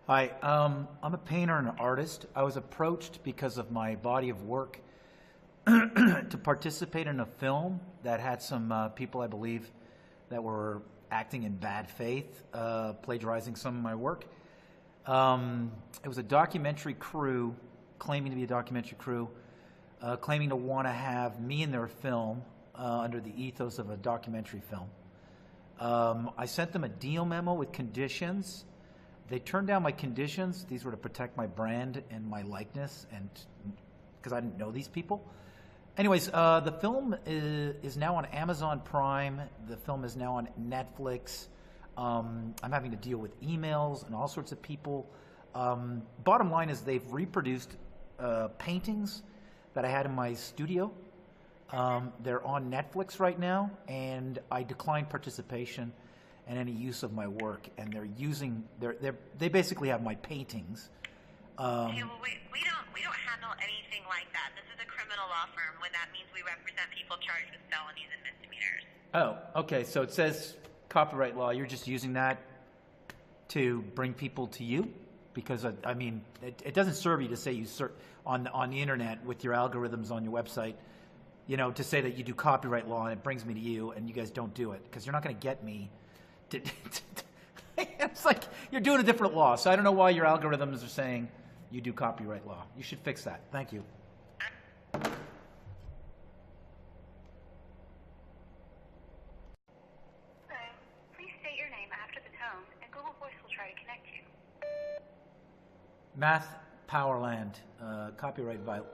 Hi, I'm a painter and an artist. I was approached because of my body of work to participate in a film that had some people, I believe, that were acting in bad faith, plagiarizing some of my work. It was a documentary crew, claiming to be a documentary crew, claiming to want to have me in their film under the ethos of a documentary film. I sent them a deal memo with conditions. They turned down my conditions. These were to protect my brand and my likeness, and because I didn't know these people. Anyways, the film is now on Amazon Prime. The film is now on Netflix. I'm having to deal with emails and all sorts of people. Bottom line is they've reproduced paintings that I had in my studio. They're on Netflix right now, and I declined participation and any use of my work. And they're using they basically have my paintings. Okay, well, we don't handle anything like that. This is a criminal law firm. When that means we represent people charged with felonies and misdemeanors. Oh, okay. So it says copyright law. You're just using that to bring people to you, because I mean, it doesn't serve you to say you on the internet with your algorithms on your website, you know, to say that you do copyright law and it brings me to you, and you guys don't do it, because you're not going to get me. It's like you're doing a different law. So I don't know why your algorithms are saying you do copyright law. You should fix that. Thank you. Okay, please state your name after the tone, and Google Voice will try to connect you. Mathpowerland, copyright violation.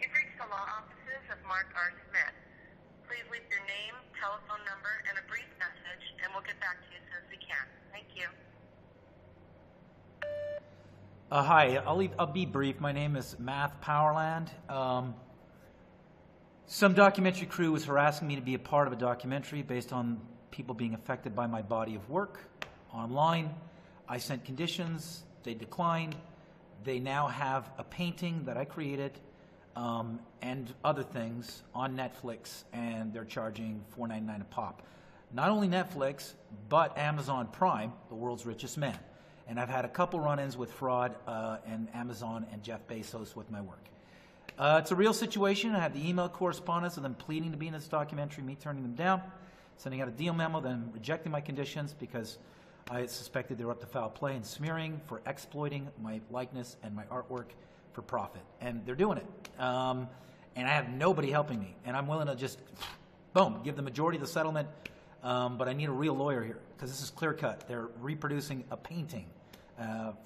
You've reached the law offices of Mark R. Smith. Please leave your name, telephone number, and a brief message, and we'll get back to you as soon as we can. Thank you. Hi, I'll be brief. My name is Mathpowerland. Some documentary crew was harassing me to be a part of a documentary based on people being affected by my body of work online. I sent conditions. They declined. They now have a painting that I created and other things on Netflix, and they're charging $4.99 a pop. Not only Netflix, but Amazon Prime, the world's richest man. And I've had a couple run-ins with fraud and Amazon and Jeff Bezos with my work. It's a real situation. I have the email correspondence of them pleading to be in this documentary, me turning them down, sending out a deal memo, then rejecting my conditions because I suspected they were up to foul play and smearing for exploiting my likeness and my artwork for profit. And they're doing it. And I have nobody helping me. And I'm willing to just, boom, give the majority of the settlement. But I need a real lawyer here, because this is clear cut. They're reproducing a painting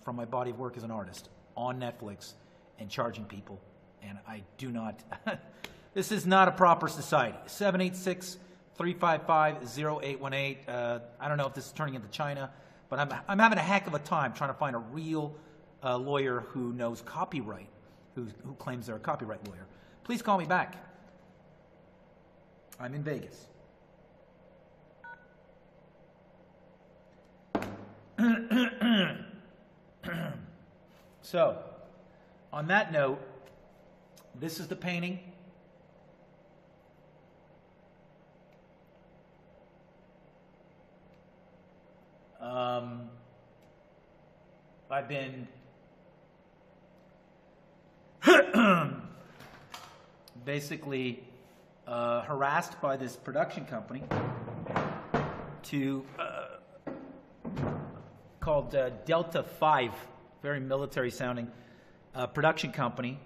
from my body of work as an artist on Netflix and charging people. And I do not, this is not a proper society. 786-355-0818. I don't know if this is turning into China, but I'm having a heck of a time trying to find a real lawyer who knows copyright, who claims they're a copyright lawyer. Please call me back. I'm in Vegas. So, on that note, this is the painting. I've been basically harassed by this production company called Delta 5, very military sounding production company.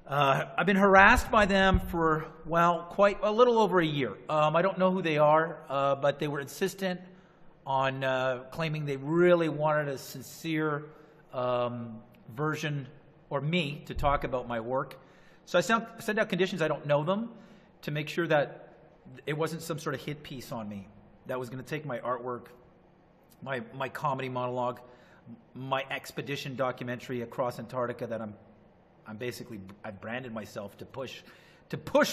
I've been harassed by them for, well, quite a little over a year. I don't know who they are, but they were insistent on claiming they really wanted a sincere version, or me, to talk about my work. So I sent out conditions, I don't know them, to make sure that it wasn't some sort of hit piece on me that was going to take my artwork my comedy monologue, my expedition documentary across Antarctica that I've branded myself to push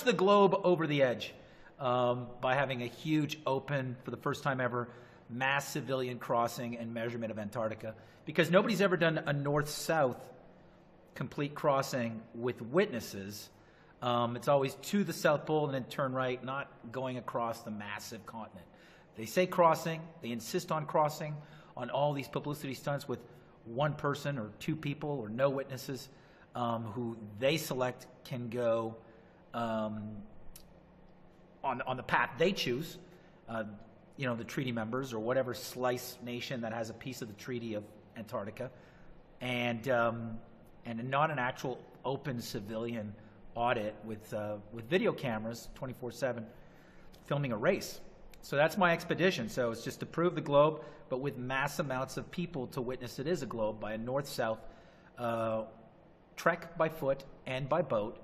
the globe over the edge by having a huge open, for the first time ever, mass civilian crossing and measurement of Antarctica, because nobody's ever done a north-south complete crossing with witnesses. It's always to the South Pole and then turn right, not going across the massive continent. They say crossing, they insist on crossing on all these publicity stunts with one person or two people or no witnesses who they select can go on the path they choose, the treaty members or whatever slice nation that has a piece of the Treaty of Antarctica, and not an actual open civilian audit with video cameras 24/7 filming a race. So that's my expedition. So it's just to prove the globe, but with mass amounts of people to witness it is a globe by a north-south trek by foot and by boat,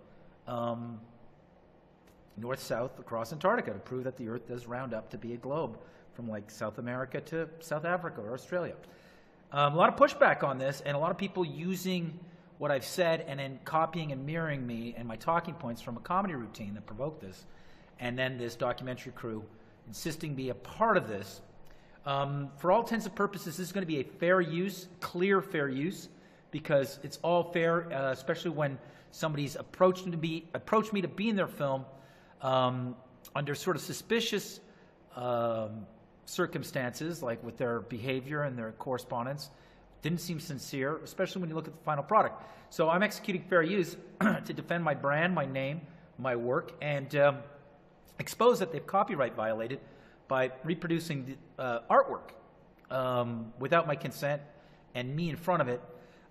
north-south across Antarctica to prove that the Earth does round up to be a globe from like South America to South Africa or Australia. A lot of pushback on this, and a lot of people using what I've said and then copying and mirroring me and my talking points from a comedy routine that provoked this, and then this documentary crew insisting be a part of this. For all intents and purposes, this is going to be a fair use, clear fair use, because it's all fair, especially when somebody's approached me to be in their film under sort of suspicious circumstances, like with their behavior and their correspondence. Didn't seem sincere, especially when you look at the final product. So I'm executing fair use to defend my brand, my name, my work, and expose that they've copyright violated by reproducing the artwork without my consent and me in front of it,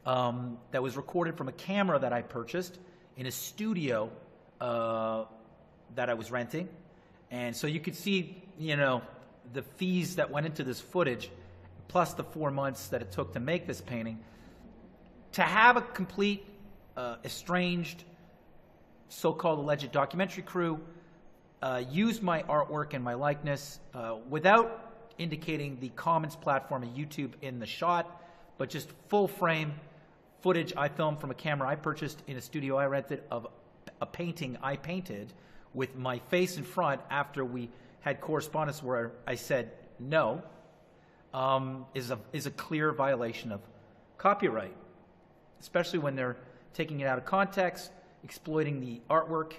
that was recorded from a camera that I purchased in a studio that I was renting. And so you could see, the fees that went into this footage, plus the 4 months that it took to make this painting. To have a complete, estranged, so-called alleged documentary crew use my artwork and my likeness without indicating the Commons platform of YouTube in the shot, but just full frame footage I filmed from a camera I purchased in a studio I rented of a painting I painted with my face in front after we had correspondence where I said no, is a clear violation of copyright, especially when they're taking it out of context, exploiting the artwork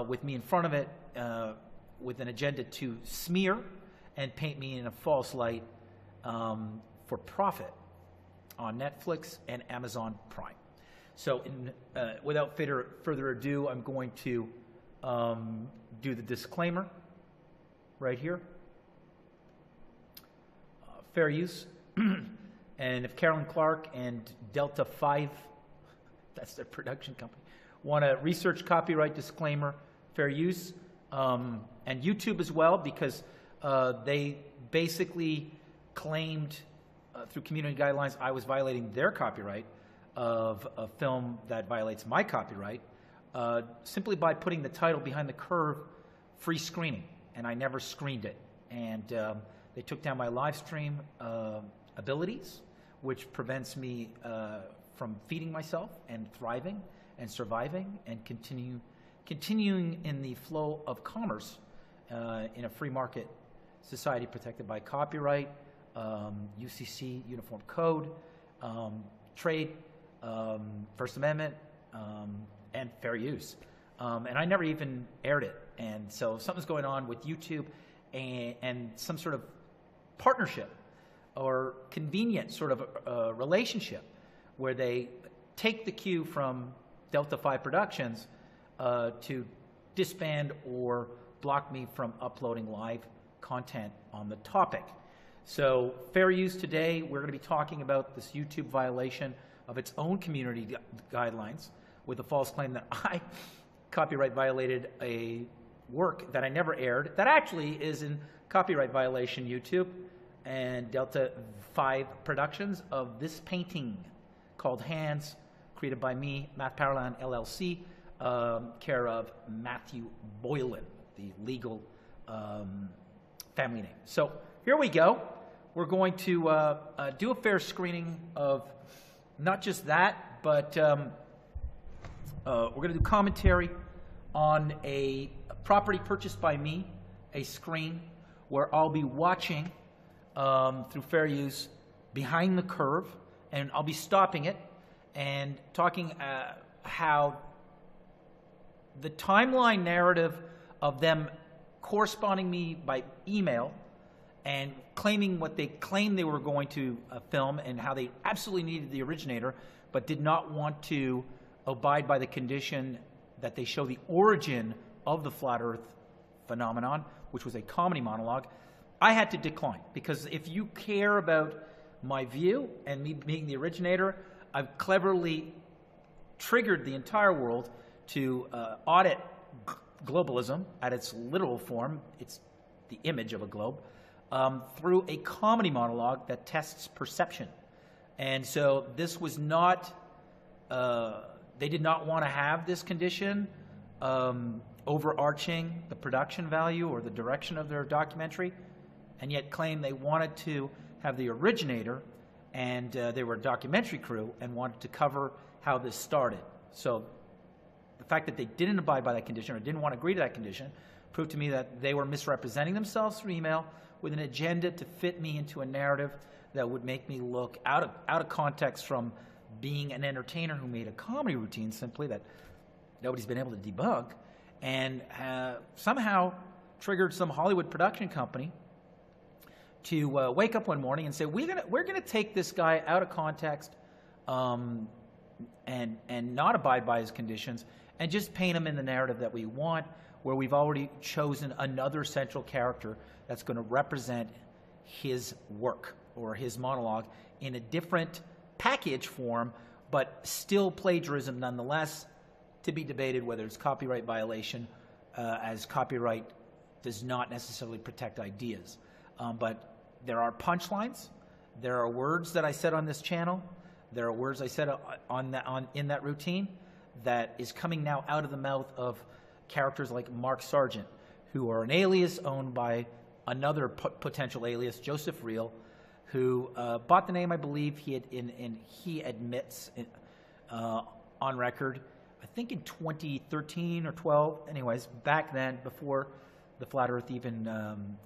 with me in front of it, with an agenda to smear and paint me in a false light for profit on Netflix and Amazon Prime. So without further ado, I'm going to do the disclaimer right here. Fair use. And if Carolyn Clark and Delta 5, that's their production company, want a research copyright disclaimer, fair use, and YouTube as well, because they basically claimed through community guidelines I was violating their copyright of a film that violates my copyright simply by putting the title behind the curve, free screening, and I never screened it. And they took down my live stream abilities, which prevents me from feeding myself and thriving and surviving and continuing in the flow of commerce in a free market society protected by copyright, UCC, Uniform Code, trade, First Amendment, and fair use. And I never even aired it. And so something's going on with YouTube and some sort of partnership or convenient sort of relationship where they take the cue from Delta 5 Productions to disband or block me from uploading live content on the topic. So fair use today, we're going to be talking about this YouTube violation of its own community guidelines with a false claim that I copyright violated a work that I never aired that actually is in copyright violation YouTube and Delta 5 Productions of this painting called Hands, created by me, mathpowerland LLC, care of Matthew Boylan, the legal family name. So here we go. we're going to do a fair screening of not just that, but we're going to do commentary on a property purchased by me, a screen where I'll be watching through fair use behind the curve, and I'll be stopping it and talking how the timeline narrative of them corresponding me by email and claiming what they claimed they were going to film, and how they absolutely needed the originator but did not want to abide by the condition that they show the origin of the flat earth phenomenon, which was a comedy monologue. I had to decline, because if you care about my view and me being the originator, I've cleverly triggered the entire world to audit globalism at its literal form. It's the image of a globe, through a comedy monologue that tests perception. And so this was not, they did not want to have this condition overarching the production value or the direction of their documentary, and yet claim they wanted to have the originator, and they were a documentary crew and wanted to cover how this started. So the fact that they didn't abide by that condition or didn't want to agree to that condition proved to me that they were misrepresenting themselves through email with an agenda to fit me into a narrative that would make me look out of context from being an entertainer who made a comedy routine simply that nobody's been able to debunk, and somehow triggered some Hollywood production company to wake up one morning and say, we're gonna take this guy out of context and not abide by his conditions and just paint him in the narrative that we want, where we've already chosen another central character that's going to represent his work or his monologue in a different package form, but still plagiarism nonetheless, to be debated whether it's copyright violation, as copyright does not necessarily protect ideas. But there are punchlines, there are words that I said on this channel, there are words I said in that routine that is coming now out of the mouth of characters like Mark Sargent, who are an alias owned by another potential alias, Joseph Reel, who bought the name, I believe he admits on record, I think in 2013 or 12, anyways, back then, before the flat earth even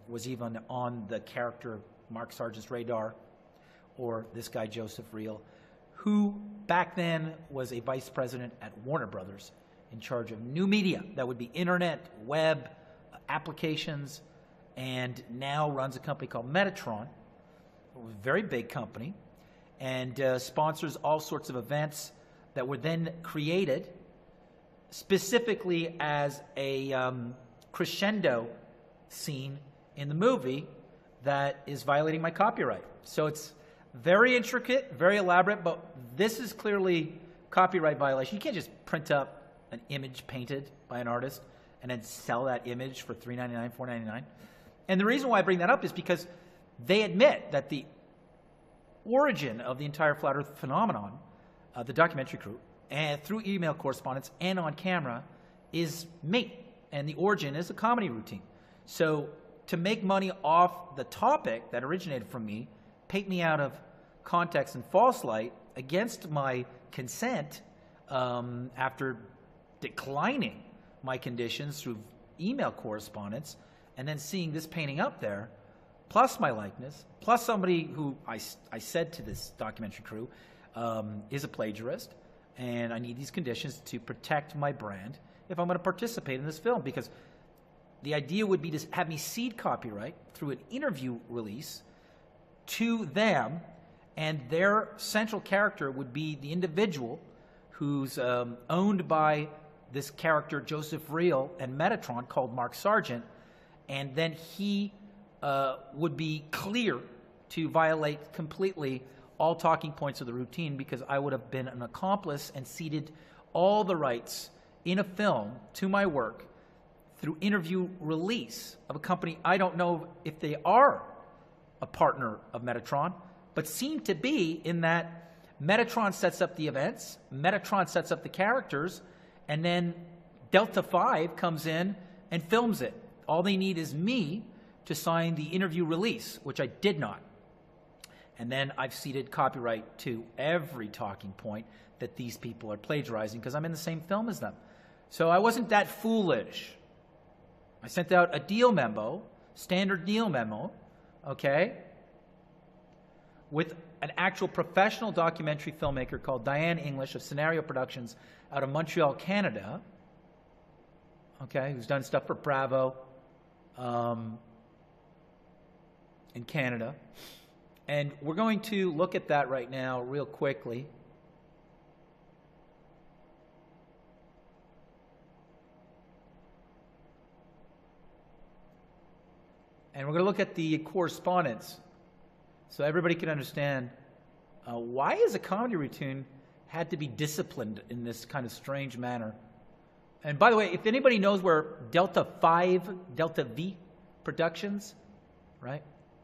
was even on the character Mark Sargent's radar, or this guy Joseph Reel, who back then was a vice president at Warner Brothers in charge of new media. That would be internet, web, applications, and now runs a company called Metatron, a very big company, and sponsors all sorts of events that were then created specifically as a crescendo scene in the movie that is violating my copyright. So it's very intricate, very elaborate, but this is clearly copyright violation. You can't just print up an image painted by an artist and then sell that image for $3.99, $4.99. And the reason why I bring that up is because they admit that the origin of the entire flat earth phenomenon, the documentary crew, and through email correspondence and on camera, is me. And the origin is a comedy routine. So to make money off the topic that originated from me, paint me out of context and false light against my consent, after declining my conditions through email correspondence, and then seeing this painting up there, plus my likeness, plus somebody who I said to this documentary crew is a plagiarist, and I need these conditions to protect my brand if I'm going to participate in this film, because the idea would be to have me cede copyright through an interview release to them, and their central character would be the individual who's owned by this character, Joseph Reel, and Metatron, called Mark Sargent, and then he would be clear to violate completely all talking points of the routine, because I would have been an accomplice and ceded all the rights in a film to my work through interview release of a company I don't know if they are a partner of Metatron, but seem to be, in that Metatron sets up the events, Metatron sets up the characters, and then Delta 5 comes in and films it. All they need is me to sign the interview release, which I did not. And then I've ceded copyright to every talking point that these people are plagiarizing because I'm in the same film as them. So I wasn't that foolish. I sent out a deal memo, standard deal memo, okay, with an actual professional documentary filmmaker called Diane English of Scenario Productions out of Montreal, Canada, okay, who's done stuff for Bravo in Canada. And we're going to look at that right now real quickly. And we're going to look at the correspondence so everybody can understand why is a comedy routine had to be disciplined in this kind of strange manner. And by the way, if anybody knows where Delta V Productions, right,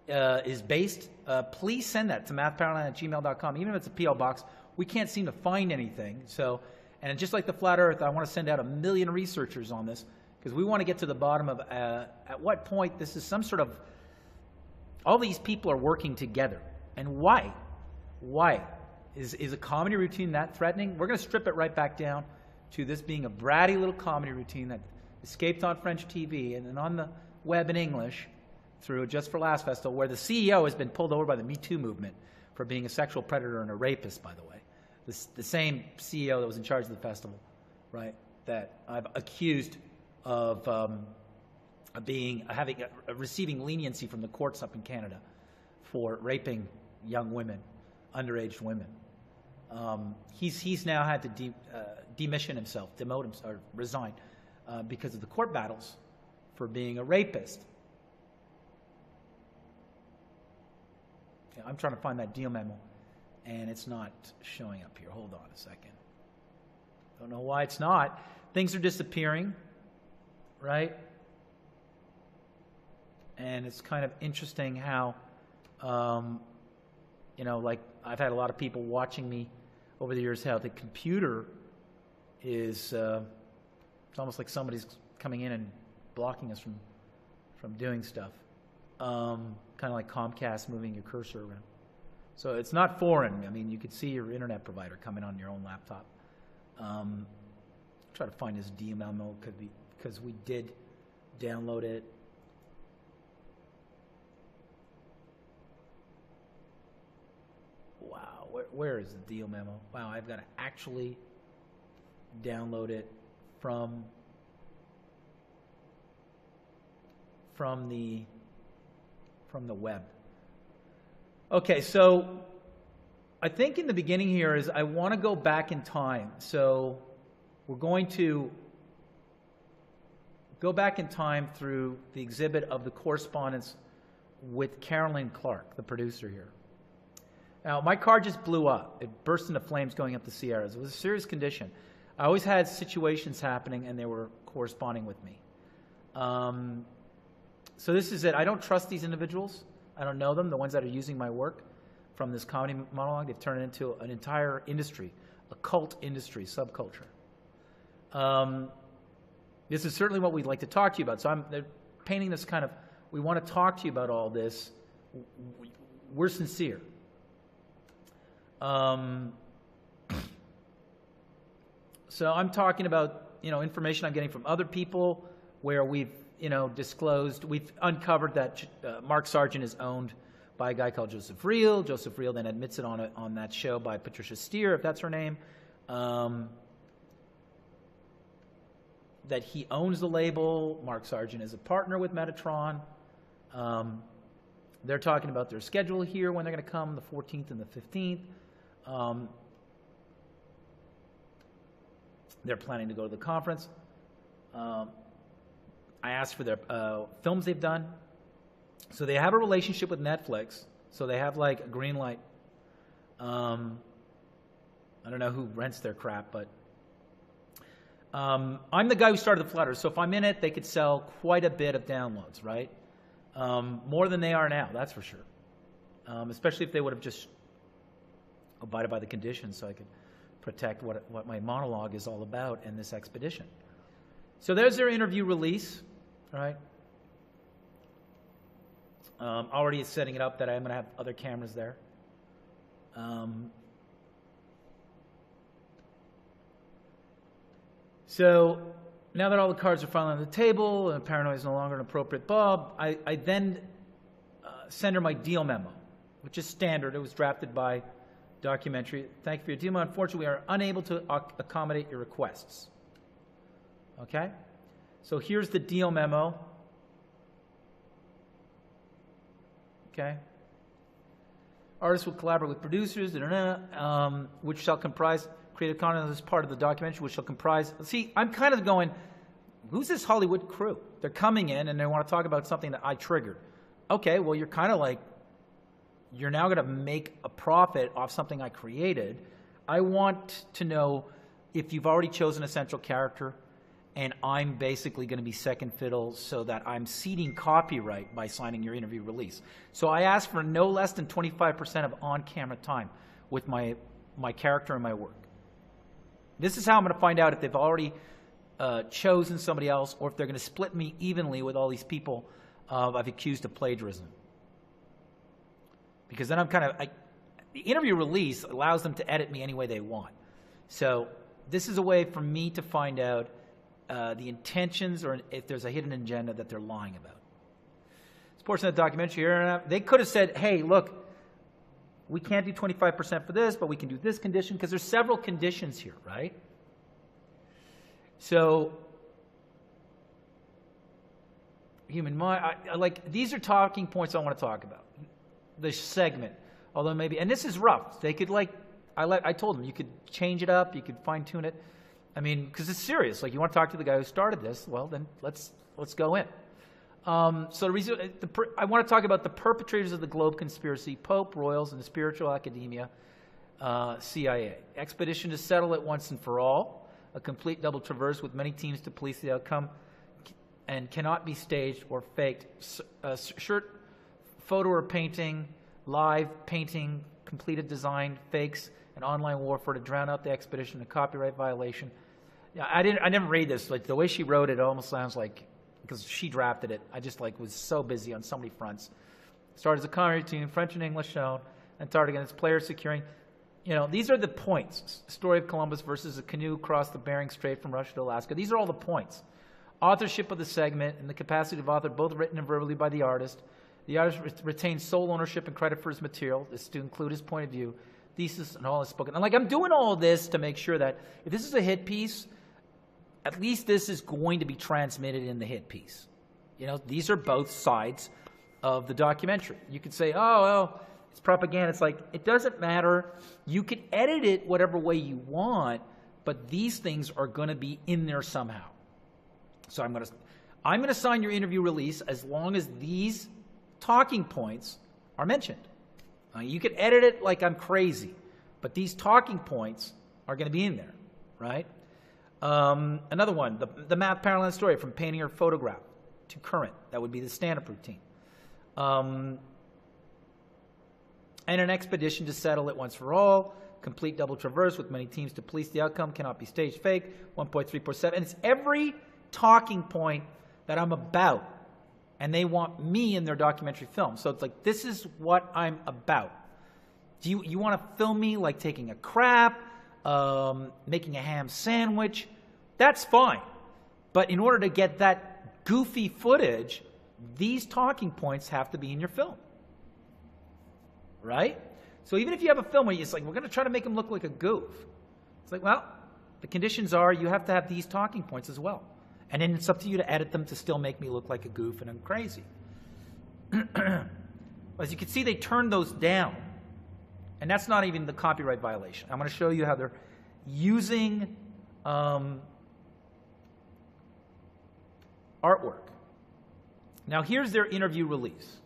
is based, please send that to mathpowerland@gmail.com. Even if it's a P.O. box, we can't seem to find anything. So, and just like the Flat Earth, I want to send out 1 million researchers on this because we want to get to the bottom of at what point this is some sort of, all these people are working together. And why? Why? Is a comedy routine that threatening? We're going to strip it right back down to this being a bratty little comedy routine that escaped on French TV and then on the web in English through Just for Laughs Festival, where the CEO has been pulled over by the Me Too movement for being a sexual predator and a rapist, by the way. The same CEO that was in charge of the festival, right, that I've accused of receiving leniency from the courts up in Canada for raping young women, underage women. He's now had to demote himself, or resign, because of the court battles for being a rapist. I'm trying to find that deal memo, and it's not showing up here. Hold on a second. Don't know why it's not. Things are disappearing, right? And it's kind of interesting how, like I've had a lot of people watching me over the years, how the computer is, it's almost like somebody's coming in and blocking us from doing stuff. Kind of like Comcast moving your cursor around. So it's not foreign. I mean, you could see your internet provider coming on your own laptop. Try to find this deal memo because we did download it. Wow, where is the deal memo? Wow, I've got to actually download it from the web. Okay, so I think in the beginning here is I want to go back in time. So we're going to go back in time through the exhibit of the correspondence with Carolyn Clark, the producer here. Now, my car just blew up. It burst into flames going up the Sierras. It was a serious condition. I always had situations happening, and they were corresponding with me. So this is it. I don't trust these individuals. I don't know them, the ones that are using my work from this comedy monologue. They've turned it into an entire industry, a cult industry, subculture. This is certainly what we'd like to talk to you about. So they're painting this kind of, we want to talk to you about all this. We're sincere. So I'm talking about, information I'm getting from other people where we've, disclosed, we've uncovered that Mark Sargent is owned by a guy called Joseph Reel. Joseph Reel then admits it on that show by Patricia Steer, if that's her name, that he owns the label. Mark Sargent is a partner with Metatron. They're talking about their schedule here, when they're going to come, the 14th and the 15th. They're planning to go to the conference. I asked for their films they've done. So they have a relationship with Netflix. So they have like a green light. I don't know who rents their crap, but I'm the guy who started the Flat Earth. So if I'm in it, they could sell quite a bit of downloads, right? More than they are now, that's for sure. Especially if they would have just abided by the conditions so I could protect what my monologue is all about in this expedition. So there's their interview release, right? Already setting it up that I'm going to have other cameras there. So now that all the cards are finally on the table and paranoia is no longer an appropriate bulb, I then send her my deal memo, which is standard. It was drafted by Documentary. Thank you for your deal memo. Unfortunately, we are unable to accommodate your requests. Okay? So here's the deal memo. Okay? Artists will collaborate with producers, which shall comprise creative content as part of the documentary, which shall comprise. See, I'm kind of going, who's this Hollywood crew? They're coming in and they want to talk about something that I triggered. Okay, well, you're kind of like, you're now going to make a profit off something I created. I want to know if you've already chosen a central character and I'm basically going to be second fiddle so that I'm ceding copyright by signing your interview release. So I ask for no less than 25% of on-camera time with my character and my work. This is how I'm going to find out if they've already chosen somebody else or if they're going to split me evenly with all these people I've accused of plagiarism. Because then I'm kind of, the interview release allows them to edit me any way they want. So this is a way for me to find out the intentions or if there's a hidden agenda that they're lying about. This portion of the documentary here, they could have said, hey, look, we can't do 25% for this, but we can do this condition, because there's several conditions here, right? So, human mind, these are talking points I want to talk about. The segment, although maybe, and this is rough. They could I told them, you could change it up, you could fine tune it. I mean, because it's serious. Like, you want to talk to the guy who started this, well, then let's go in. So the reason I want to talk about the perpetrators of the Globe conspiracy, Pope, royals, and the spiritual academia, CIA. Expedition to settle it once and for all. A complete double traverse with many teams to police the outcome and cannot be staged or faked. Shirt, photo or painting, live painting, completed design, fakes, and online warfare to drown out the expedition, a copyright violation. Yeah, I didn't read this. Like, the way she wrote it almost sounds like, because she drafted it, I just was so busy on so many fronts. Started as a comedy routine, French and English shown, and started against players securing. These are the points. Story of Columbus versus a canoe across the Bering Strait from Russia to Alaska. These are all the points. Authorship of the segment and the capacity of author, both written and verbally by the artist. The artist retains sole ownership and credit for his material. This is to include his point of view, thesis, and all is spoken. And I'm doing all of this to make sure that if this is a hit piece, at least this is going to be transmitted in the hit piece. These are both sides of the documentary. You could say, oh, well, it's propaganda. It's like, it doesn't matter. You can edit it whatever way you want, but these things are going to be in there somehow. So I'm going to sign your interview release as long as these talking points are mentioned. You can edit it like I'm crazy, but these talking points are going to be in there, right? Another one, the mathpowerland story, from painting or photograph to current. That would be the stand-up routine. And an expedition to settle it once for all. Complete double traverse with many teams to police the outcome. Cannot be staged fake. 1.347. And it's every talking point that I'm about. And they want me in their documentary film. So it's like, this is what I'm about. Do you want to film me like taking a crap, making a ham sandwich? That's fine. But in order to get that goofy footage, these talking points have to be in your film. Right? So even if you have a film where it's like, we're going to try to make him look like a goof. It's like, well, the conditions are you have to have these talking points as well. And then it's up to you to edit them to still make me look like a goof and I'm crazy. As you can see, they turned those down. And that's not even the copyright violation. I'm going to show you how they're using artwork. Now, here's their interview release.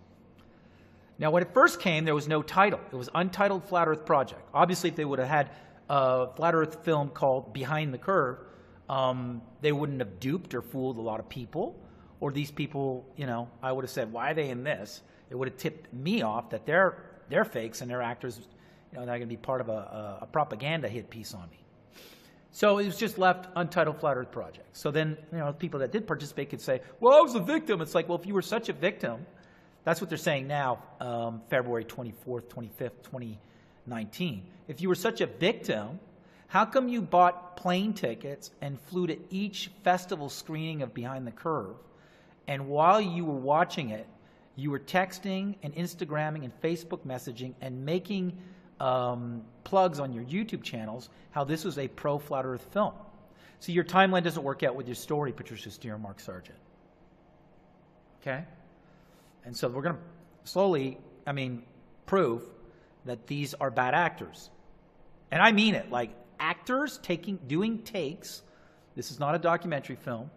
Now, when it first came, there was no title. It was Untitled Flat Earth Project. Obviously, if they would have had a Flat Earth film called Behind the Curve, they wouldn't have duped or fooled a lot of people. Or these people, I would have said, why are they in this? It would have tipped me off that they're fakes and they're actors, they're going to be part of a propaganda hit piece on me. So it was just left Untitled Flat Earth Project. So then, people that did participate could say, well, I was a victim. It's like, well, if you were such a victim, that's what they're saying now, February 24th, 25th, 19. If you were such a victim, how come you bought plane tickets and flew to each festival screening of Behind the Curve? And while you were watching it, you were texting and Instagramming and Facebook messaging and making plugs on your YouTube channels how this was a pro-Flat Earth film. So your timeline doesn't work out with your story, Patricia Steer and Mark Sargent. Okay? And so we're going to slowly, prove that these are bad actors. And I mean it, like actors doing takes. This is not a documentary film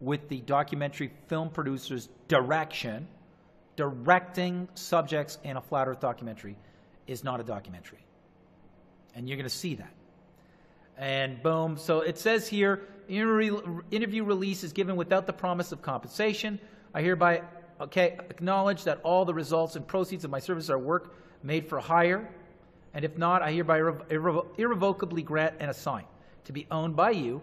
with the documentary film producer's direction. Directing subjects in a Flat Earth documentary is not a documentary. And you're going to see that. And boom. So it says here, interview release is given without the promise of compensation. I hereby acknowledge that all the results and proceeds of my services are work made for hire. And if not, I hereby irrevocably grant and assign to be owned by you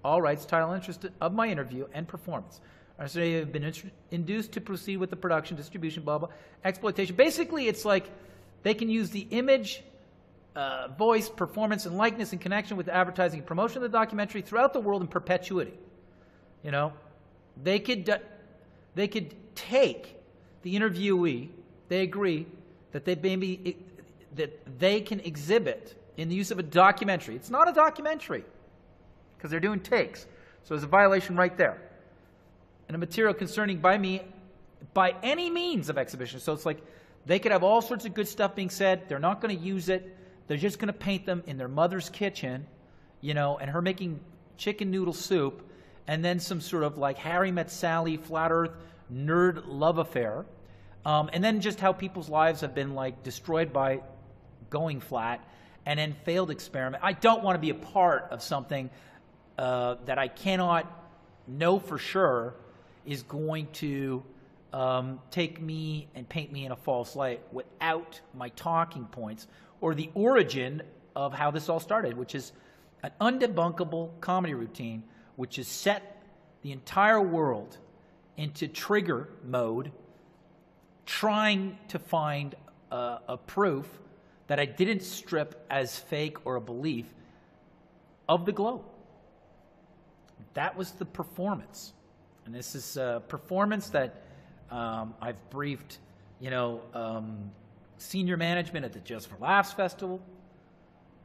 all rights, title, and interest of my interview and performance. I say have been induced to proceed with the production, distribution, blah, blah, exploitation. Basically, it's like they can use the image, voice, performance, and likeness in connection with the advertising and promotion of the documentary throughout the world in perpetuity. You know, they could take the interviewee. They agree that they can exhibit in the use of a documentary. It's not a documentary because they're doing takes. So there's a violation right there. And a material concerning by me by any means of exhibition. So it's like they could have all sorts of good stuff being said. They're not going to use it. They're just going to paint them in their mother's kitchen, you know, and her making chicken noodle soup, and then some sort of like Harry Met Sally, Flat Earth, nerd love affair. And then just how people's lives have been like destroyed by going flat, and then failed experiment. I don't want to be a part of something that I cannot know for sure is going to take me and paint me in a false light without my talking points or the origin of how this all started, which is an undebunkable comedy routine, which has set the entire world into trigger mode, trying to find a proof that I didn't strip as fake or a belief of the globe. That was the performance. And this is a performance that I've briefed, senior management at the Just for Laughs Festival,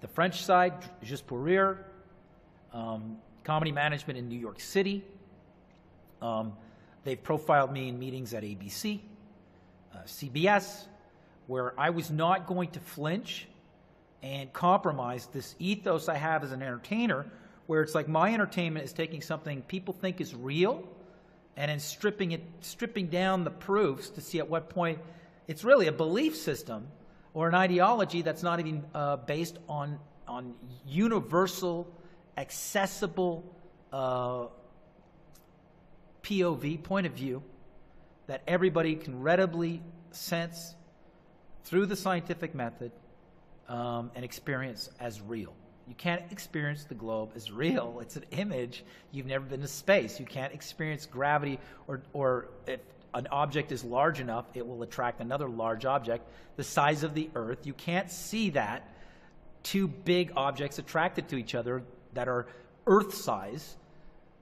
the French side, Juste pour Rire, comedy management in New York City. They've profiled me in meetings at ABC, CBS, where I was not going to flinch and compromise this ethos I have as an entertainer, where it's like my entertainment is taking something people think is real and then stripping down the proofs to see at what point it's really a belief system or an ideology that's not even based on universal, accessible POV, point of view, that everybody can readily sense through the scientific method and experience as real. You can't experience the globe as real. It's an image. You've never been to space. You can't experience gravity, or if an object is large enough, it will attract another large object the size of the Earth. You can't see that two big objects attracted to each other that are Earth size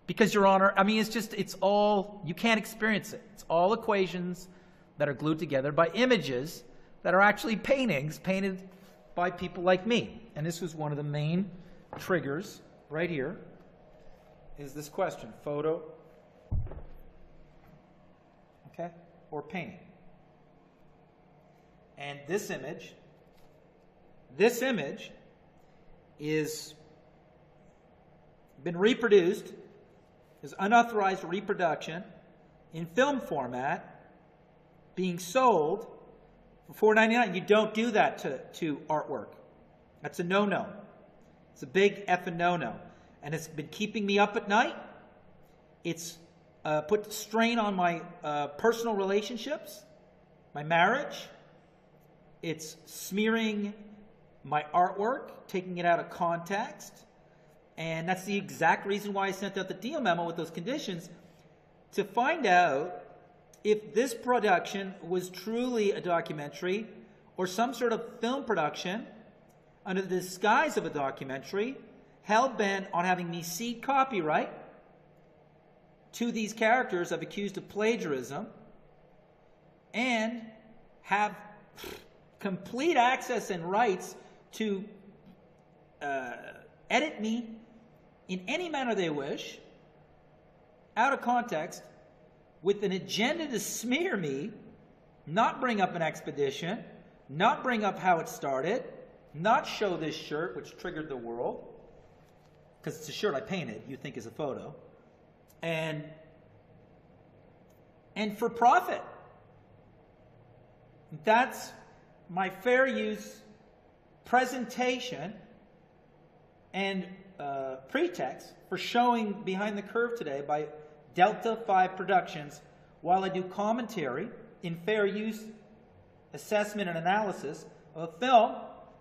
because you're on Earth. I mean, it's all, you can't experience it. It's all equations that are glued together by images that are actually paintings painted by people like me. And this was one of the main triggers right here, is this question, photo, okay, or painting. And this image is been reproduced as unauthorized reproduction in film format, being sold for $4.99. You don't do that to artwork. That's a no-no. It's a big effing no-no. And it's been keeping me up at night. It's put strain on my personal relationships, my marriage. It's smearing my artwork, taking it out of context. And that's the exact reason why I sent out the deal memo with those conditions, to find out if this production was truly a documentary or some sort of film production under the disguise of a documentary, hell-bent on having me cede copyright to these characters I've accused of plagiarism and have complete access and rights to edit me in any manner they wish, out of context, with an agenda to smear me, not bring up an expedition, not bring up how it started, not show this shirt, which triggered the world, because it's a shirt I painted, you think is a photo, and for profit. That's my fair use presentation and pretext for showing Behind the Curve today by Delta 5 Productions, while I do commentary in fair use assessment and analysis of a film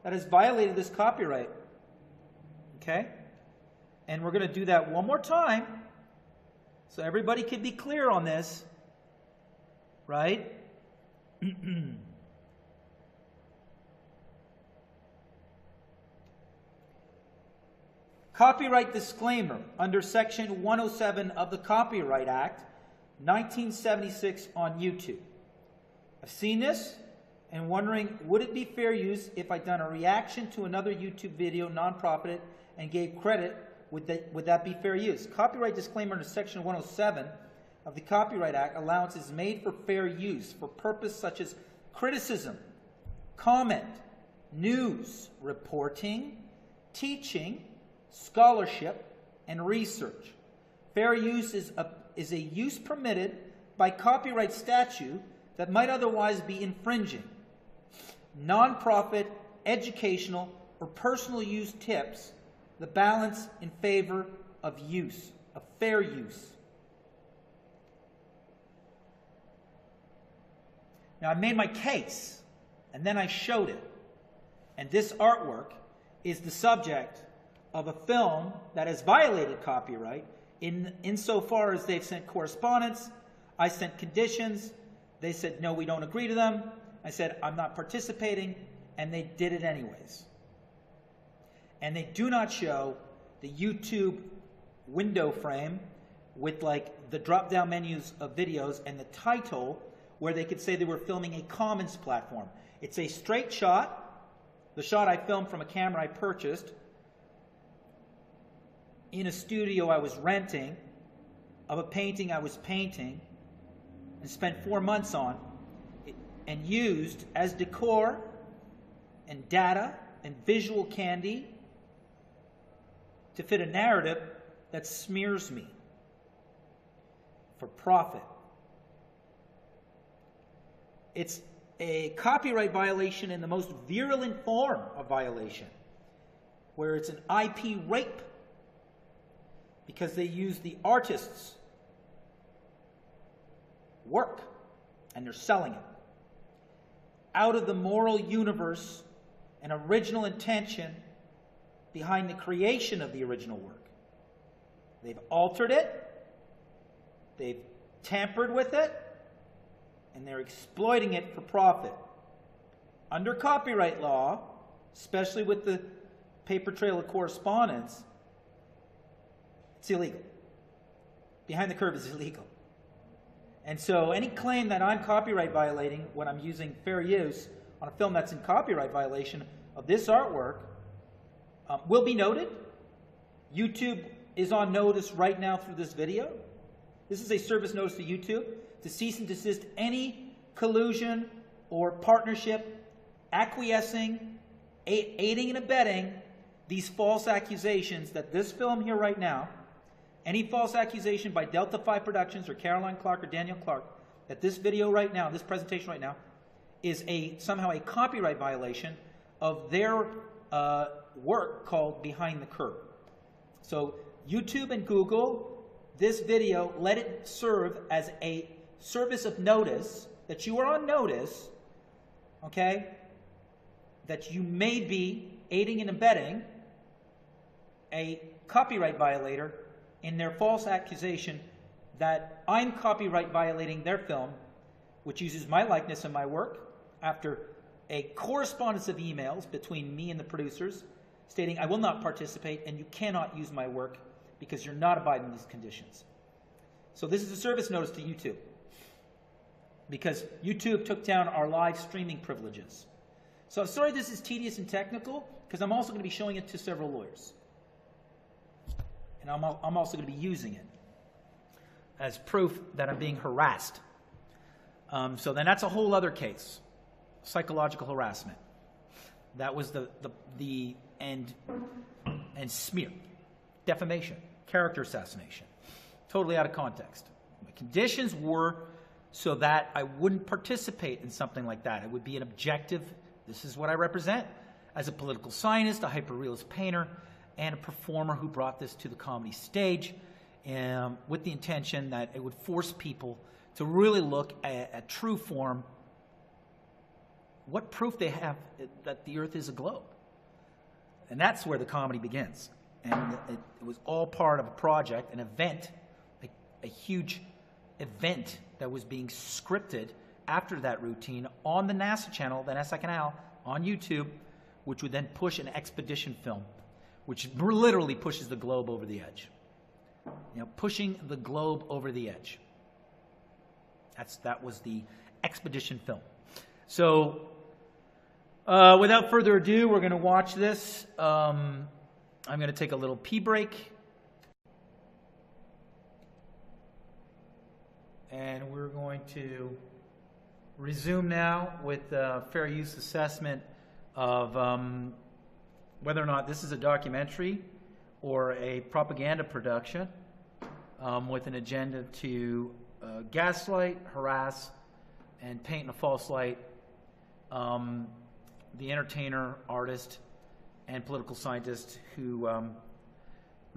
that has violated this copyright. Okay? And we're going to do that one more time so everybody can be clear on this. Right? Copyright disclaimer under Section 107 of the Copyright Act, 1976 on YouTube. I've seen this and wondering, would it be fair use if I'd done a reaction to another YouTube video, non-profited, and gave credit? Would that be fair use? Copyright disclaimer under Section 107 of the Copyright Act, allowance is made for fair use for purpose such as criticism, comment, news, reporting, teaching, scholarship, and research. Fair use is a use permitted by copyright statute that might otherwise be infringing. Non-profit, educational, or personal use tips the balance in favor of use, of fair use. Now, I made my case, and then I showed it. And this artwork is the subject of a film that has violated copyright insofar as they've sent correspondence. I sent conditions. They said, no, we don't agree to them. I said, I'm not participating, and they did it anyways. And they do not show the YouTube window frame with like the drop-down menus of videos and the title where they could say they were filming a commons platform. It's a straight shot, the shot I filmed from a camera I purchased in a studio I was renting of a painting I was painting and spent 4 months on and used as decor and data and visual candy to fit a narrative that smears me for profit. It's a copyright violation in the most virulent form of violation, where it's an IP rape because they use the artist's work and they're selling it out of the moral universe and original intention behind the creation of the original work. They've altered it, they've tampered with it, and they're exploiting it for profit. Under copyright law, especially with the paper trail of correspondence, it's illegal. Behind the Curve is illegal. And so any claim that I'm copyright violating when I'm using fair use on a film that's in copyright violation of this artwork will be noted. YouTube is on notice right now through this video. This is a service notice to YouTube to cease and desist any collusion or partnership, acquiescing, aiding and abetting these false accusations that this film here right now, any false accusation by Delta 5 Productions or Caroline Clark or Daniel Clark, that this video right now, this presentation right now, is somehow a copyright violation of their work called Behind the Curve. So YouTube and Google, this video, let it serve as a service of notice that you are on notice, okay, that you may be aiding and abetting a copyright violator in their false accusation that I'm copyright violating their film, which uses my likeness and my work after a correspondence of emails between me and the producers stating, I will not participate and you cannot use my work because you're not abiding these conditions. So this is a service notice to YouTube, because YouTube took down our live streaming privileges. So I'm sorry this is tedious and technical, because I'm also going to be showing it to several lawyers. And I'm also going to be using it as proof that I'm being harassed. So then that's a whole other case, psychological harassment. That was the and smear, defamation, character assassination, totally out of context. The conditions were so that I wouldn't participate in something like that. It would be an objective, this is what I represent, as a political scientist, a hyperrealist painter, and a performer who brought this to the comedy stage with the intention that it would force people to really look at true form, what proof they have that the earth is a globe. And that's where the comedy begins. And it was all part of a project, an event, a huge event that was being scripted after that routine on the NASA channel, the NASA canal, on YouTube, which would then push an expedition film, which literally pushes the globe over the edge. You know, pushing the globe over the edge. That was the expedition film. So, without further ado, we're going to watch this. I'm going to take a little pee break. And we're going to resume now with fair use assessment of whether or not this is a documentary or a propaganda production with an agenda to gaslight, harass, and paint in a false light the entertainer, artist, and political scientist who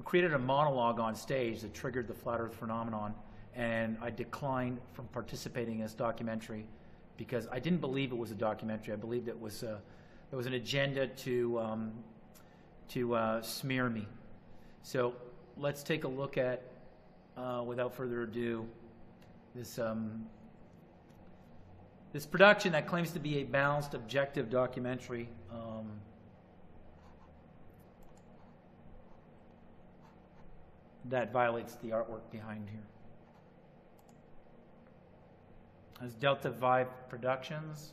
created a monologue on stage that triggered the flat earth phenomenon. And I declined from participating in this documentary because I didn't believe it was a documentary. I believed it was an agenda to smear me. So let's take a look at, without further ado, this production that claims to be a balanced, objective documentary. That violates the artwork behind here. As Delta Vibe Productions.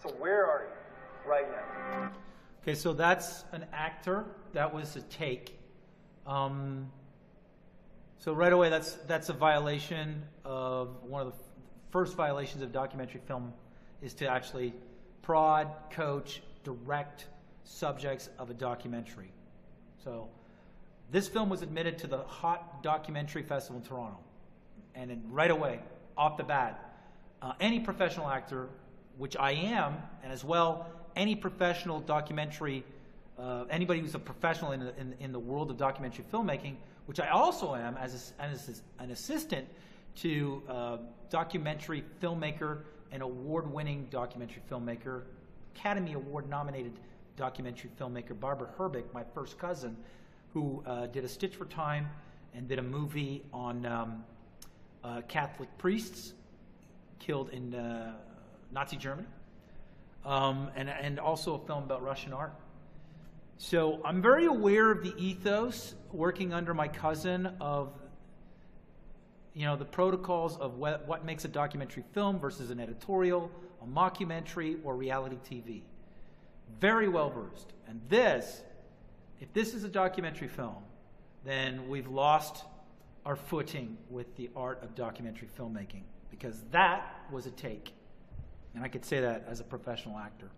So where are you right now? Okay, so that's an actor. That was a take. So right away, that's a violation of one of the first violations of documentary film is to actually prod, coach, direct subjects of a documentary. So this film was admitted to the Hot Documentary Festival in Toronto. And then right away, off the bat, any professional actor, which I am, and as well, any professional documentary anybody who's a professional in the world of documentary filmmaking, which I also am as an assistant to documentary filmmaker and award-winning documentary filmmaker, Academy Award-nominated documentary filmmaker Barbara Herbick, my first cousin, who did A Stitch for Time and did a movie on Catholic priests killed in Nazi Germany, and also a film about Russian art. So I'm very aware of the ethos working under my cousin of, you know, the protocols of what makes a documentary film versus an editorial, a mockumentary, or reality TV. Very well versed. And this, if this is a documentary film, then we've lost our footing with the art of documentary filmmaking, because that was a take. And I could say that as a professional actor.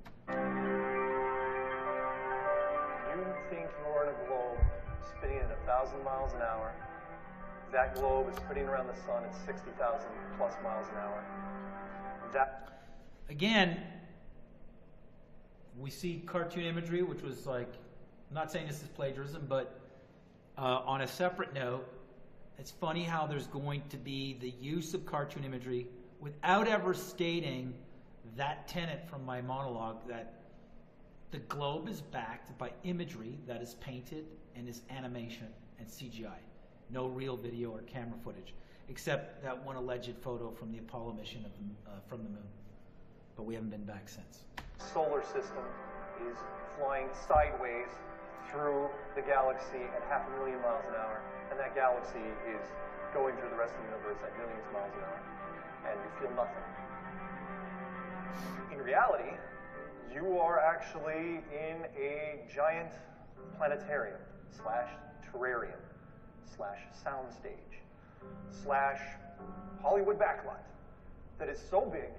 You think you're in a globe spinning at 1,000 miles an hour. That globe is spinning around the sun at 60,000 plus miles an hour. Again, we see cartoon imagery, which was like, I'm not saying this is plagiarism, but on a separate note, It's funny how there's going to be the use of cartoon imagery without ever stating that tenet from my monologue, that the globe is backed by imagery that is painted and is animation and CGI. No real video or camera footage, except that one alleged photo from the Apollo mission from the moon. But we haven't been back since. Solar system is flying sideways through the galaxy at 500,000 miles an hour, and that galaxy is going through the rest of the universe at millions of miles an hour, and you feel nothing. In reality, you are actually in a giant planetarium / terrarium / soundstage / Hollywood backlot that is so big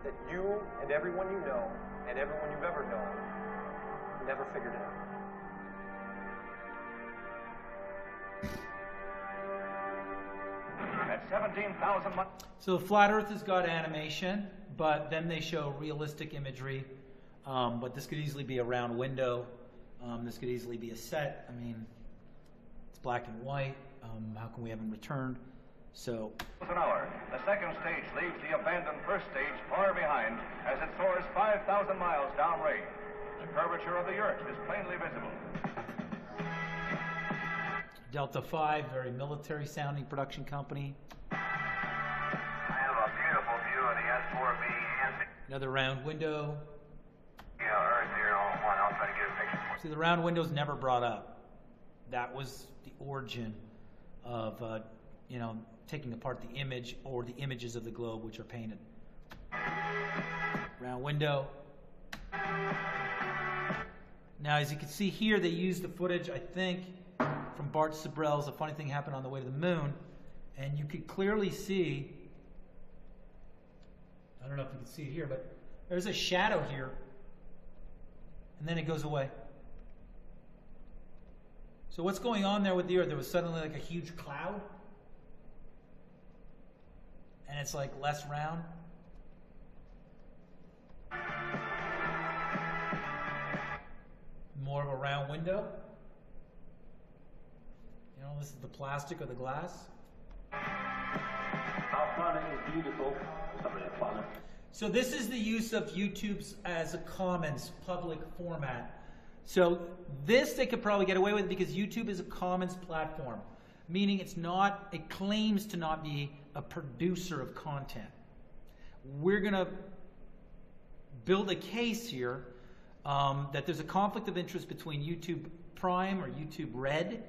that you and everyone you know and everyone you've ever known never figured it out. At 17,000 miles. So Flat Earth has got animation, but then they show realistic imagery. But this could easily be a round window. This could easily be a set. I mean, it's black and white. How come we haven't returned? So. An hour. The second stage leaves the abandoned first stage far behind as it soars 5,000 miles downrange. The curvature of the Earth is plainly visible. Delta 5, very military-sounding production company. I have a beautiful view of the S4B and Another round window. Earth 01. I'll try to get a picture for you. See, the round window's never brought up. That was the origin of, taking apart the image or the images of the globe, which are painted. Round window. Now, as you can see here, they used the footage, I think, from Bart Sibrel's A Funny Thing Happened on the Way to the Moon, and you could clearly see, I don't know if you can see it here, but there's a shadow here, and then it goes away. So what's going on there with the Earth? There was suddenly like a huge cloud, and it's like less round. More of a round window. You know, this is the plastic or the glass. Our planet is beautiful. It's not really a planet. So this is the use of YouTube's as a commons public format. So this they could probably get away with because YouTube is a commons platform, meaning it claims to not be a producer of content. We're going to build a case here that there's a conflict of interest between YouTube Prime or YouTube Red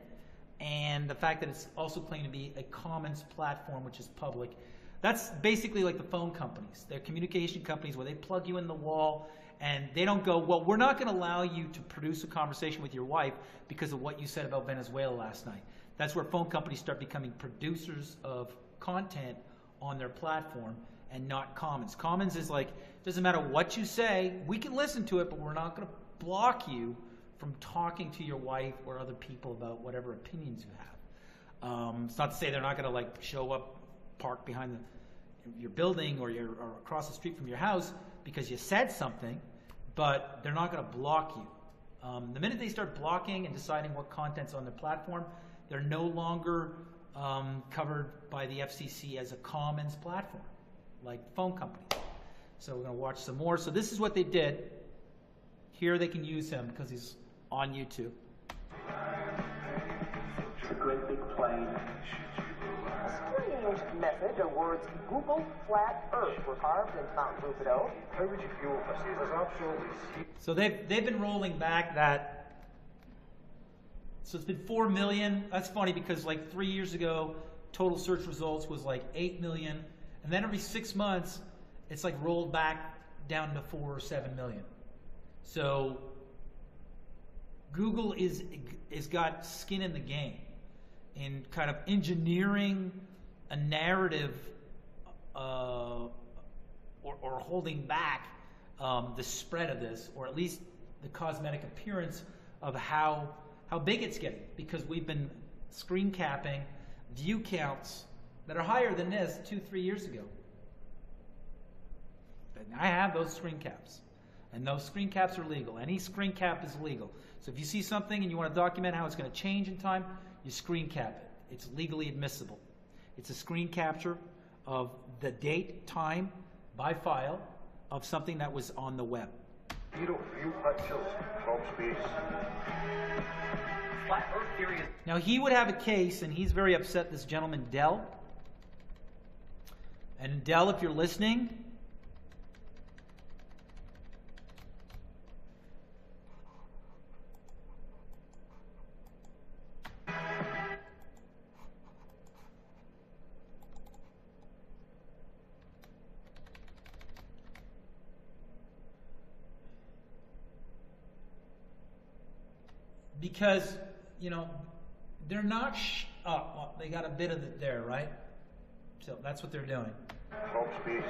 and the fact that it's also claimed to be a commons platform, which is public. That's basically like the phone companies. They're communication companies where they plug you in the wall and they don't go, well, we're not going to allow you to produce a conversation with your wife because of what you said about Venezuela last night. That's where phone companies start becoming producers of content on their platform and not commons. Commons is like, doesn't matter what you say, we can listen to it, but we're not going to block you from talking to your wife or other people about whatever opinions you have. It's not to say they're not going to like show up, park behind your building or across the street from your house because you said something, but they're not going to block you. The minute they start blocking and deciding what content's on their platform, they're no longer covered by the FCC as a commons platform, like phone companies. So we're going to watch some more. So this is what they did. Here they can use him because he's on YouTube. It's a great big plane. A strange message or words Google flat Earth were carved in Mount Rubidoux. How would you feel if this is absolutely... So they've been rolling back that. So it's been 4 million. That's funny because like 3 years ago, total search results was like 8 million. And then every 6 months, it's like rolled back down to 4 or 7 million. So Google is got skin in the game in kind of engineering a narrative or holding back the spread of this, or at least the cosmetic appearance of how big it's getting, because we've been screen capping view counts that are higher than this 2-3 years ago. And I have those screen caps. And those screen caps are legal. Any screen cap is legal. So if you see something and you want to document how it's going to change in time, you screen cap it. It's legally admissible. It's a screen capture of the date, time, by file of something that was on the web. You hot chills. Home space. Flat Earth theory is... Now, he would have a case, and he's very upset, this gentleman, Dell. And Dell, if you're listening, because, you know, they're not, well, they got a bit of it there, right? So that's what they're doing. Home space.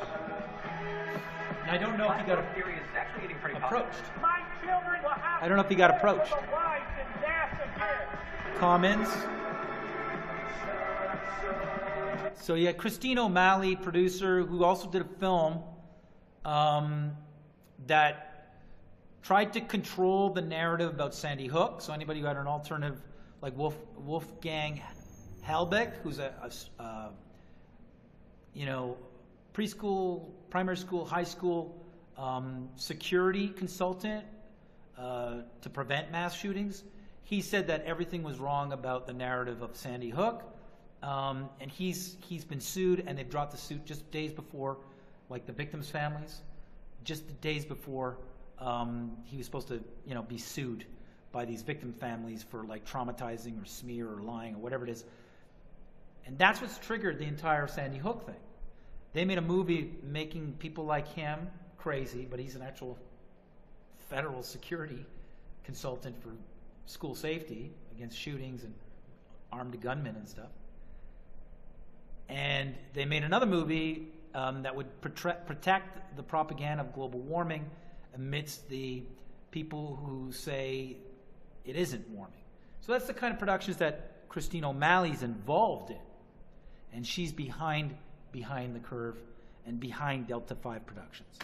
And I don't know if he got theory is actually getting pretty approached. My children will have I don't know if he got approached. life in NASA here. Comments? So you had Christine O'Malley, producer, who also did a film that tried to control the narrative about Sandy Hook. So anybody who had an alternative, like Wolfgang Halbeck, who's a you know, preschool, primary school, high school security consultant to prevent mass shootings. He said that everything was wrong about the narrative of Sandy Hook, and he's been sued, and they've dropped the suit just days before, like the victims' families, just the days before he was supposed to, you know, be sued by these victim families for like traumatizing or smear or lying or whatever it is. And that's what's triggered the entire Sandy Hook thing. They made a movie making people like him crazy, but he's an actual federal security consultant for school safety against shootings and armed gunmen and stuff. And they made another movie that would protect the propaganda of global warming amidst the people who say it isn't warming. So that's the kind of productions that Christine O'Malley's involved in. And she's behind the curve and behind Delta 5 Productions.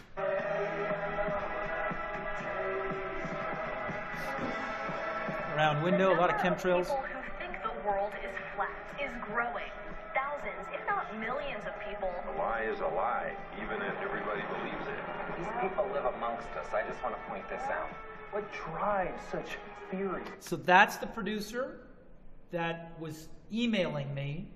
Round window, a lot of chemtrails. People who think the world is flat is growing. Thousands, if not millions of people. A lie is a lie, even if everybody believes it. These people live amongst us. I just want to point this out. What drives such theory? So that's the producer that was emailing me,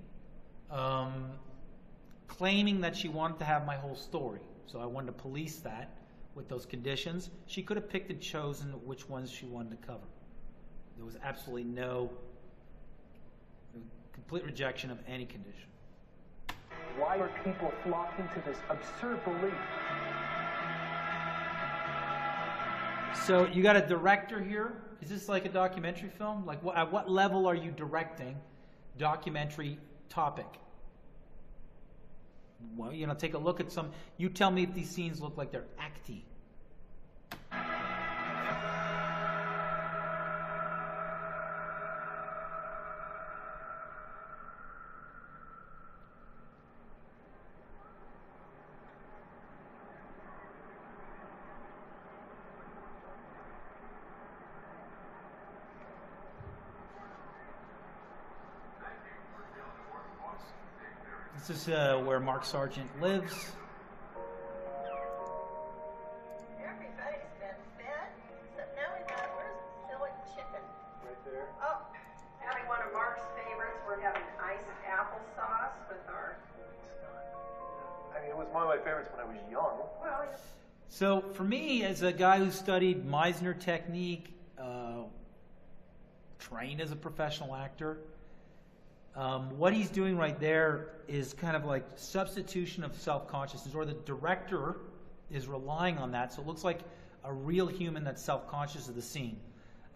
claiming that she wanted to have my whole story. So I wanted to police that with those conditions. She could have picked and chosen which ones she wanted to cover. There was absolutely no complete rejection of any condition. Why are people flocking to this absurd belief? So you got a director here. Is this like a documentary film? Like at what level are you directing documentary topic? Well, you know, take a look at some. You tell me if these scenes look like they're acty. This is where Mark Sargent lives. Everybody's been fed, so now we got, where's the silly chicken? Right there. Oh, having one of Mark's favorites. We're having iced applesauce with our, I mean, it was one of my favorites when I was young. well, So for me, as a guy who studied Meisner technique, trained as a professional actor, what he's doing right there is kind of like substitution of self-consciousness, or the director is relying on that. So it looks like a real human that's self-conscious of the scene.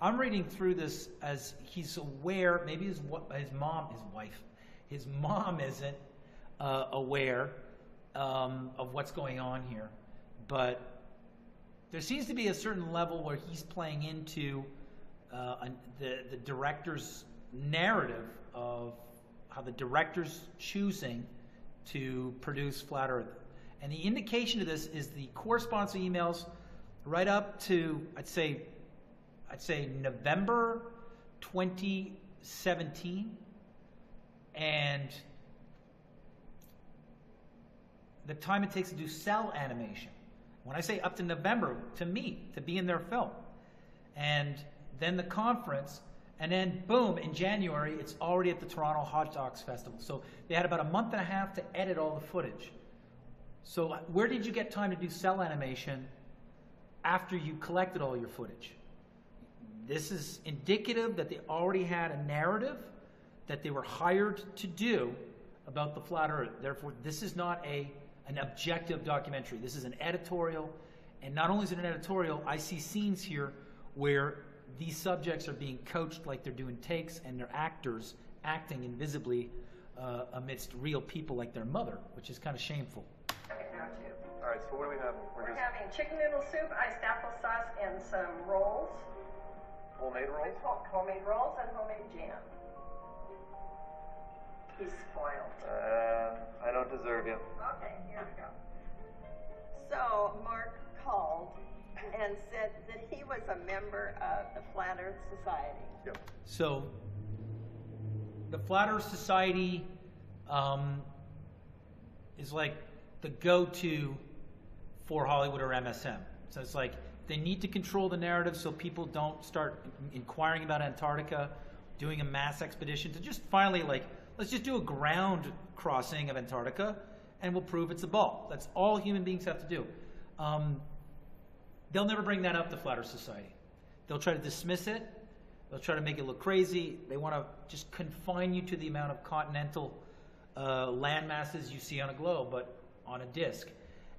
I'm reading through this as he's aware, maybe his mom isn't aware of what's going on here. But there seems to be a certain level where he's playing into the director's narrative of how the director's choosing to produce Flat Earth. And the indication of this is the correspondence emails right up to, I'd say November 2017. and the time it takes to do cell animation. When I say up to November, to be in their film. And then the conference, and then boom, in January, it's already at the Toronto Hot Dogs Festival. So they had about a month and a half to edit all the footage. So where did you get time to do cell animation after you collected all your footage? This is indicative that they already had a narrative that they were hired to do about the flat earth. Therefore, this is not an objective documentary. This is an editorial. And not only is it an editorial, I see scenes here where these subjects are being coached like they're doing takes, and they're actors acting invisibly amidst real people like their mother, which is kind of shameful. All right, so what do we have? We're having chicken noodle soup, iced applesauce, and some rolls. Homemade rolls? Homemade rolls and homemade jam. He's spoiled. I don't deserve you. Okay, here we go. So Mark called and said that he was a member of the Flat Earth Society. Yep. So the Flat Earth Society is like the go-to for Hollywood or MSM. So it's like they need to control the narrative so people don't start inquiring about Antarctica, doing a mass expedition to just finally like, let's just do a ground crossing of Antarctica and we'll prove it's a ball. That's all human beings have to do. They'll never bring that up to Flat Earth Society. They'll try to dismiss it. They'll try to make it look crazy. They want to just confine you to the amount of continental land masses you see on a globe, but on a disk.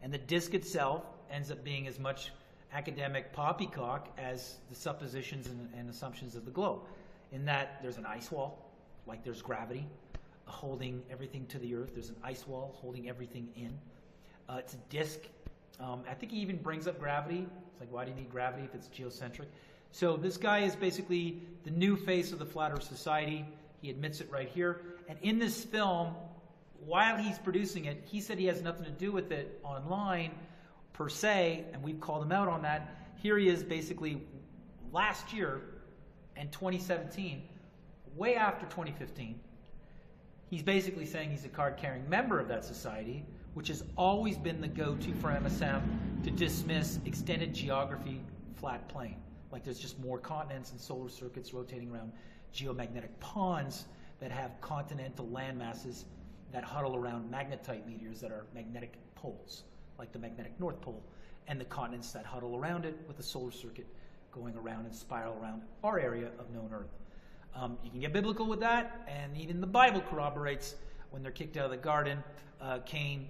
And the disk itself ends up being as much academic poppycock as the suppositions and assumptions of the globe, in that there's an ice wall, like there's gravity, holding everything to the Earth. There's an ice wall holding everything in. It's a disk. I think he even brings up gravity. It's like, why do you need gravity if it's geocentric? So this guy is basically the new face of the Flat Earth Society. He admits it right here. And in this film, while he's producing it, he said he has nothing to do with it online per se, and we've called him out on that. Here he is basically last year in 2017, way after 2015. He's basically saying he's a card-carrying member of that society, which has always been the go-to for MSM to dismiss extended geography, flat plane. Like there's just more continents and solar circuits rotating around geomagnetic ponds that have continental land masses that huddle around magnetite meteors that are magnetic poles, like the magnetic North Pole, and the continents that huddle around it with the solar circuit going around and spiral around our area of known Earth. You can get biblical with that, and even the Bible corroborates when they're kicked out of the garden, Cain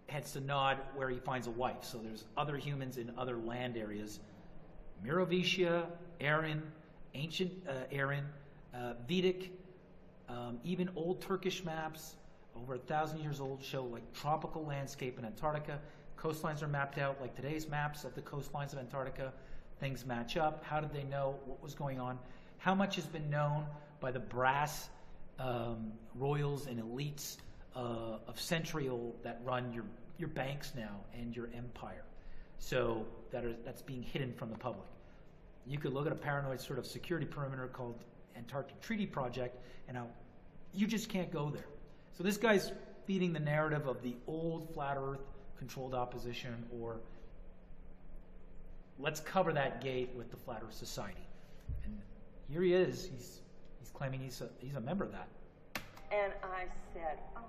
heads to Nod where he finds a wife. So there's other humans in other land areas. Merovitia, Aaron, ancient Aaron, Vedic, even old Turkish maps, over 1,000 years old, show like tropical landscape in Antarctica. Coastlines are mapped out like today's maps of the coastlines of Antarctica. Things match up. How did they know what was going on? How much has been known by the brass royals and elites of Centrial that run your banks now and your empire? So that's being hidden from the public. You could look at a paranoid sort of security perimeter called Antarctic Treaty Project, and now you just can't go there. So this guy's feeding the narrative of the old flat earth controlled opposition, or let's cover that gate with the Flat Earth Society. And here he is. He's claiming he's a member of that. And I said, oh,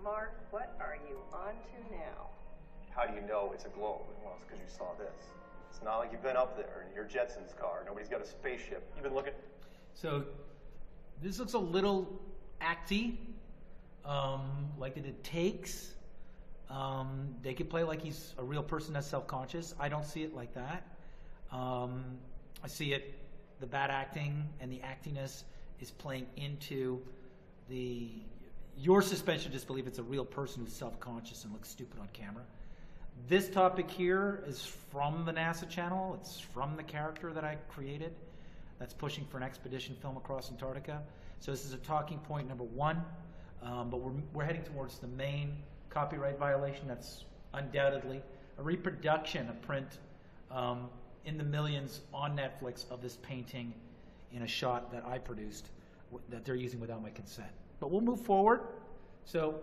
Mark, what are you on to now? How do you know it's a globe? Well, it's because you saw this. It's not like you've been up there in your Jetsons car. Nobody's got a spaceship. You've been looking. So this looks a little acty, like they did takes. They could play like he's a real person that's self-conscious. I don't see it like that. I see it, the bad acting and the actiness is playing into your suspension of disbelief. It's a real person who's self-conscious and looks stupid on camera. This topic here is from the NASA channel. It's from the character that I created that's pushing for an expedition film across Antarctica. So this is a talking point number one, but we're heading towards the main copyright violation. That's undoubtedly a reproduction, a print in the millions on Netflix of this painting in a shot that I produced that they're using without my consent. But we'll move forward. So,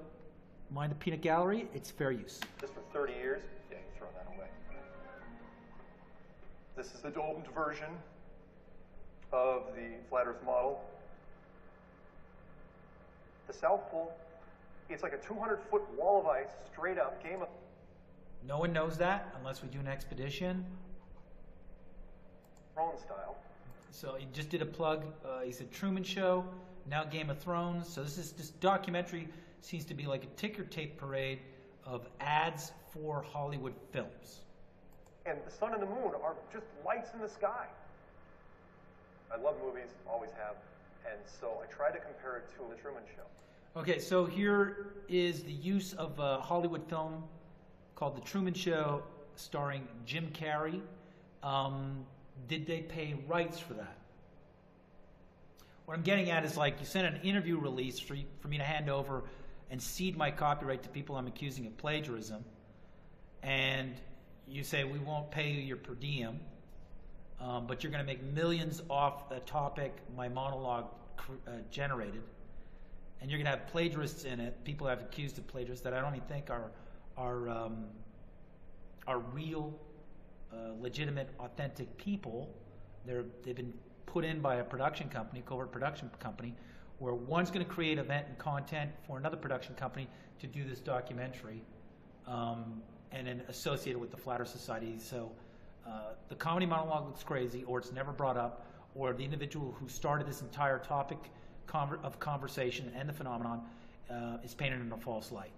mind the peanut gallery, it's fair use. Just for 30 years, yeah, you throw that away. This is the domed version of the flat Earth model. The South Pole, it's like a 200-foot wall of ice, straight up, Game of... No one knows that unless we do an expedition. Thrones style. So he just did a plug. He said Truman Show, now Game of Thrones. So this documentary seems to be like a ticker tape parade of ads for Hollywood films. And the sun and the moon are just lights in the sky. I love movies, always have. And so I try to compare it to The Truman Show. Okay, so here is the use of a Hollywood film called The Truman Show, starring Jim Carrey. Did they pay rights for that? What I'm getting at is, like, you sent an interview release for me to hand over and cede my copyright to people I'm accusing of plagiarism, and you say we won't pay you your per diem, but you're going to make millions off the topic my monologue generated, and you're going to have plagiarists in it, people I've accused of plagiarists that I don't even think are real, legitimate, authentic people. They've been put in by a production company, covert production company, where one's going to create event and content for another production company to do this documentary, and then associate it with the Flat Earth Society. So the comedy monologue looks crazy, or it's never brought up, or the individual who started this entire topic of conversation and the phenomenon is painted in a false light.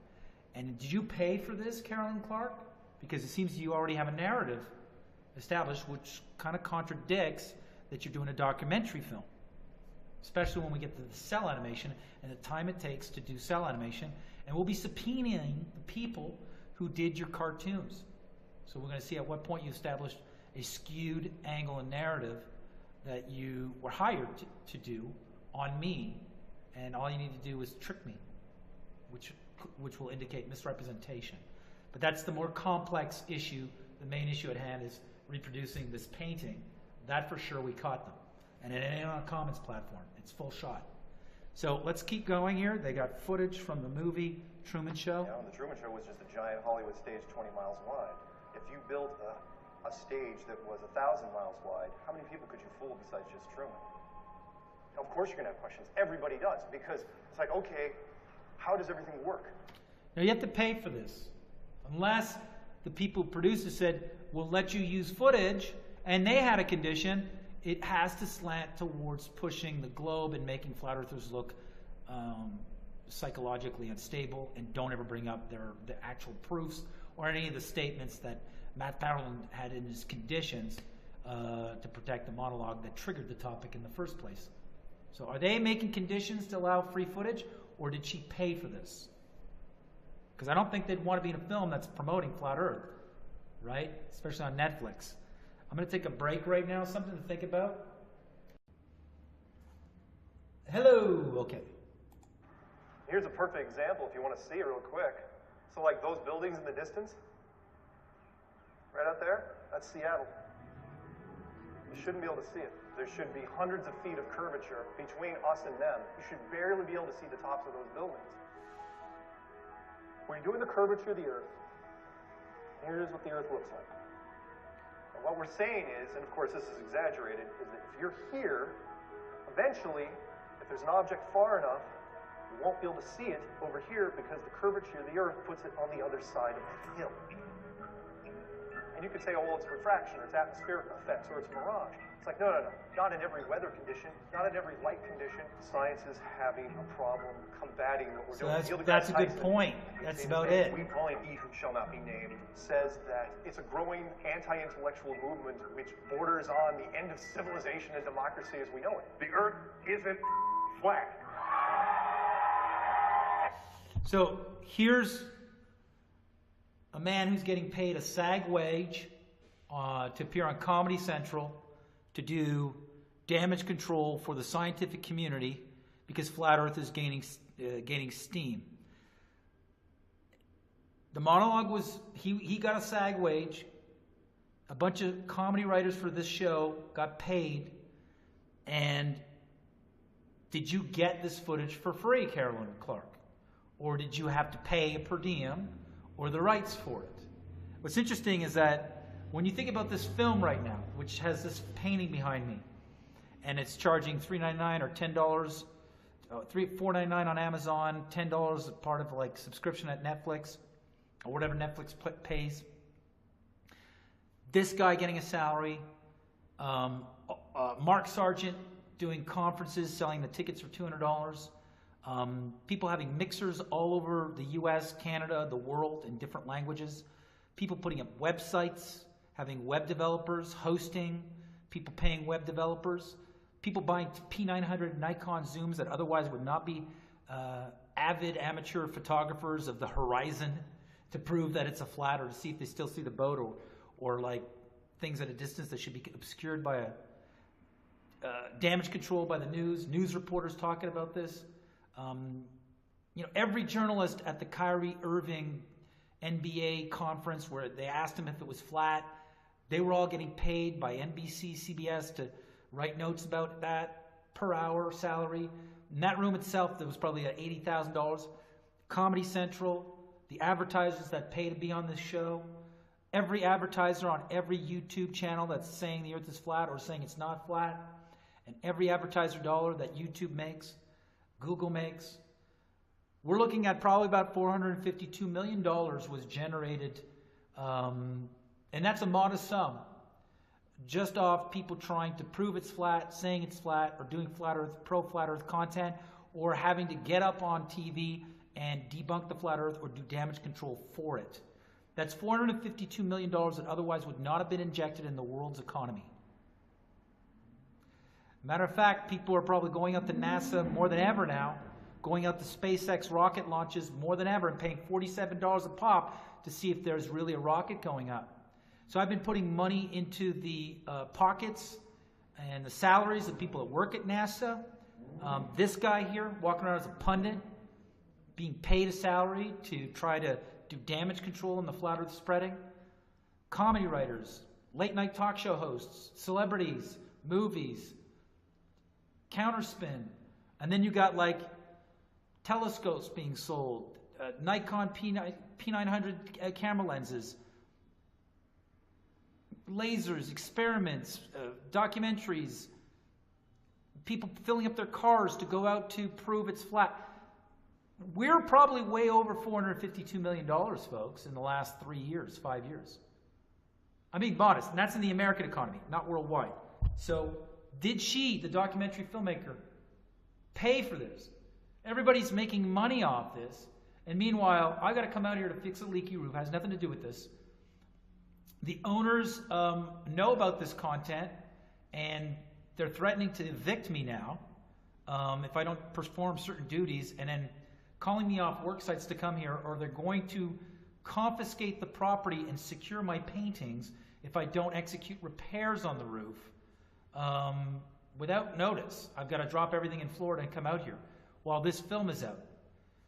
And did you pay for this, Carolyn Clark? Because it seems you already have a narrative established which kind of contradicts that you're doing a documentary film, especially when we get to the cell animation and the time it takes to do cell animation. And we'll be subpoenaing the people who did your cartoons. So we're going to see at what point you established a skewed angle and narrative that you were hired to do on me, and all you need to do is trick me, which will indicate misrepresentation. But that's the more complex issue. The main issue at hand is reproducing this painting. That for sure we caught them. And it ain't on a Commons platform. It's full shot. So let's keep going here. They got footage from the movie Truman Show. Yeah, the Truman Show was just a giant Hollywood stage 20 miles wide. If you built a stage that was 1,000 miles wide, how many people could you fool besides just Truman? Of course you're going to have questions. Everybody does. Because it's like, okay, how does everything work? Now you have to pay for this. Unless the people who produced it said, we'll let you use footage, and they had a condition, it has to slant towards pushing the globe and making flat earthers look psychologically unstable, and don't ever bring up the actual proofs or any of the statements that mathpowerland had in his conditions to protect the monologue that triggered the topic in the first place. So are they making conditions to allow free footage, or did she pay for this? Because I don't think they'd want to be in a film that's promoting Flat Earth, right? Especially on Netflix. I'm going to take a break right now, something to think about. Hello, okay. Here's a perfect example if you want to see it real quick. So like those buildings in the distance, right out there, that's Seattle. You shouldn't be able to see it. There should be hundreds of feet of curvature between us and them. You should barely be able to see the tops of those buildings. When you're doing the curvature of the Earth, here's what the Earth looks like. And what we're saying is, and of course this is exaggerated, is that if you're here, eventually, if there's an object far enough, you won't be able to see it over here because the curvature of the Earth puts it on the other side of the hill. And you could say, oh, well, it's refraction, or it's atmospheric effects, or it's mirage. It's like, no. Not in every weather condition, not in every light condition. Science is having a problem combating what we're doing. So that's a good point. That's about it. We call him he who shall not be named, says that it's a growing anti-intellectual movement which borders on the end of civilization and democracy as we know it. The Earth isn't flat. So here's a man who's getting paid a SAG wage to appear on Comedy Central to do damage control for the scientific community because Flat Earth is gaining steam. The monologue was, he got a SAG wage. A bunch of comedy writers for this show got paid, and Did you get this footage for free, Carolyn Clark? Or did you have to pay a per diem or the rights for it? What's interesting is that when you think about this film right now, which has this painting behind me, and it's charging $3.99 or $10, $4.99 on Amazon, $10 as part of like subscription at Netflix, or whatever Netflix pays. This guy getting a salary, Mark Sargent doing conferences, selling the tickets for $200, people having mixers all over the US, Canada, the world in different languages, people putting up websites, having web developers, hosting, people paying web developers, people buying P900 Nikon zooms that otherwise would not be avid amateur photographers of the horizon to prove that it's a flat, or to see if they still see the boat, or like things at a distance that should be obscured by a damage control by the news reporters talking about this. Every journalist at the Kyrie Irving NBA conference where they asked him if it was flat, they were all getting paid by NBC, CBS to write notes about that per hour salary. In that room itself, there was probably at $80,000. Comedy Central, the advertisers that pay to be on this show, every advertiser on every YouTube channel that's saying the earth is flat or saying it's not flat, and every advertiser dollar that YouTube makes, Google makes. We're looking at probably about $452 million was generated, and that's a modest sum, just off people trying to prove it's flat, saying it's flat, or doing flat earth, pro-flat earth content, or having to get up on TV and debunk the flat earth or do damage control for it. That's $452 million that otherwise would not have been injected in the world's economy. Matter of fact, people are probably going out to NASA more than ever now, going out to SpaceX rocket launches more than ever and paying $47 a pop to see if there's really a rocket going up. So I've been putting money into the pockets and the salaries of people that work at NASA. This guy here, walking around as a pundit, being paid a salary to try to do damage control in the flat earth spreading. Comedy writers, late night talk show hosts, celebrities, movies, counterspin. And then you got like telescopes being sold, Nikon P900 camera lenses, lasers, experiments, documentaries, people filling up their cars to go out to prove it's flat. We're probably way over $452 million, folks, in the last 3 years, 5 years. I'm being modest, and that's in the American economy, not worldwide. So did she, the documentary filmmaker, pay for this? Everybody's making money off this, and meanwhile, I got to come out here to fix a leaky roof. It has nothing to do with this. The owners know about this content, and they're threatening to evict me now if I don't perform certain duties, and then calling me off work sites to come here, or they're going to confiscate the property and secure my paintings if I don't execute repairs on the roof without notice. I've got to drop everything in Florida and come out here while this film is out.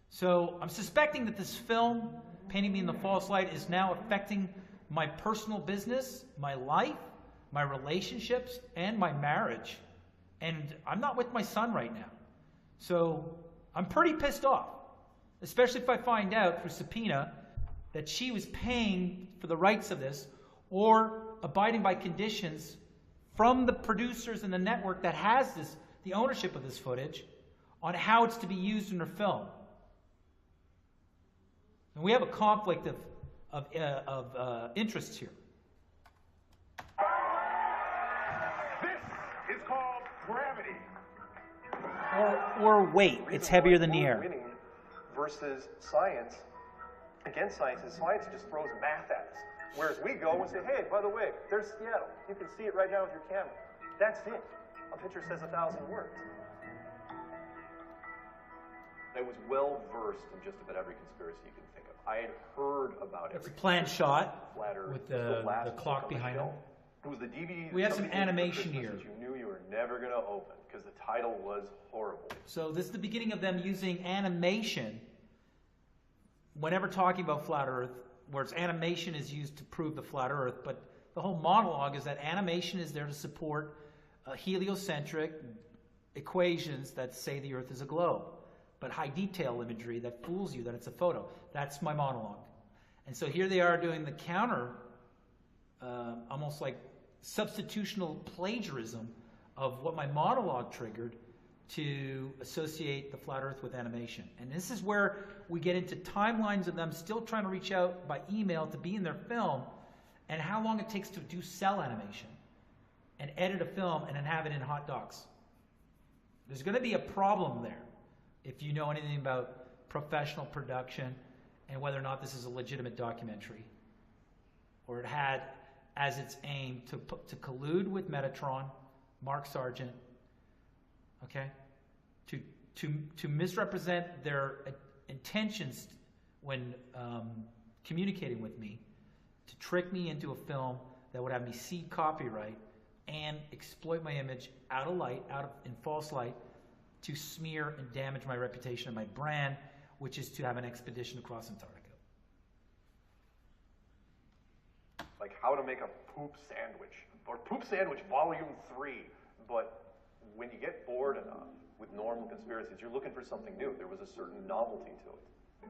So I'm suspecting that this film, painting me in the false light, is now affecting my personal business, my life, my relationships, and my marriage. And I'm not with my son right now. So I'm pretty pissed off, especially if I find out through subpoena that she was paying for the rights of this or abiding by conditions from the producers and the network that has this, the ownership of this footage, on how it's to be used in her film. And we have a conflict of interests here. This is called gravity. Or weight. It's heavier than the air. Winning versus science, against science, is science just throws math at us. Whereas we go and say, hey, by the way, there's Seattle. You can see it right now with your camera. That's it. A picture says 1,000 words. I was well versed in just about every conspiracy you can think of. I had heard about it. It's a planned shot with the clock behind him. It was the DVD. We have some animation here. That you knew you were never going to open because the title was horrible. So this is the beginning of them using animation whenever talking about flat Earth, whereas animation is used to prove the flat Earth. But the whole monologue is that animation is there to support heliocentric, equations that say the Earth is a globe, but high detail imagery that fools you that it's a photo. That's my monologue. And so here they are doing the counter, almost like substitutional plagiarism of what my monologue triggered to associate the flat Earth with animation. And this is where we get into timelines of them still trying to reach out by email to be in their film, and how long it takes to do cell animation and edit a film and then have it in hot docs. There's going to be a problem there if you know anything about professional production and whether or not this is a legitimate documentary, or it had as its aim to collude with Metatron, Mark Sargent, okay, to misrepresent their intentions when communicating with me, to trick me into a film that would have me cede copyright and exploit my image out of light, in false light, to smear and damage my reputation and my brand, which is to have an expedition across Antarctica. Like how to make a poop sandwich, or Poop Sandwich Volume 3. But when you get bored enough with normal conspiracies, you're looking for something new. There was a certain novelty to it.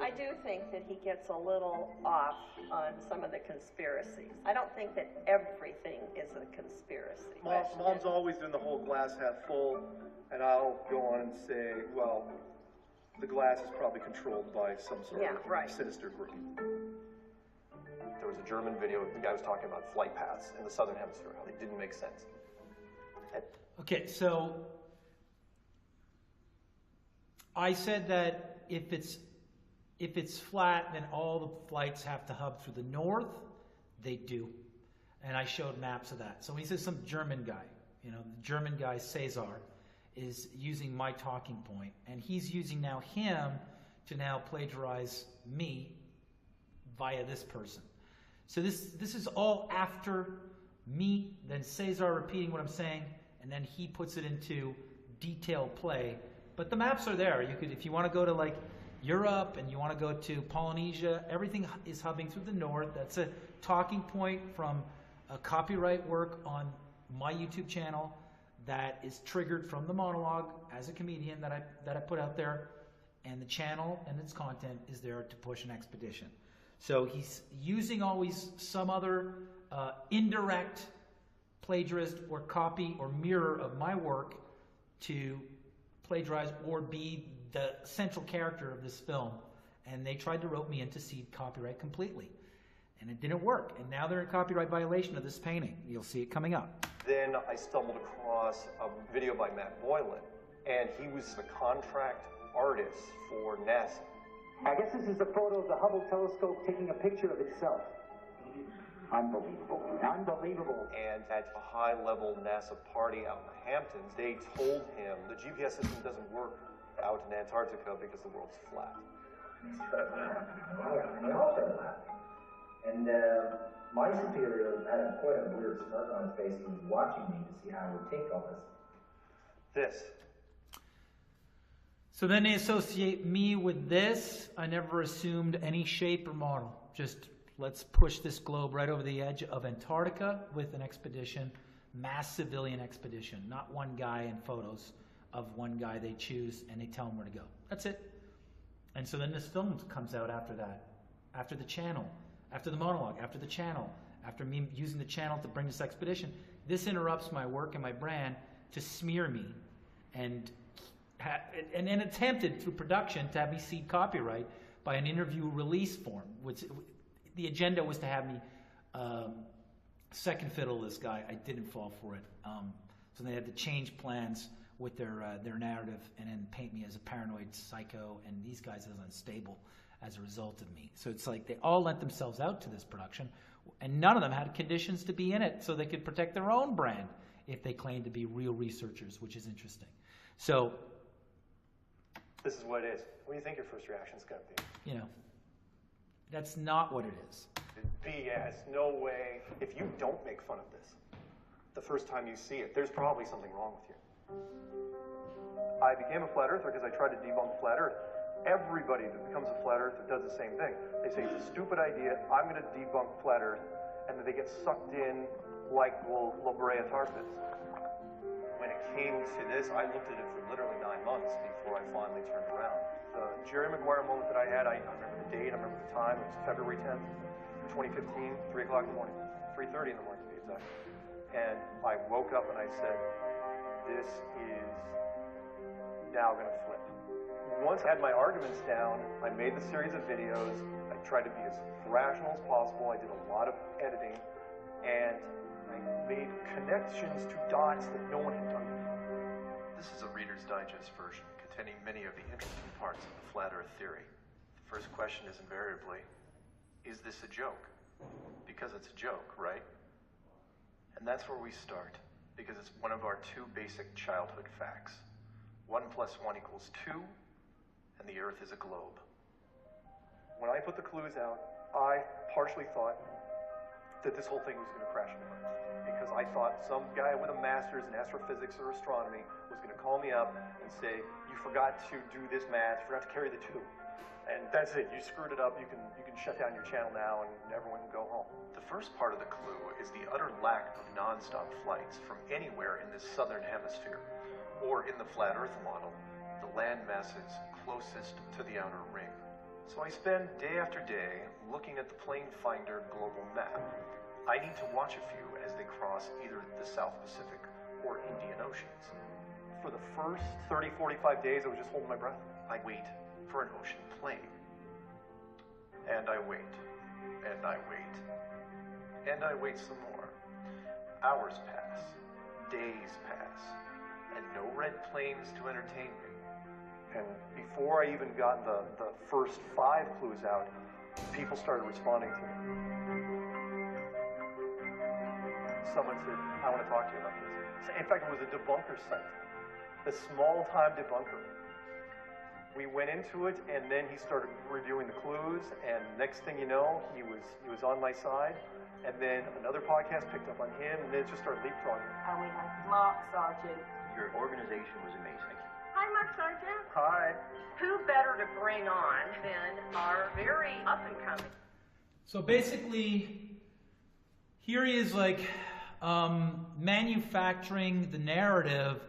I do think that he gets a little off on some of the conspiracies. I don't think that everything is a conspiracy. Mom's always doing the whole glass half full, and I'll go on and say, well, the glass is probably controlled by some sort of sinister group. There was a German video, the guy was talking about flight paths in the southern hemisphere, how they didn't make sense. Okay, so I said that if it's flat, then all the flights have to hub through the north. They do. And I showed maps of that. So when he says some German guy, the German guy, Cesar, is using my talking point, and he's using now him to now plagiarize me via this person. So this is all after me, then Cesar repeating what I'm saying, and then he puts it into detailed play. But the maps are there. You could, if you want to go to like Europe and you want to go to Polynesia, everything is hubbing through the north. That's a talking point from a copyright work on my YouTube channel that is triggered from the monologue as a comedian that I put out there, and the channel and its content is there to push an expedition. So he's using always some other indirect plagiarist or copy or mirror of my work to plagiarize or be the central character of this film. And they tried to rope me into cede copyright completely. And it didn't work. And now they're in copyright violation of this painting. You'll see it coming up. Then I stumbled across a video by Mathpowerland, and he was the contract artist for NASA. I guess this is a photo of the Hubble telescope taking a picture of itself. Unbelievable. Unbelievable. And at a high-level NASA party out in the Hamptons, they told him the GPS system doesn't work out in Antarctica because the world's flat. They all said that. And my superior had quite a weird smirk on his face. He was watching me to see how I would take all this. This. So then they associate me with this. I never assumed any shape or model. Just let's push this globe right over the edge of Antarctica with an expedition, mass civilian expedition, not one guy in photos of one guy they choose and they tell him where to go. That's it. And so then this film comes out after that, after the channel, after the monologue, after the channel, after me using the channel to bring this expedition. This interrupts my work and my brand to smear me and attempted through production to have me cede copyright by an interview release form, which the agenda was to have me second fiddle this guy. I didn't fall for it. So they had to change plans with their narrative and then paint me as a paranoid psycho and these guys as unstable as a result of me. So it's like they all lent themselves out to this production, and none of them had conditions to be in it so they could protect their own brand if they claimed to be real researchers, which is interesting. So this is what it is. What do you think your first reaction is going to be? That's not what it is. BS. No way. If you don't make fun of this the first time you see it, there's probably something wrong with you. I became a flat earther because I tried to debunk flat earth. Everybody that becomes a flat earther does the same thing. They say it's a stupid idea, I'm going to debunk flat earth, and then they get sucked in like La Brea tar pits. when it came to this, I looked at it for literally 9 months before I finally turned around. The Jerry Maguire moment that I had, I remember the date, I remember the time, it was February 10th, 2015, 3 o'clock in the morning, 3:30 in the morning to be exact. And I woke up and I said, this is now going to flip. Once I had my arguments down, I made the series of videos. I tried to be as rational as possible. I did a lot of editing, and I made connections to dots that no one had done before. This is a Reader's Digest version containing many of the interesting parts of the Flat Earth theory. The first question is invariably, is this a joke? Because it's a joke, right? And that's where we start, because it's one of our two basic childhood facts. 1 + 1 = 2, and the Earth is a globe. When I put the clues out, I partially thought that this whole thing was going to crash and burn. Because I thought some guy with a master's in astrophysics or astronomy was going to call me up and say, you forgot to do this math, you forgot to carry the 2. And that's it, you screwed it up, you can shut down your channel now and everyone can go home. The first part of the clue is the utter lack of non-stop flights from anywhere in this southern hemisphere, or in the flat Earth model, the land masses closest to the outer ring. So I spend day after day looking at the Plane Finder global map. I need to watch a few as they cross either the South Pacific or Indian Oceans. For the first 30, 45 days, I was just holding my breath. I wait for an ocean plane. And I wait, and I wait, and I wait some more. Hours pass, days pass, and no red planes to entertain me. And before I even got the first 5 clues out, people started responding to me. Someone said, I want to talk to you about this. In fact, it was a debunker site, a small-time debunker. We went into it, and then he started reviewing the clues, and next thing you know, he was on my side, and then another podcast picked up on him, and then it just started leapfrogging. And we had Mark Sargent. Your organization was amazing. Hi, Mark Sargent. Hi. Who better to bring on than our very up-and-coming? So basically, here he is like manufacturing the narrative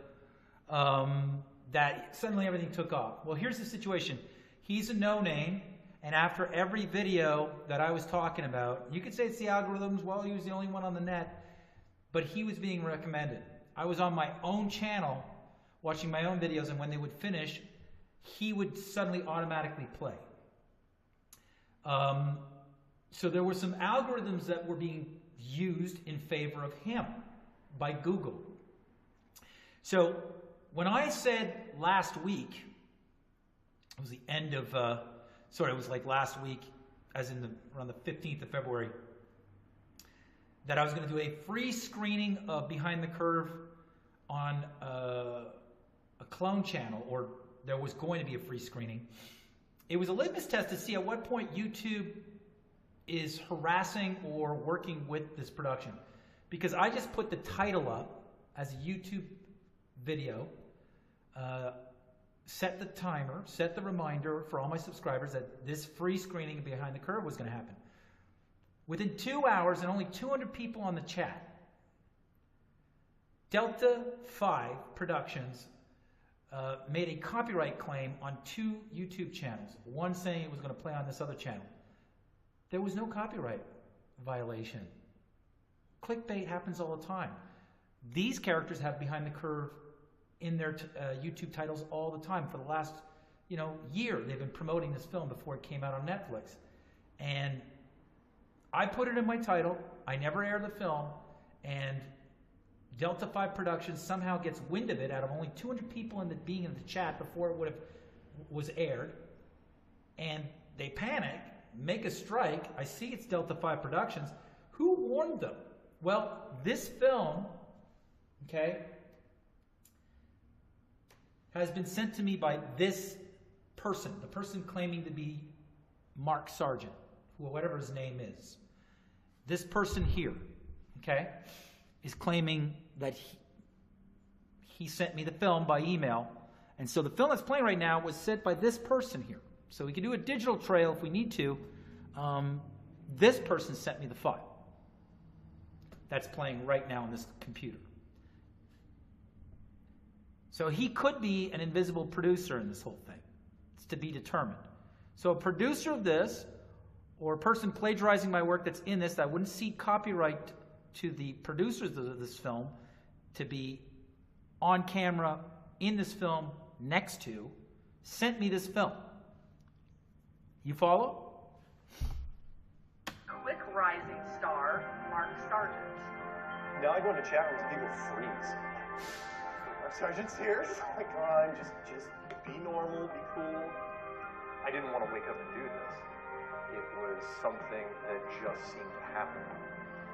that suddenly everything took off. Well, here's the situation. He's a no-name, and after every video that I was talking about, you could say it's the algorithms, well, he was the only one on the net, but he was being recommended. I was on my own channel watching my own videos, and when they would finish, he would suddenly automatically play. So there were some algorithms that were being used in favor of him by Google. So when I said last week, it was the end of, it was like last week, as in around the 15th of February, that I was going to do a free screening of Behind the Curve on a clone channel, or there was going to be a free screening. It was a litmus test to see at what point YouTube is harassing or working with this production. Because I just put the title up as a YouTube video, set the timer, set the reminder for all my subscribers that this free screening of Behind the Curve was going to happen. Within 2 hours and only 200 people on the chat, Delta 5 Productions made a copyright claim on 2 YouTube channels. One saying it was going to play on this other channel. There was no copyright violation. Clickbait happens all the time. These characters have Behind the Curve in their YouTube titles all the time. For the last, year, they've been promoting this film before it came out on Netflix. And I put it in my title. I never aired the film. And Delta 5 Productions somehow gets wind of it out of only 200 people being in the chat before it was aired. And they panic, make a strike. I see it's Delta 5 Productions. Who warned them? Well, this film, has been sent to me by this person, the person claiming to be Mark Sargent, whatever his name is. This person here, is claiming that he sent me the film by email. And so the film that's playing right now was sent by this person here. So we can do a digital trail if we need to. This person sent me the file that's playing right now on this computer. So he could be an invisible producer in this whole thing. It's to be determined. So a producer of this, or a person plagiarizing my work that's in this, that wouldn't cede copyright to the producers of this film to be on camera in this film next to, sent me this film. You follow? Quick rising star, Mark Sargent. Now I go into chat rooms and people freeze. Our sergeant's here? Oh my god, just be normal, be cool. I didn't want to wake up and do this. It was something that just seemed to happen.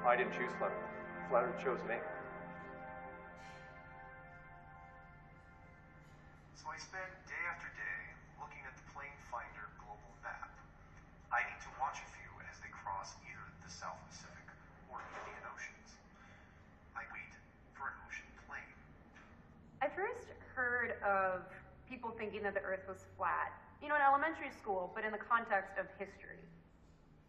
I didn't choose Flat Earth. Flat Earth chose me. So I spend day after day looking at the plane finder global map. I need to watch a few as they cross either the South Pacific or Indian Oceans. I wait for an ocean plane. I first heard of people thinking that the Earth was flat, in elementary school, but in the context of history.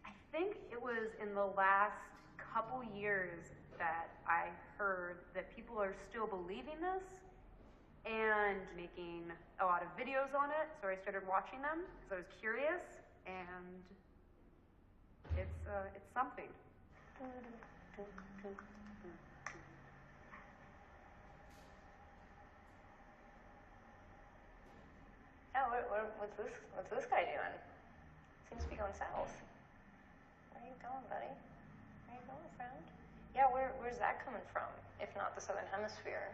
I think it was in the last couple years that I heard that people are still believing this and making a lot of videos on it, so I started watching them because I was curious, and it's something. Oh, what's this guy doing? Seems to be going south. Where are you going, buddy? Where are you going, friend? Yeah, where's that coming from, if not the Southern Hemisphere?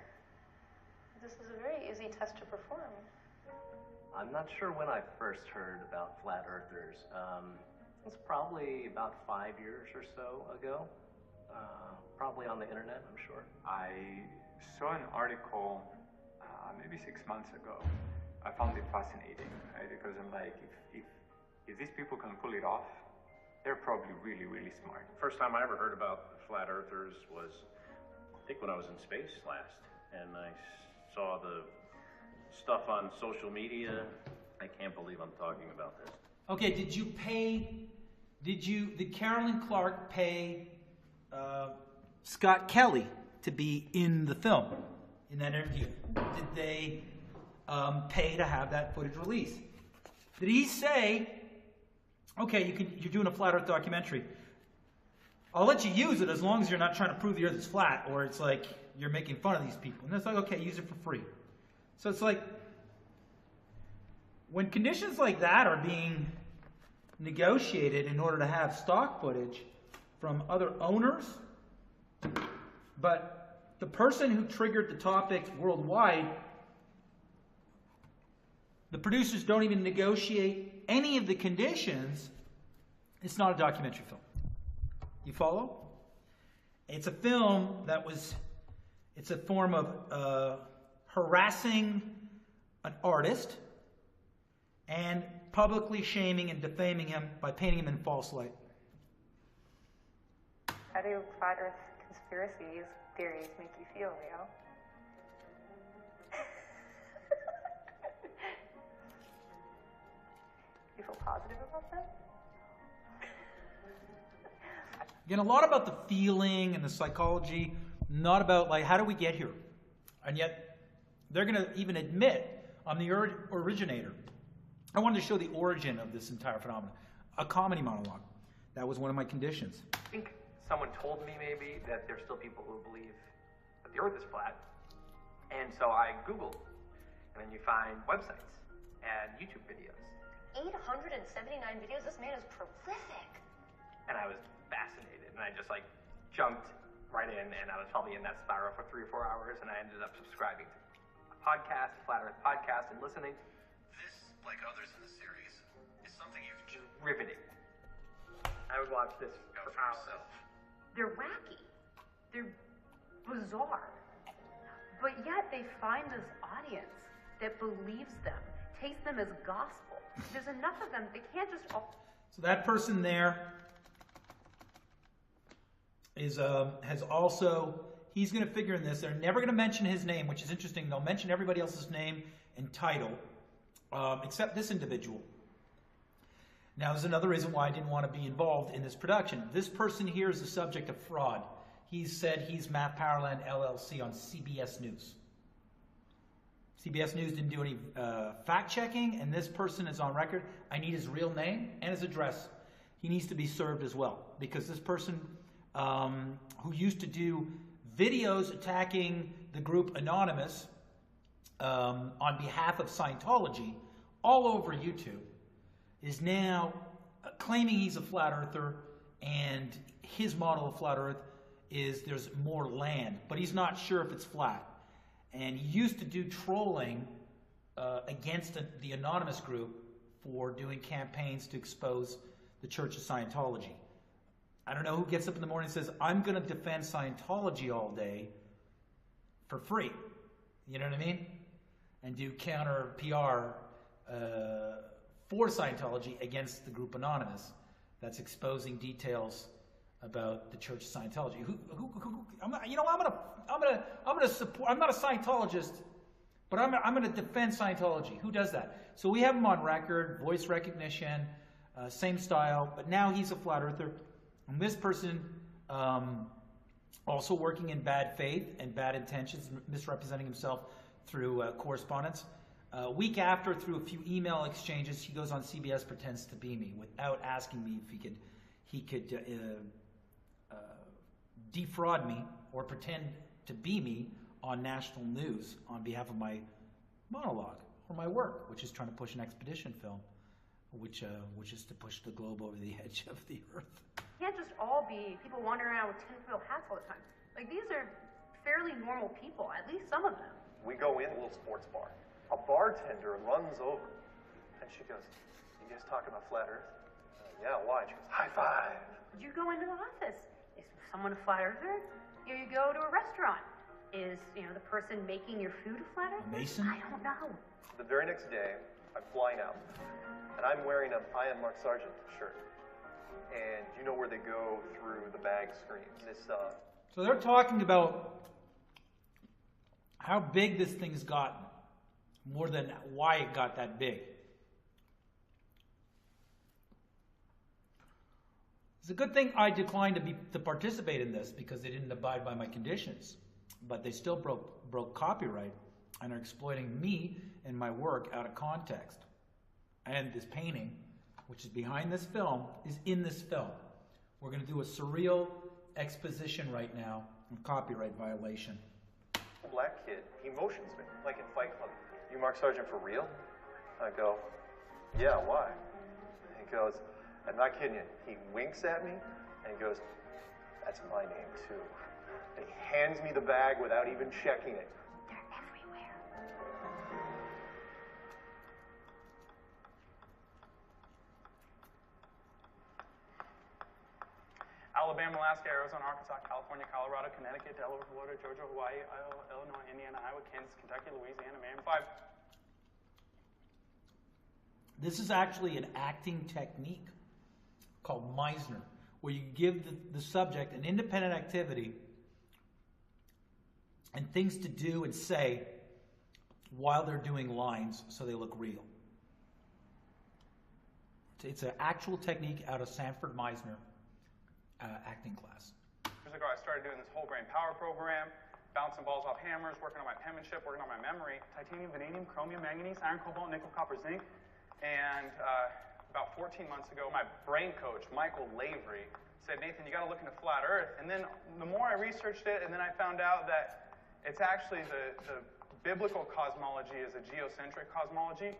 This is a very easy test to perform. I'm not sure when I first heard about flat earthers. It's probably about 5 years or so ago. Probably on the internet, I'm sure. I saw an article maybe 6 months ago. I found it fascinating, right? Because I'm like, if these people can pull it off, they're probably really, really smart. First time I ever heard about flat earthers was, I think, when I was in space last, and I saw the stuff on social media. I can't believe I'm talking about this. Okay, did Carolyn Clark pay Scott Kelly to be in the film, in that interview? Did they pay to have that footage released? Did he say, okay, you're doing a flat earth documentary, I'll let you use it as long as you're not trying to prove the earth is flat, or it's like you're making fun of these people. And it's like, okay, use it for free. So it's like, when conditions like that are being negotiated in order to have stock footage from other owners, but the person who triggered the topic worldwide, the producers don't even negotiate any of the conditions, it's not a documentary film. You follow? It's a film that it's a form of harassing an artist and publicly shaming and defaming him by painting him in false light. How do flat earth conspiracy theories make you feel, Leo? You feel positive about that? Again, a lot about the feeling and the psychology, not about like, how do we get here? And yet, they're going to even admit, I'm the originator. I wanted to show the origin of this entire phenomenon. A comedy monologue. That was one of my conditions. I think someone told me maybe that there's still people who believe that the earth is flat. And so I Googled, and then you find websites and YouTube videos. 879 videos? This man is prolific. And I was fascinated, and I just jumped right in, and I was probably in that spiral for 3 or 4 hours, and I ended up subscribing to a podcast, Flat Earth Podcast, and listening. This, like others in the series, is something you can just riveting. I would watch this for hours. They're wacky. They're bizarre. But yet they find this audience that believes them, takes them as gospel. There's enough of them, they can't just all... So that person there is has also, he's going to figure in this. They're never going to mention his name, which is interesting. They'll mention everybody else's name and title, except this individual. Now, there's another reason why I didn't want to be involved in this production. This person here is the subject of fraud. He said he's Math Powerland LLC on CBS News. CBS News didn't do any fact-checking, and this person is on record. I need his real name and his address. He needs to be served as well, because this person who used to do videos attacking the group Anonymous on behalf of Scientology all over YouTube is now claiming he's a flat earther, and his model of flat earth is there's more land, but he's not sure if it's flat. And he used to do trolling against the Anonymous group for doing campaigns to expose the Church of Scientology. I don't know who gets up in the morning and says, I'm going to defend Scientology all day for free. You know what I mean? And do counter PR for Scientology against the group Anonymous that's exposing details about the Church of Scientology. I'm gonna support. I'm not a Scientologist, but I'm gonna defend Scientology. Who does that? So we have him on record, voice recognition, same style, but now he's a flat earther. And this person, also working in bad faith and bad intentions, misrepresenting himself through correspondence. A week after, through a few email exchanges, he goes on CBS, pretends to be me without asking me if he could defraud me or pretend to be me on national news on behalf of my monologue or my work, which is trying to push an expedition film, which is to push the globe over the edge of the earth. Can't just all be people wandering around with tinfoil hats all the time. Like, these are fairly normal people, at least some of them. We go in a little sports bar. A bartender runs over, and she goes, "You guys talking about flat Earth?" Yeah, why? She goes, "High five." You go into the office. Is someone a flat earther? Here you go to a restaurant. Is, the person making your food a flat earther? Mason? I don't know. The very next day, I'm flying out, and I'm wearing an I Am Mark Sargent shirt. And you know where they go through the bag screens. So they're talking about how big this thing's gotten, more than why it got that big. It's a good thing I declined to participate in this because they didn't abide by my conditions, but they still broke copyright and are exploiting me and my work out of context. And this painting, which is behind this film, is in this film. We're going to do a surreal exposition right now of copyright violation. Black kid, he motions me, like in Fight Club. "You Mark Sargent for real?" I go, "Yeah, why?" He goes, "I'm not kidding you." He winks at me and he goes, "That's my name too." And he hands me the bag without even checking it. They're everywhere. Alabama, Alaska, Arizona, Arkansas, California, Colorado, Connecticut, Delaware, Florida, Georgia, Hawaii, Iowa, Illinois, Indiana, Iowa, Kansas, Kentucky, Louisiana, Maryland, 5. This is actually an acting technique called Meisner, where you give the subject an independent activity and things to do and say while they're doing lines so they look real. It's an actual technique out of Sanford Meisner acting class. Years ago, I started doing this whole brain power program, bouncing balls off hammers, working on my penmanship, working on my memory. Titanium, vanadium, chromium, manganese, iron, cobalt, nickel, copper, zinc. And about 14 months ago, my brain coach, Michael Lavery, said, "Nathan, you got to look into flat Earth." And then the more I researched it, and then I found out that it's actually the biblical cosmology is a geocentric cosmology.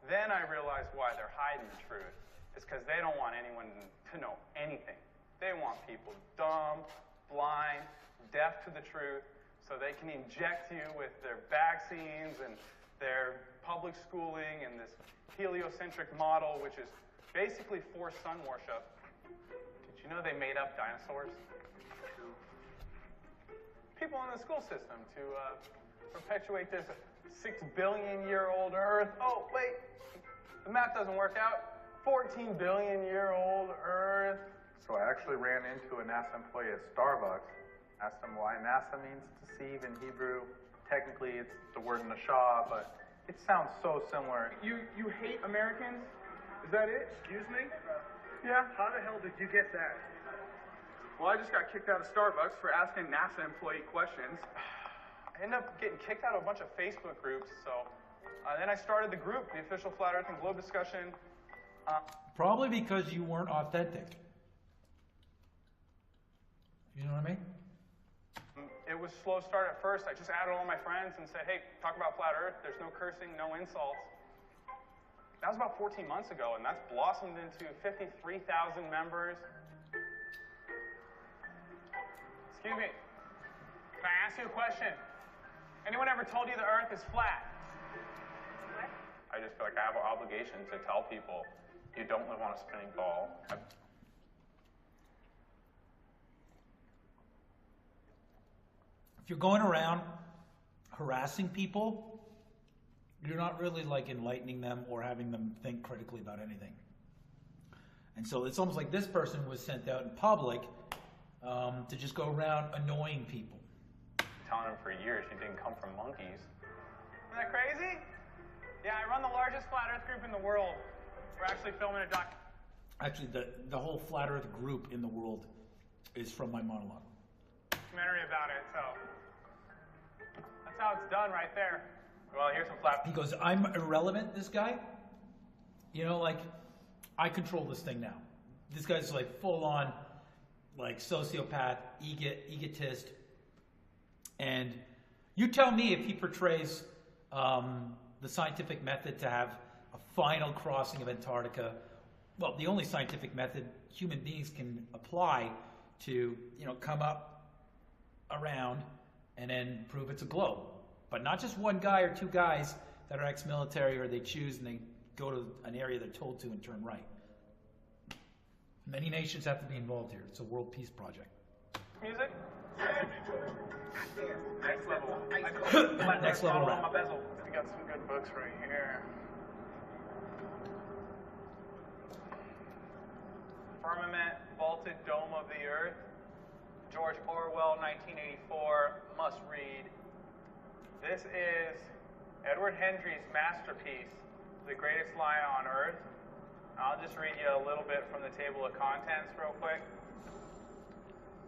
Then I realized why they're hiding the truth. It's because they don't want anyone to know anything. They want people dumb, blind, deaf to the truth, so they can inject you with their vaccines and their public schooling and this heliocentric model, which is basically forced sun worship. Did you know they made up dinosaurs? People in the school system to perpetuate this 6 billion year old Earth. Oh, wait, the math doesn't work out. 14 billion year old Earth. So I actually ran into a NASA employee at Starbucks, asked him why NASA means deceive in Hebrew. Technically, it's the word nashah, but it sounds so similar. You hate Americans? Is that it? Excuse me? Yeah. How the hell did you get that? Well, I just got kicked out of Starbucks for asking NASA employee questions. I ended up getting kicked out of a bunch of Facebook groups. So then I started the group, the official Flat Earth and Globe discussion. Probably because you weren't authentic. You know what I mean? It was a slow start at first. I just added all my friends and said, hey, talk about Flat Earth. There's no cursing, no insults. That was about 14 months ago, and that's blossomed into 53,000 members. Excuse me. Can I ask you a question? Anyone ever told you the Earth is flat? What? I just feel like I have an obligation to tell people you don't live on a spinning ball. If you're going around harassing people, you're not really like enlightening them or having them think critically about anything. And so it's almost like this person was sent out in public to just go around annoying people. Telling him for years you didn't come from monkeys. Isn't that crazy? Yeah, I run the largest Flat Earth group in the world. We're actually filming a doc. Actually, the whole Flat Earth group in the world is from my monologue. Documentary about it, so that's how it's done right there. Well, here's some flat. He goes, I'm irrelevant, this guy. You know, like, I control this thing now. This guy's like full on, like, sociopath, egotist. And you tell me if he portrays the scientific method to have a final crossing of Antarctica. Well, the only scientific method human beings can apply to, you know, come up around and then prove it's a globe. But not just one guy or two guys that are ex-military, or they choose and they go to an area they're told to and turn right. Many nations have to be involved here. It's a world peace project. Music? Next level rap. We got some good books right here. Firmament, Vaulted Dome of the Earth. George Orwell, 1984. Must read. This is Edward Hendry's masterpiece, The Greatest Lie on Earth. I'll just read you a little bit from the table of contents real quick.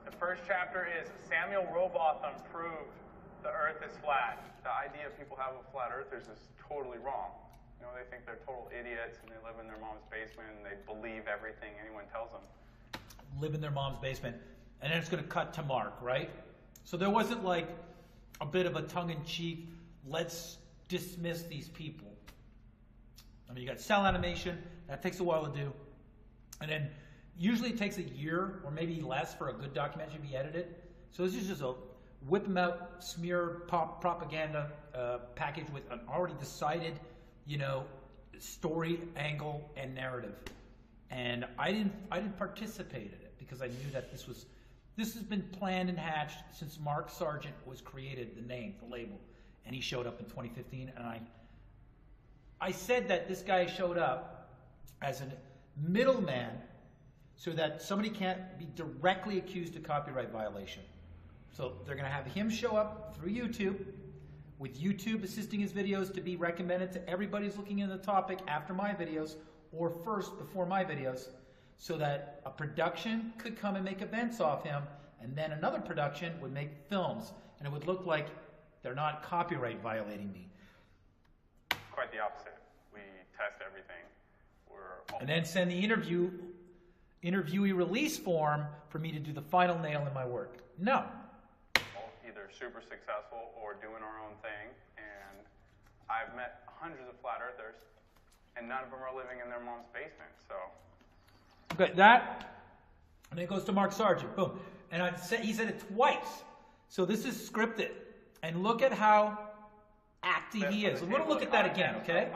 The first chapter is Samuel Rowbotham proved the Earth is flat. The idea people have of flat earthers is totally wrong. You know, they think they're total idiots and they live in their mom's basement and they believe everything anyone tells them. Live in their mom's basement. And then it's going to cut to Mark, right? So there wasn't like a bit of a tongue-in-cheek, let's dismiss these people. I mean, you got cell animation, that takes a while to do. And then usually it takes a year or maybe less for a good documentary to be edited. So this is just a whip them out, smear propaganda package with an already decided, you know, story, angle, and narrative. And I didn't participate in it because I knew that this has been planned and hatched since Mark Sargent was created, the name, the label, and he showed up in 2015. And I said that this guy showed up as a middleman so that somebody can't be directly accused of copyright violation. So they're going to have him show up through YouTube, with YouTube assisting his videos to be recommended to everybody who's looking into the topic after my videos or first before my videos, so that a production could come and make events off him, and then another production would make films, and it would look like they're not copyright violating me. Quite the opposite. We test everything. And then send the interviewee release form for me to do the final nail in my work. No. Either super successful or doing our own thing, and I've met hundreds of flat earthers, and none of them are living in their mom's basement, so. Okay, that, and then it goes to Mark Sargent, boom. And he said it twice. So this is scripted. And look at how acty he is. We're going to look at that again, okay?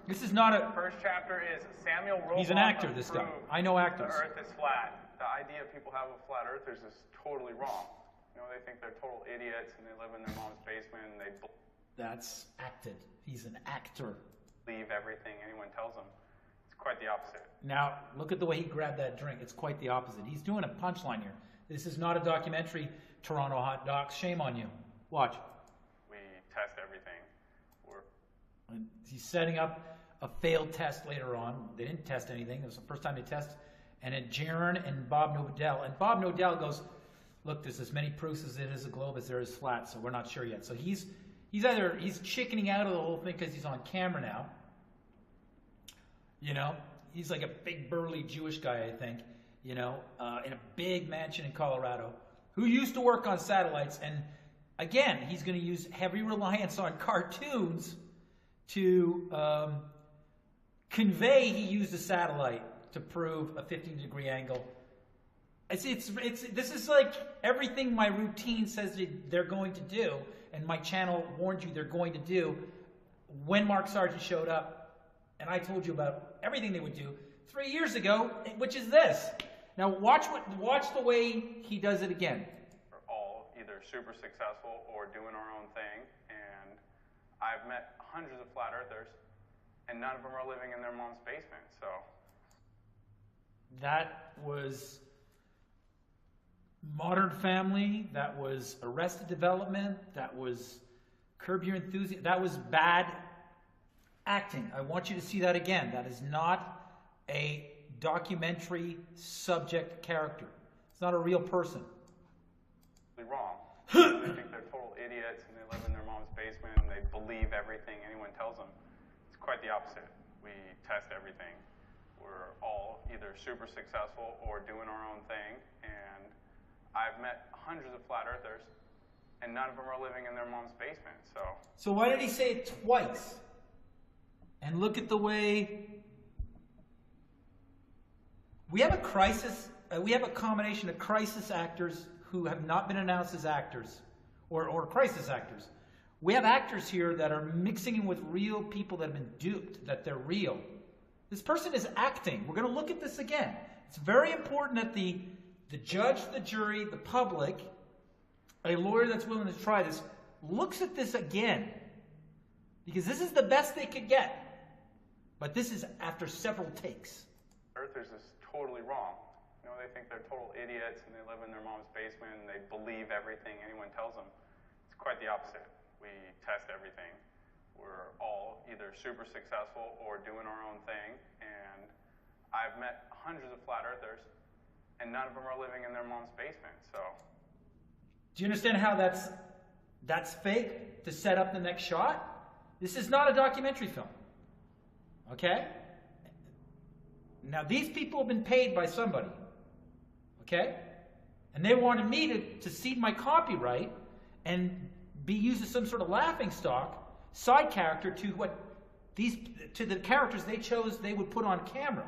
This is not a... First chapter is Samuel Rowbotham. He's an actor, this guy. I know actors. The Earth is flat. The idea people have of flat earthers is totally wrong. You know, they think they're total idiots and they live in their mom's basement and they... That's acted. He's an actor. Believe everything anyone tells them. It's quite the opposite. Now, look at the way he grabbed that drink. It's quite the opposite. He's doing a punchline here. This is not a documentary, Toronto Hot Docs. Shame on you. Watch. We test everything. And he's setting up a failed test later on. They didn't test anything. It was the first time they tested. And then Jaron and Bob Nodell. And Bob Nodell goes, look, there's as many proofs as it is a globe as there is flat, so we're not sure yet. So he's chickening out of the whole thing because he's on camera now. You know, he's like a big burly Jewish guy, I think, you know, in a big mansion in Colorado, who used to work on satellites. And again, he's going to use heavy reliance on cartoons to convey he used a satellite to prove a 15-degree angle. This is like everything my routine says they're going to do, and my channel warned you they're going to do when Mark Sargent showed up, and I told you about everything they would do 3 years ago, which is this. Now watch the way he does it again. We're all either super successful or doing our own thing, and I've met hundreds of flat earthers, and none of them are living in their mom's basement. So that was Modern Family, that was Arrested Development, that was Curb Your Enthusiasm, that was bad acting. I want you to see that again. That is not a documentary subject character. It's not a real person. Wrong. They think they're total idiots and they live in their mom's basement and they believe everything anyone tells them. It's quite the opposite. We test everything. We're all either super successful or doing our own thing, and I've met hundreds of flat earthers, and none of them are living in their mom's basement. So why did he say it twice? And look at the way we have a crisis. We have a combination of crisis actors who have not been announced as actors, or crisis actors. We have actors here that are mixing in with real people that have been duped, that they're real. This person is acting. We're going to look at this again. It's very important that the judge, the jury, the public, a lawyer that's willing to try this, looks at this again. Because this is the best they could get. But this is after several takes. Earthers is totally wrong. You know, they think they're total idiots and they live in their mom's basement and they believe everything anyone tells them. It's quite the opposite. We test everything. We're all either super successful or doing our own thing, and I've met hundreds of flat earthers, and none of them are living in their mom's basement. So, do you understand how that's fake to set up the next shot? This is not a documentary film. Okay? Now these people have been paid by somebody. Okay? And they wanted me to cede my copyright and be used as some sort of laughing stock, side character to the characters they chose they would put on camera.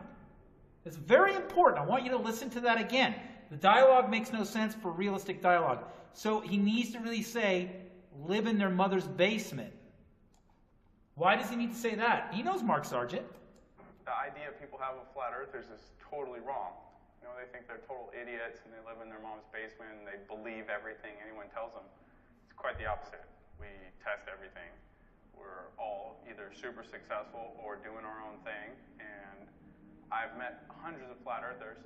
It's very important. I want you to listen to that again. The dialogue makes no sense for realistic dialogue. So he needs to really say, live in their mother's basement. Why does he need to say that? He knows Mark Sargent. The idea people have of flat earthers is totally wrong. You know, they think they're total idiots and they live in their mom's basement and they believe everything anyone tells them. It's quite the opposite. We test everything. We're all either super successful or doing our own thing, and I've met hundreds of flat earthers,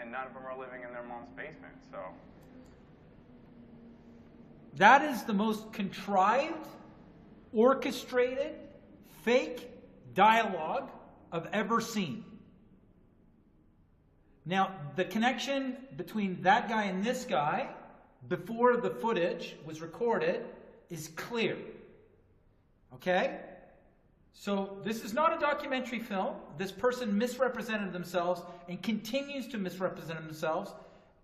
and none of them are living in their mom's basement. So that is the most contrived, orchestrated, fake dialogue I've ever seen. Now, the connection between that guy and this guy, before the footage was recorded, is clear. Okay? So this is not a documentary film. This person misrepresented themselves and continues to misrepresent themselves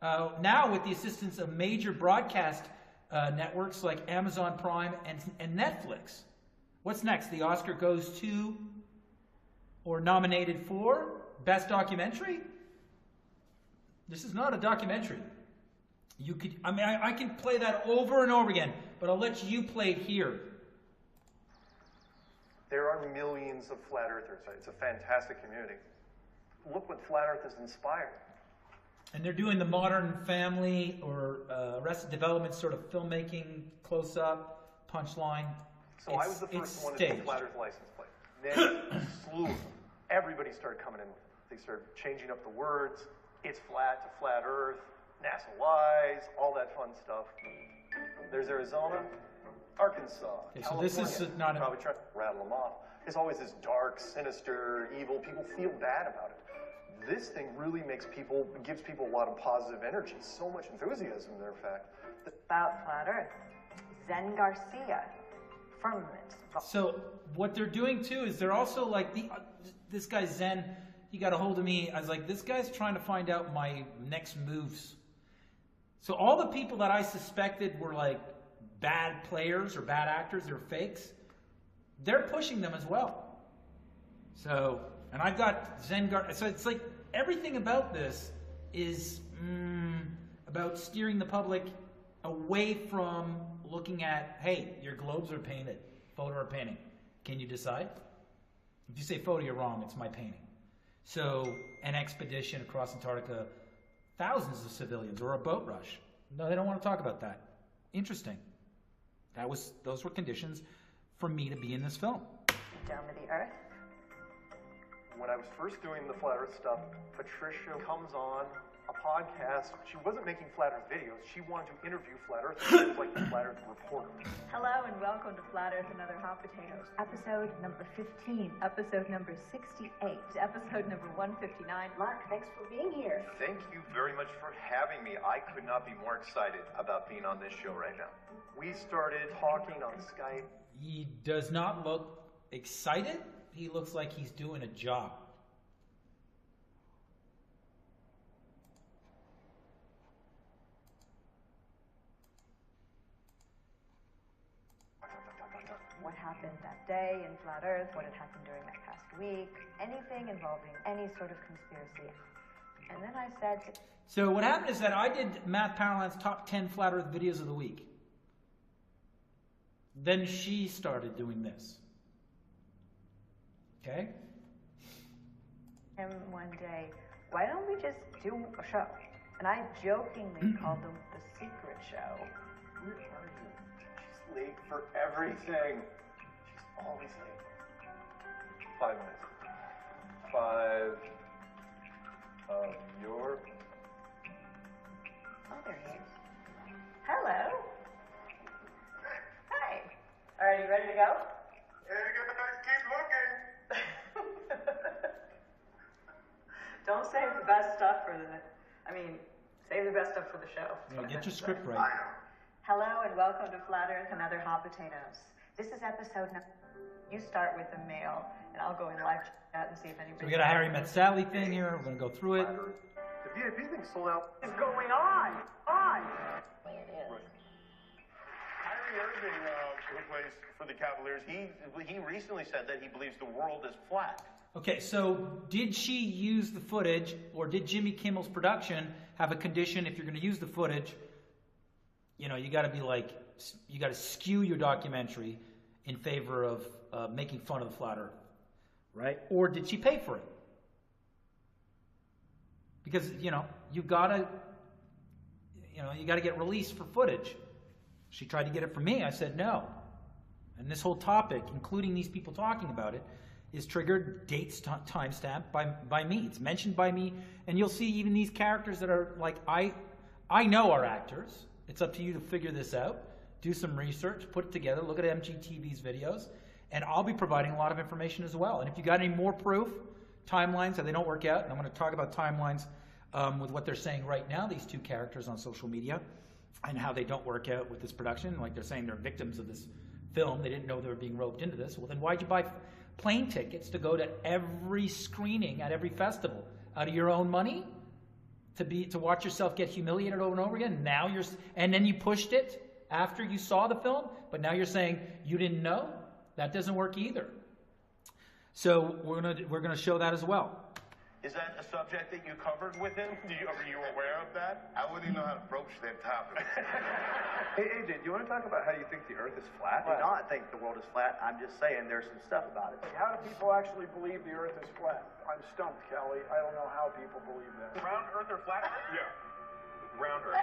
now with the assistance of major broadcast networks like Amazon Prime and Netflix. What's next? The Oscar goes to, or nominated for, Best Documentary? This is not a documentary. You could, I can play that over and over again, but I'll let you play it here. There are millions of flat earthers. It's a fantastic community. Look what flat earth has inspired. And they're doing the Modern Family or Arrested Development sort of filmmaking, close-up, punchline. So I was the first one to do flat earth license plate. Then a slew of them. Everybody started coming in with it. They started changing up the words. It's flat to flat earth. NASA lies, all that fun stuff. There's Arizona, Arkansas, okay, California. So this is not probably trying to rattle them off. It's always this dark, sinister, evil. People feel bad about it. This thing really gives people a lot of positive energy, so much enthusiasm, matter of fact. About flat Earth, Zen Garcia, firmament. So what they're doing too is they're also like this guy Zen. He got a hold of me. I was like, this guy's trying to find out my next moves. So all the people that I suspected were like bad players or bad actors, they're fakes. They're pushing them as well. So, and I've got Zen Garcia. So it's like everything about this is about steering the public away from looking at, hey, your globes are painted, photo or painting. Can you decide? If you say photo, you're wrong. It's my painting. So an expedition across Antarctica, thousands of civilians, or a boat rush. No, they don't want to talk about that. Interesting. Those were conditions for me to be in this film. Dome of the Earth. When I was first doing the Flat Earth stuff, Patricia comes on a podcast. She wasn't making Flat Earth videos. She wanted to interview Flat Earthers, like the Flat Earth reporter. Hello and welcome to Flat Earth and Other Hot Potatoes. Episode number 15, episode number 68, episode number 159. Mark, thanks for being here. Thank you very much for having me. I could not be more excited about being on this show right now. We started talking on Skype. He does not look excited. He looks like he's doing a job. What happened that day in Flat Earth, what had happened during that past week, anything involving any sort of conspiracy. And then I said... So what happened is that I did Math Powerland's top 10 Flat Earth videos of the week. Then she started doing this. Okay? Him one day, why don't we just do a show? And I jokingly called them The Secret Show. Where are you? She's late for everything. She's always late. 5 minutes. 5 of your... Oh, there he is. Hello. Hi. Are you ready to go? Don't save the best stuff for save the best stuff for the show. Yeah, get your script right. Hello and welcome to Flat Earth and Other Hot Potatoes. This is episode number... You start with the mail, and I'll go in live chat and see if anybody... So we got a Harry Met Sally thing here. We're going to go through it. The VIP thing sold out. What's going on? Kyrie Irving, who plays for the Cavaliers, he recently said that he believes the world is flat. Okay, so did she use the footage, or did Jimmy Kimmel's production have a condition, if you're going to use the footage, you got to be like, you got to skew your documentary in favor of making fun of the flat Earth, right? Or did she pay for it? Because, you gotta get released for footage. She tried to get it from me. I said no. And this whole topic, including these people talking about it, is triggered, dates, timestamped by me. It's mentioned by me, and you'll see even these characters that are like, I know are actors. It's up to you to figure this out, do some research, put it together, look at MGTV's videos, and I'll be providing a lot of information as well. And if you got any more proof, timelines that they don't work out, and I'm going to talk about timelines with what they're saying right now, these two characters on social media, and how they don't work out with this production, like they're saying they're victims of this film, they didn't know they were being roped into this. Well, then why'd you buy plane tickets to go to every screening at every festival out of your own money to watch yourself get humiliated over and over again? And then you pushed it after you saw the film, but now you're saying you didn't know? That doesn't work either. So we're gonna show that as well. Is that a subject that you covered with him? Are you aware of that? How would he know how to broach that topic? Hey, AJ, do you want to talk about how you think the Earth is flat? I do not think the world is flat. I'm just saying there's some stuff about it. How do people actually believe the Earth is flat? I'm stumped, Kelly. I don't know how people believe that. Round Earth or flat Earth? Yeah. Round Earth.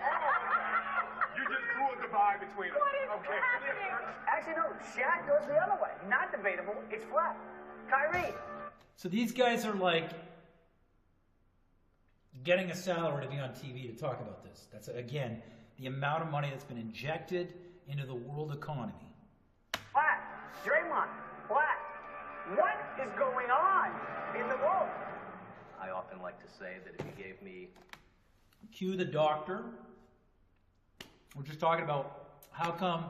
You just drew a divide between them. What is happening? Actually, no. Shaq goes the other way. Not debatable. It's flat. Kyrie. So these guys are like getting a salary to be on TV to talk about this. That's, again, the amount of money that's been injected into the world economy. Flat. Draymond. Flat. What is going on in the world? I often like to say that if you gave me... Cue the doctor. We're just talking about how come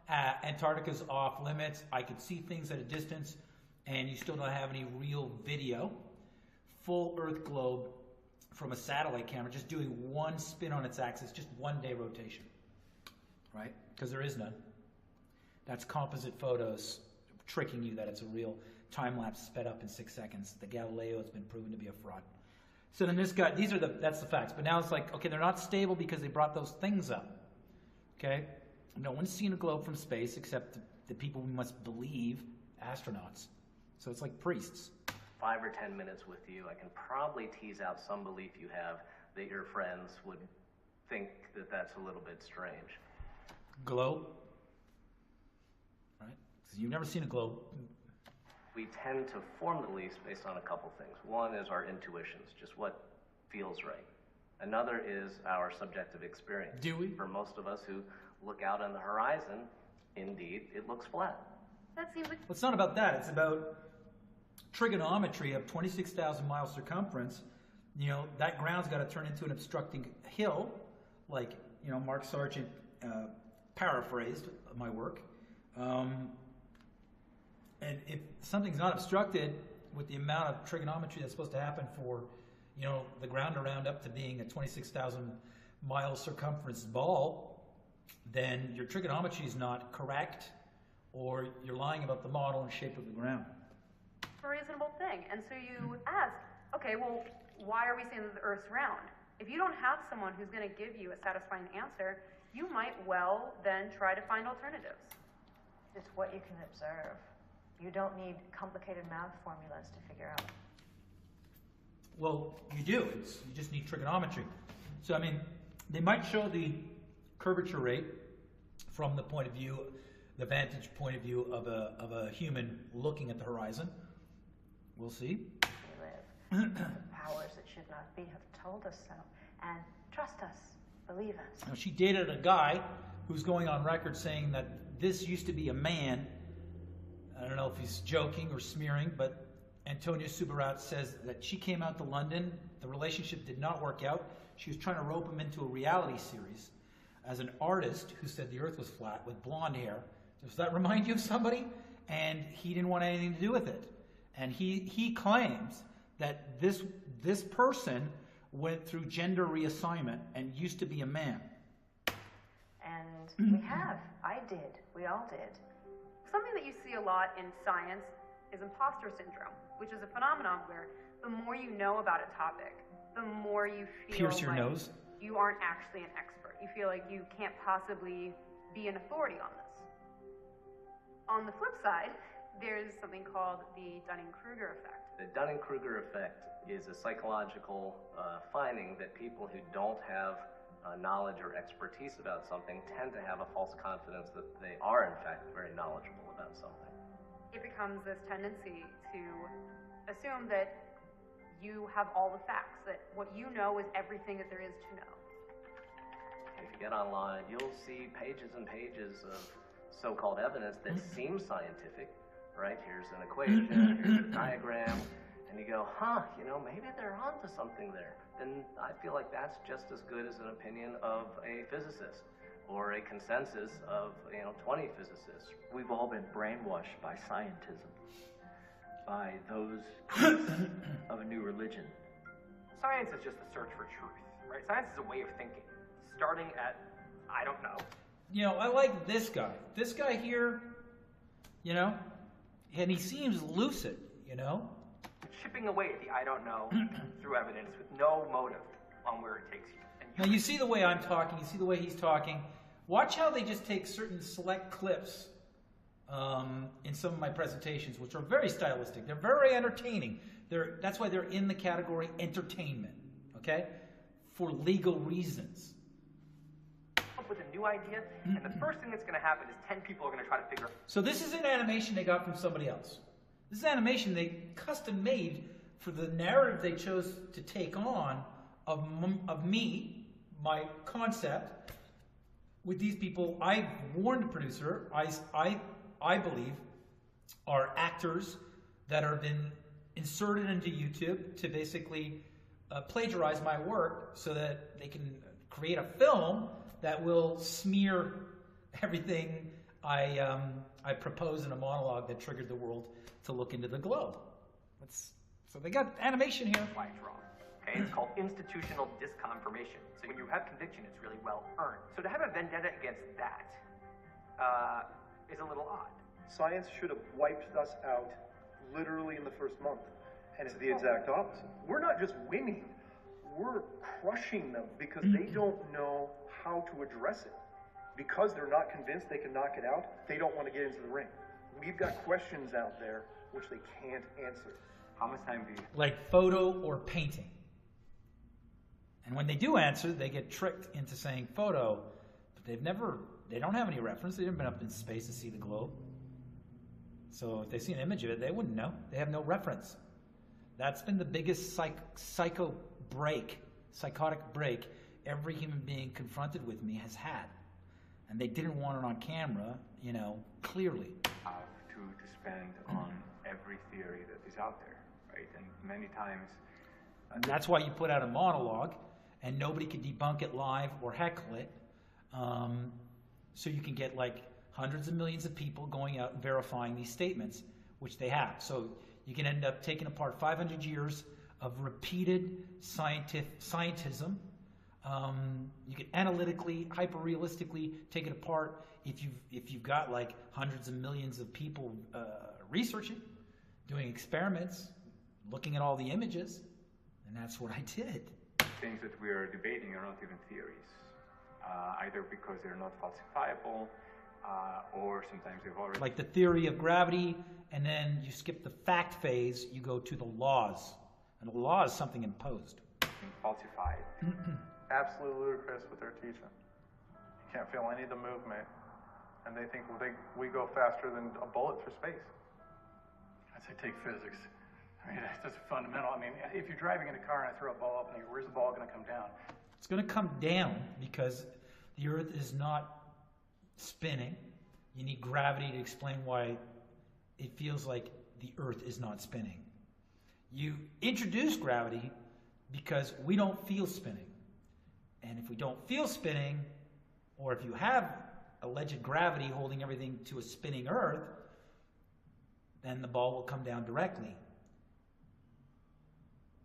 Antarctica's off limits. I could see things at a distance, and you still don't have any real video. Full Earth globe from a satellite camera, just doing one spin on its axis, just 1 day rotation, right? Because there is none. That's composite photos tricking you that it's a real time-lapse sped up in 6 seconds. The Galileo has been proven to be a fraud. So then this guy, that's the facts. But now it's like, okay, they're not stable because they brought those things up. Okay? No one's seen a globe from space except the people we must believe, astronauts. So it's like priests. 5 or 10 minutes with you, I can probably tease out some belief you have that your friends would think that that's a little bit strange. Globe? Right? Because you've never seen a globe. We tend to form the beliefs based on a couple things. One is our intuitions, just what feels right. Another is our subjective experience. Do we? For most of us who look out on the horizon, indeed, it looks flat. That seems like... Well, it's not about that. It's about trigonometry of 26,000 miles circumference. You know, that ground's got to turn into an obstructing hill, like, you know, Mark Sargent paraphrased my work. And if something's not obstructed with the amount of trigonometry that's supposed to happen for, you know, the ground around up to being a 26,000 mile circumference ball, then your trigonometry is not correct, or you're lying about the model and shape of the ground. A reasonable thing. And so you ask, okay, well, why are we saying that the Earth's round? If you don't have someone who's going to give you a satisfying answer, you might well then try to find alternatives. It's what you can observe. You don't need complicated math formulas to figure out. Well, you do. You just need trigonometry. So, I mean, they might show the curvature rate from the point of view, the vantage point of view of a human looking at the horizon. We'll see. We live. The powers that should not be have told us so. And trust us. Believe us. Now, she dated a guy who's going on record saying that this used to be a man. I don't know if he's joking or smearing, but Antonia Subarat says that she came out to London. The relationship did not work out. She was trying to rope him into a reality series as an artist who said the Earth was flat with blonde hair. Does that remind you of somebody? And he didn't want anything to do with it. And he claims that this person went through gender reassignment and used to be a man. And we have. I did. We all did. Something that you see a lot in science is imposter syndrome, which is a phenomenon where the more you know about a topic, the more you feel Pierce your like nose. You aren't actually an expert. You feel like you can't possibly be an authority on this. On the flip side, there's something called the Dunning-Kruger effect. The Dunning-Kruger effect is a psychological finding that people who don't have knowledge or expertise about something tend to have a false confidence that they are, in fact, very knowledgeable about something. It becomes this tendency to assume that you have all the facts, that what you know is everything that there is to know. If you get online, you'll see pages and pages of so-called evidence that seems scientific, right? Here's an equation, here's a diagram, and you go, huh, you know, maybe they're onto something there. Then I feel like that's just as good as an opinion of a physicist or a consensus of, 20 physicists. We've all been brainwashed by scientism, by those of a new religion. Science is just the search for truth, right? Science is a way of thinking, starting at, I don't know. You know, I like this guy. This guy here, you know, and he seems lucid, you know? Chipping away at the I don't know through evidence with no motive on where it takes you. Now, you see the way I'm talking, you see the way he's talking. Watch how they just take certain select clips in some of my presentations, which are very stylistic. They're very entertaining. That's why they're in the category entertainment, okay? For legal reasons. Up with a new idea, and the first thing that's going to happen is 10 people are going to try to figure. So this is an animation they got from somebody else. This is animation they custom made for the narrative they chose to take on of me, my concept. With these people, I warned the producer, I believe, are actors that have been inserted into YouTube to basically plagiarize my work so that they can create a film that will smear everything I propose in a monologue that triggered the world to look into the globe. So they got animation here. Why it's wrong. Okay, it's called institutional disconfirmation. So when you have conviction, it's really well earned. So to have a vendetta against that is a little odd. Science should have wiped us out literally in the first month. And it's the exact opposite. We're not just winning, we're crushing them because they don't know how to address it. Because they're not convinced they can knock it out, they don't want to get into the ring. We've got questions out there which they can't answer. How much time do you... Like photo or painting. And when they do answer, they get tricked into saying photo, but they don't have any reference. They haven't been up in space to see the globe. So if they see an image of it, they wouldn't know. They have no reference. That's been the biggest psychotic break every human being confronted with me has had. And they didn't want it on camera, clearly. Have to spend on every theory that is out there, right? And many times... And that's why you put out a monologue, and nobody can debunk it live or heckle it. So you can get like hundreds of millions of people going out and verifying these statements, which they have. So you can end up taking apart 500 years of repeated scientism. You can analytically, hyper-realistically take it apart if you've got like hundreds of millions of people researching, doing experiments, looking at all the images, and that's what I did. Things that we are debating are not even theories, either because they're not falsifiable, or sometimes they've already... Like the theory of gravity, and then you skip the fact phase, you go to the laws. And the law is something imposed. Falsified. Absolutely ludicrous what they're teaching. You can't feel any of the movement, and they think we go faster than a bullet through space. I'd say take physics. I mean, that's just fundamental. I mean, if you're driving in a car and I throw a ball up in the air, where's the ball going to come down? It's going to come down because the Earth is not spinning. You need gravity to explain why it feels like the Earth is not spinning. You introduce gravity because we don't feel spinning. And if we don't feel spinning, or if you have alleged gravity holding everything to a spinning Earth, then the ball will come down directly.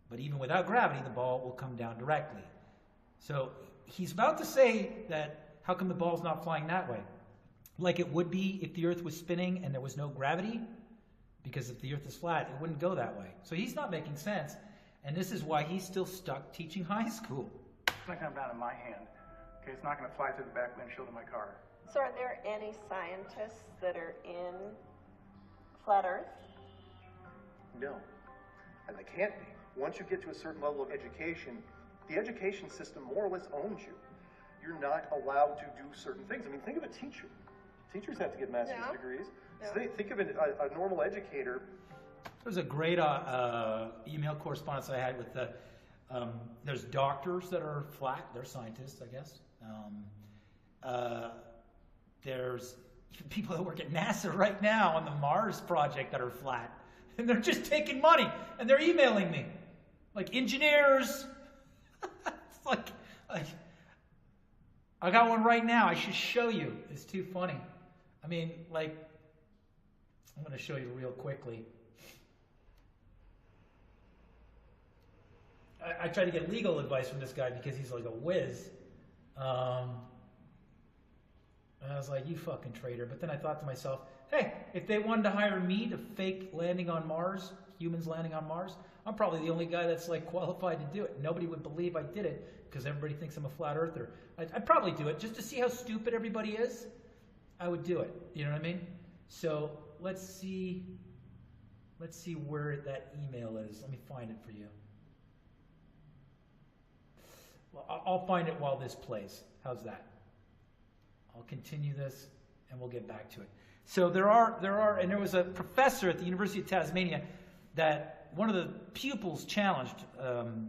But even without gravity, the ball will come down directly. So he's about to say that, how come the ball's not flying that way? Like it would be if the Earth was spinning and there was no gravity, because if the Earth is flat, it wouldn't go that way. So he's not making sense, and this is why he's still stuck teaching high school. It's not going to come down in my hand. Okay, it's not going to fly through the back windshield of my car. So are there any scientists that are in flat Earth? No. And they can't be. Once you get to a certain level of education, the education system more or less owns you. You're not allowed to do certain things. I mean, think of a teacher. Teachers have to get master's degrees. So think of a normal educator. There's a great email correspondence I had with there's doctors that are flat. They're scientists, I guess. There's people that work at NASA right now on the Mars project that are flat. And they're just taking money. And they're emailing me. Like engineers. It's like, I got one right now. I should show you. It's too funny. I mean, like, I'm going to show you real quickly. I tried to get legal advice from this guy because he's like a whiz. And I was like, you fucking traitor. But then I thought to myself, hey, if they wanted to hire me to fake landing on Mars, humans landing on Mars, I'm probably the only guy that's like qualified to do it. Nobody would believe I did it because everybody thinks I'm a flat earther. I'd probably do it just to see how stupid everybody is. I would do it. You know what I mean? So let's see where that email is. Let me find it for you. Well, I'll find it while this plays. How's that? I'll continue this and we'll get back to it. So there was a professor at the University of Tasmania that one of the pupils challenged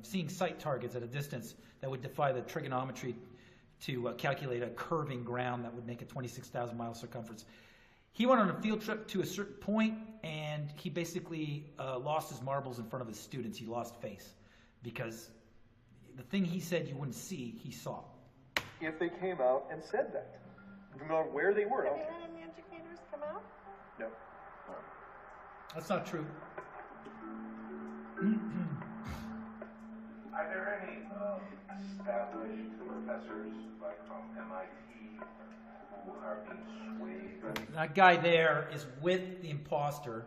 seeing sight targets at a distance that would defy the trigonometry to calculate a curving ground that would make a 26,000 mile circumference. He went on a field trip to a certain point and he basically lost his marbles in front of his students. He lost face because the thing he said you wouldn't see, he saw. If they came out and said that, no matter where they were. Have you had any educators come out? No. That's not true. Are there any established professors, like from MIT, who are being swayed? That guy there is with the imposter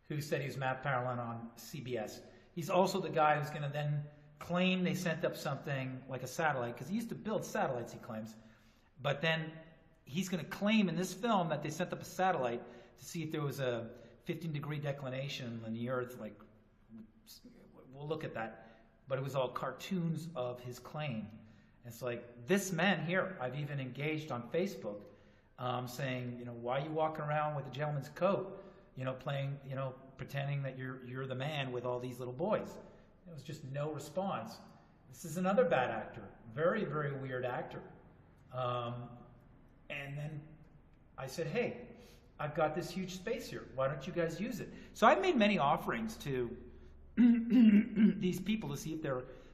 who said he was Matt Powerland on CBS. He's also the guy who's going to then claim they sent up something like a satellite, because he used to build satellites, he claims. But then he's going to claim in this film that they sent up a satellite to see if there was a 15-degree declination in the Earth. Like, we'll look at that. But it was all cartoons of his claim. And it's like, this man here, I've even engaged on Facebook, saying, you know, why are you walking around with a gentleman's coat, you know, playing, you know, pretending that you're the man with all these little boys. There was just no response. This is another bad actor, very, very weird actor. And then I said, hey, I've got this huge space here. Why don't you guys use it? So I've made many offerings to these people to see if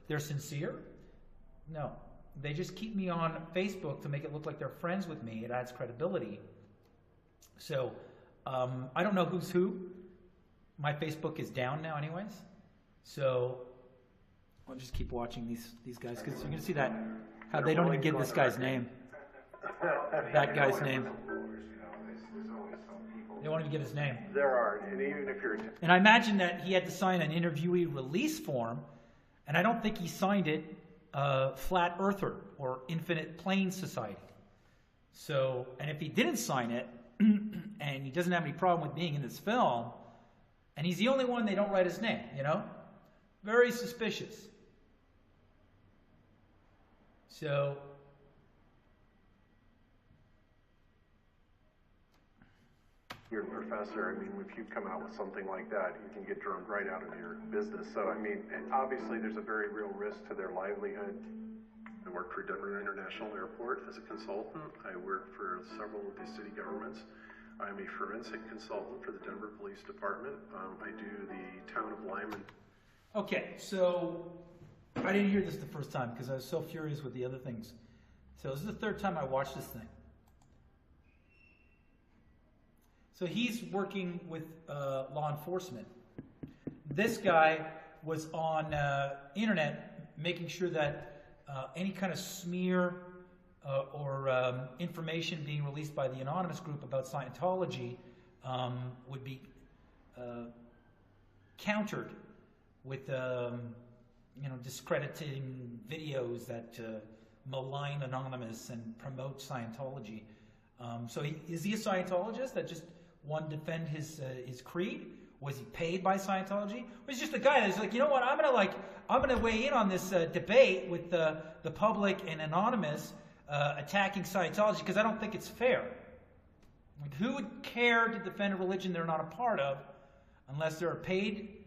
they're sincere. No, they just keep me on Facebook to make it look like they're friends with me. It adds credibility. So I don't know who's who. My Facebook is down now anyways. So I'll just keep watching these guys, because you're going to see that how they don't even give this guy's name. That guy's name. They won't even give his name. There are, and even if you're... And I imagine that he had to sign an interviewee release form, and I don't think he signed it Flat Earther or Infinite Plane Society. So, and if he didn't sign it, and he doesn't have any problem with being in this film, and he's the only one they don't write his name, you know? Very suspicious. So, You're a professor. I mean, if you come out with something like that, you can get drummed right out of your business. So, I mean, and obviously there's a very real risk to their livelihood. I work for Denver International Airport as a consultant. I work for several of the city governments. I'm a forensic consultant for the Denver Police Department. I do the town of Lyman. okay, so I didn't hear this the first time because I was so furious with the other things. So this is the third time I watched this thing. So he's working with law enforcement. This guy was on internet making sure that any kind of smear or information being released by the anonymous group about Scientology would be countered with discrediting videos that malign Anonymous and promote Scientology. So is he a Scientologist that just wanted to defend his creed? Was he paid by Scientology? Or is he just a guy that's like, you know what, I'm gonna weigh in on this debate with the public and Anonymous attacking Scientology because I don't think it's fair. Like, who would care to defend a religion they're not a part of unless they're a paid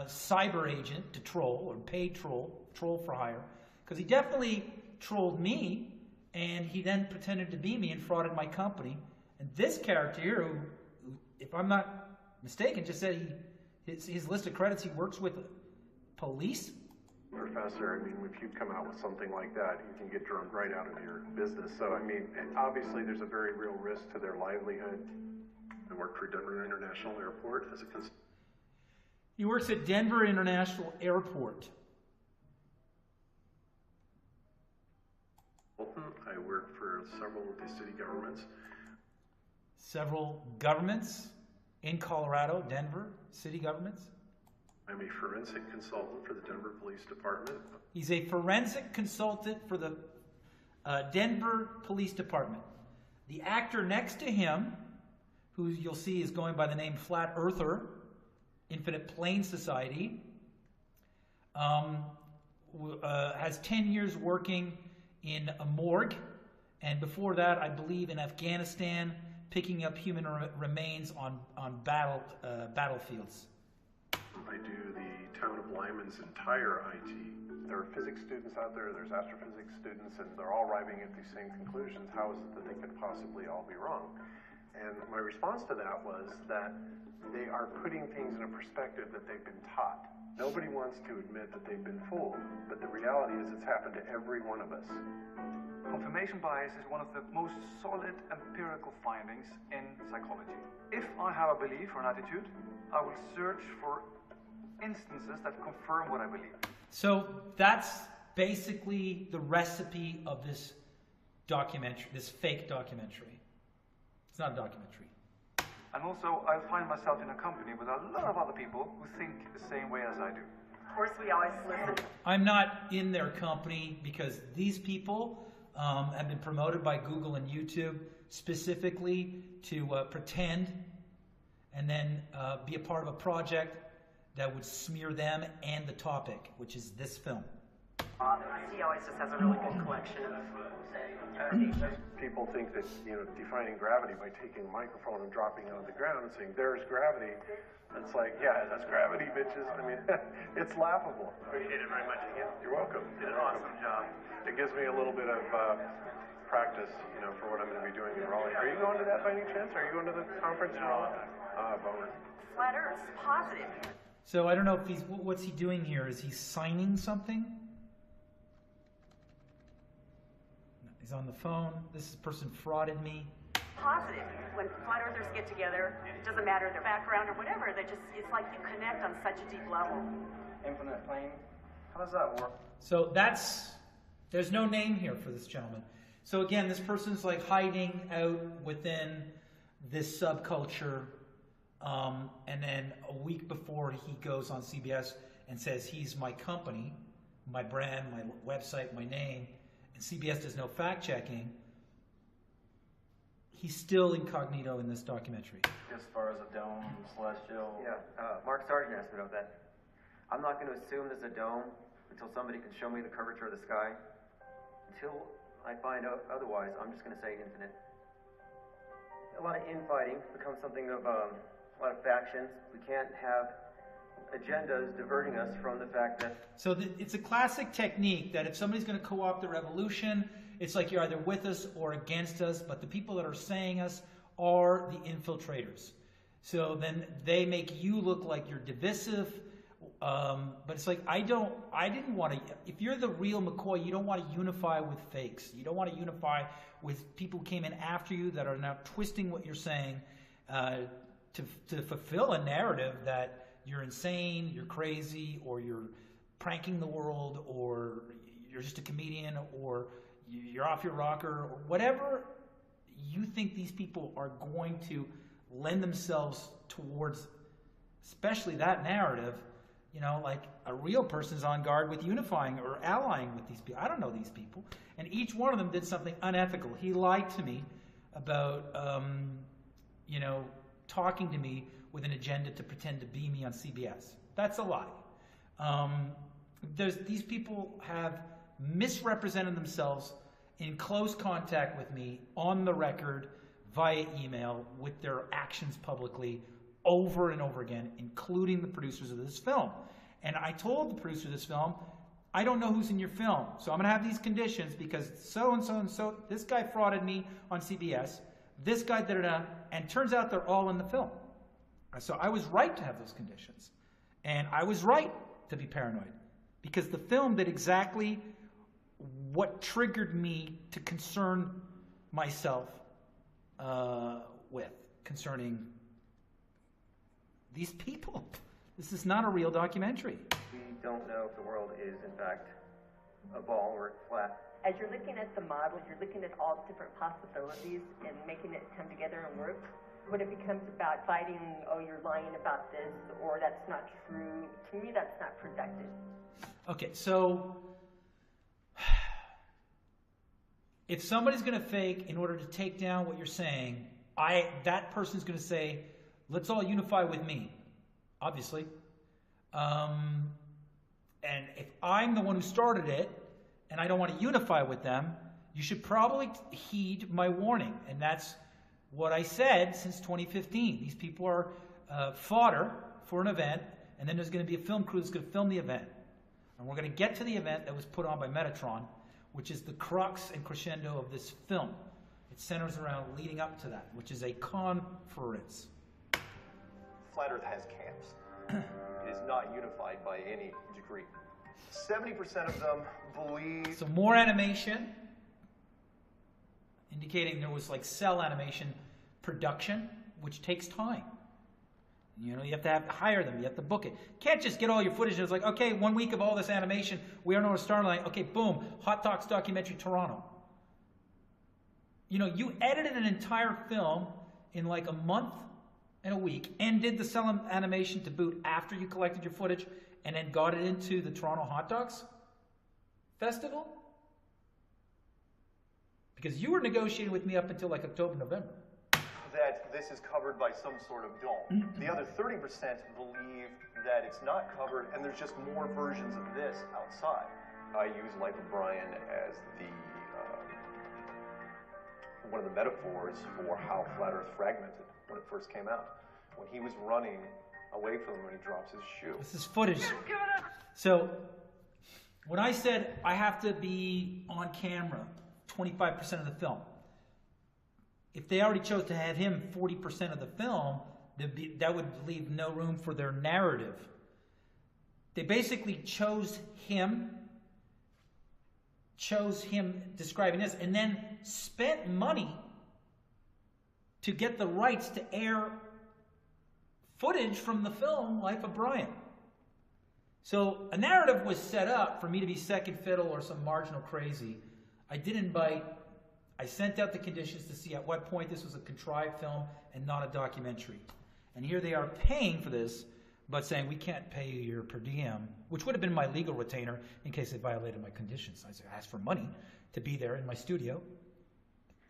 cyber agent to troll, or paid troll for hire? Because he definitely trolled me, and he then pretended to be me and frauded my company. And this character here, who, if I'm not mistaken, just said his list of credits, he works with police. Professor, I mean, if you come out with something like that, you can get drummed right out of your business. So, I mean, and obviously there's a very real risk to their livelihood. I work for Denver International Airport as a consultant. He works at Denver International Airport. I work for several of the city governments. Several governments in Colorado, Denver, city governments. I'm a forensic consultant for the Denver Police Department. He's a forensic consultant for the Denver Police Department. The actor next to him, who you'll see is going by the name Flat Earther, Infinite Plane Society, has 10 years working in a morgue, and before that, I believe in Afghanistan, picking up human remains on battlefields. I do the town of Lyman's entire IT. There are physics students out there, there's astrophysics students, and they're all arriving at these same conclusions. How is it that they could possibly all be wrong? And my response to that was that they are putting things in a perspective that they've been taught. Nobody wants to admit that they've been fooled, but the reality is it's happened to every one of us. Confirmation bias is one of the most solid empirical findings in psychology. If I have a belief or an attitude, I will search for instances that confirm what I believe. So that's basically the recipe of this documentary, this fake documentary. It's not a documentary. And also, I find myself in a company with a lot of other people who think the same way as I do. Of course, we always listen. I'm not in their company because these people have been promoted by Google and YouTube specifically to pretend and then be a part of a project that would smear them and the topic, which is this film. He always just has a really good collection of People think that, defining gravity by taking a microphone and dropping it on the ground and saying, there's gravity. It's like, yeah, that's gravity, bitches. I mean, it's laughable. Appreciate it very much again. You're welcome. Did an awesome job. It gives me a little bit of practice, for what I'm going to be doing in Raleigh. Are you going to that by any chance? Are you going to the conference in Raleigh? Bummer. Flat Earth, positive. So I don't know if what's he doing here? Is he signing something? He's on the phone. This person frauded me. Positive. When flat earthers get together, it doesn't matter their background or whatever, it's like you connect on such a deep level. Infinite plane. How does that work? So there's no name here for this gentleman. So again, this person's like hiding out within this subculture. And then a week before he goes on CBS and says he's my company, my brand, my website, my name, and CBS does no fact checking. He's still incognito in this documentary. As far as a dome, celestial. Yeah, Mark Sargent asked me about that. I'm not going to assume there's a dome until somebody can show me the curvature of the sky. Until I find out otherwise, I'm just going to say infinite. A lot of infighting becomes something of a lot of factions. We can't have agendas diverting us from the fact that... So it's a classic technique that if somebody's going to co-opt the revolution, it's like you're either with us or against us, but the people that are saying us are the infiltrators. So then they make you look like you're divisive, but it's like, I didn't want to, if you're the real McCoy, you don't want to unify with fakes. You don't want to unify with people who came in after you that are now twisting what you're saying to fulfill a narrative that you're insane, you're crazy, or you're pranking the world, or you're just a comedian, or you're off your rocker, or whatever you think these people are going to lend themselves towards, especially that narrative. Like a real person's on guard with unifying or allying with these people. I don't know these people. And each one of them did something unethical. He lied to me about, talking to me with an agenda to pretend to be me on CBS. That's a lie. These people have misrepresented themselves in close contact with me on the record via email with their actions publicly over and over again, including the producers of this film. And I told the producer of this film, I don't know who's in your film, so I'm going to have these conditions because so-and-so and so, this guy frauded me on CBS, this guy da-da-da, and turns out they're all in the film. So I was right to have those conditions. And I was right to be paranoid because the film did exactly what triggered me to concern myself concerning these people. This is not a real documentary. We don't know if the world is, in fact, a ball or flat. As you're looking at the model, you're looking at all the different possibilities and making it come together and work. When it becomes about fighting, oh, you're lying about this, or that's not true, to me that's not productive. Okay, so if somebody's going to fake in order to take down what you're saying, that person's going to say, let's all unify with me, obviously. And if I'm the one who started it, and I don't want to unify with them, you should probably heed my warning. And that's what I said since 2015. These people are fodder for an event, and then there's going to be a film crew that's going to film the event. And we're going to get to the event that was put on by Metatron, which is the crux and crescendo of this film. It centers around leading up to that, which is a conference. Flat Earth has camps. It is not unified by any degree. 70% of them believe. So more animation, indicating there was like cell animation production, which takes time. You know, you have to hire them, you have to book it. Can't just get all your footage and it's like, okay, 1 week of all this animation, we are on a Starline, okay, boom, Hot Talks documentary Toronto. You know, you edited an entire film in like a month and a week and did the cell animation to boot after you collected your footage and then got it into the Toronto Hot Docs Festival? Because you were negotiating with me up until like October, November. That this is covered by some sort of dome. The other 30% believe that it's not covered and there's just more versions of this outside. I use Life of Brian as the one of the metaphors for how Flat Earth fragmented when it first came out. When he was running away from him when he drops his shoe. This is footage. So when I said I have to be on camera 25% of the film, if they already chose to have him 40% of the film, that would leave no room for their narrative. They basically chose him describing this, and then spent money to get the rights to air footage from the film Life of Brian. So a narrative was set up for me to be second fiddle or some marginal crazy. I sent out the conditions to see at what point this was a contrived film and not a documentary. And here they are paying for this, but saying we can't pay you your per diem, which would have been my legal retainer in case they violated my conditions. I asked for money to be there in my studio,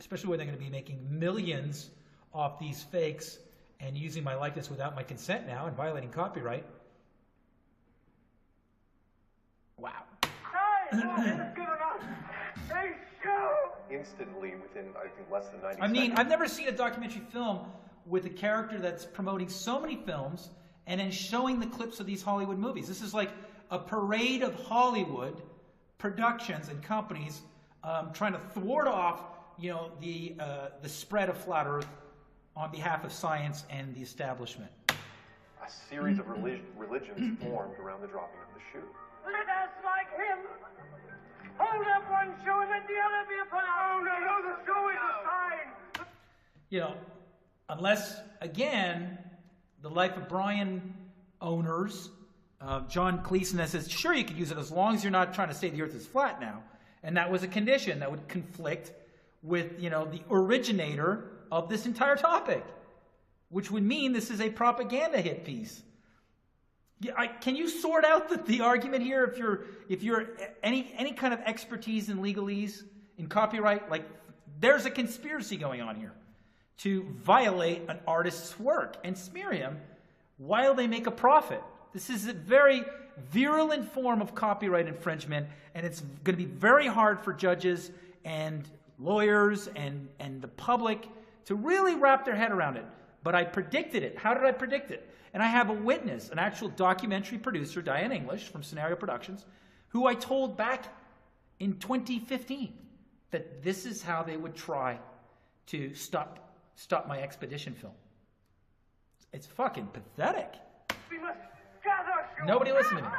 especially when they're going to be making millions off these fakes and using my likeness without my consent now and violating copyright. Wow. Instantly, within, I think, less than 90 I mean, seconds. I've never seen a documentary film with a character that's promoting so many films and then showing the clips of these Hollywood movies. This is like a parade of Hollywood productions and companies trying to thwart off, you know, the spread of Flat Earth on behalf of science and the establishment. A series of religions formed around the dropping of the shoe. Let us like him. Hold up one shoe and let the other be upon. Oh, no, the shoe is a sign. You know, unless, again, the Life of Brian owners, John Cleason, says, sure, you could use it as long as you're not trying to say the Earth is flat now. And that was a condition that would conflict with, you know, the originator of this entire topic, which would mean this is a propaganda hit piece. Yeah, can you sort out the argument here if you're any kind of expertise in legalese, in copyright? Like, there's a conspiracy going on here to violate an artist's work and smear him while they make a profit. This is a very virulent form of copyright infringement, and it's going to be very hard for judges and lawyers and the public to really wrap their head around it. But I predicted it. How did I predict it? And I have a witness, an actual documentary producer, Diane English from Scenario Productions, who I told back in 2015 that this is how they would try to stop my expedition film. It's fucking pathetic. We must gather. Nobody listened to me.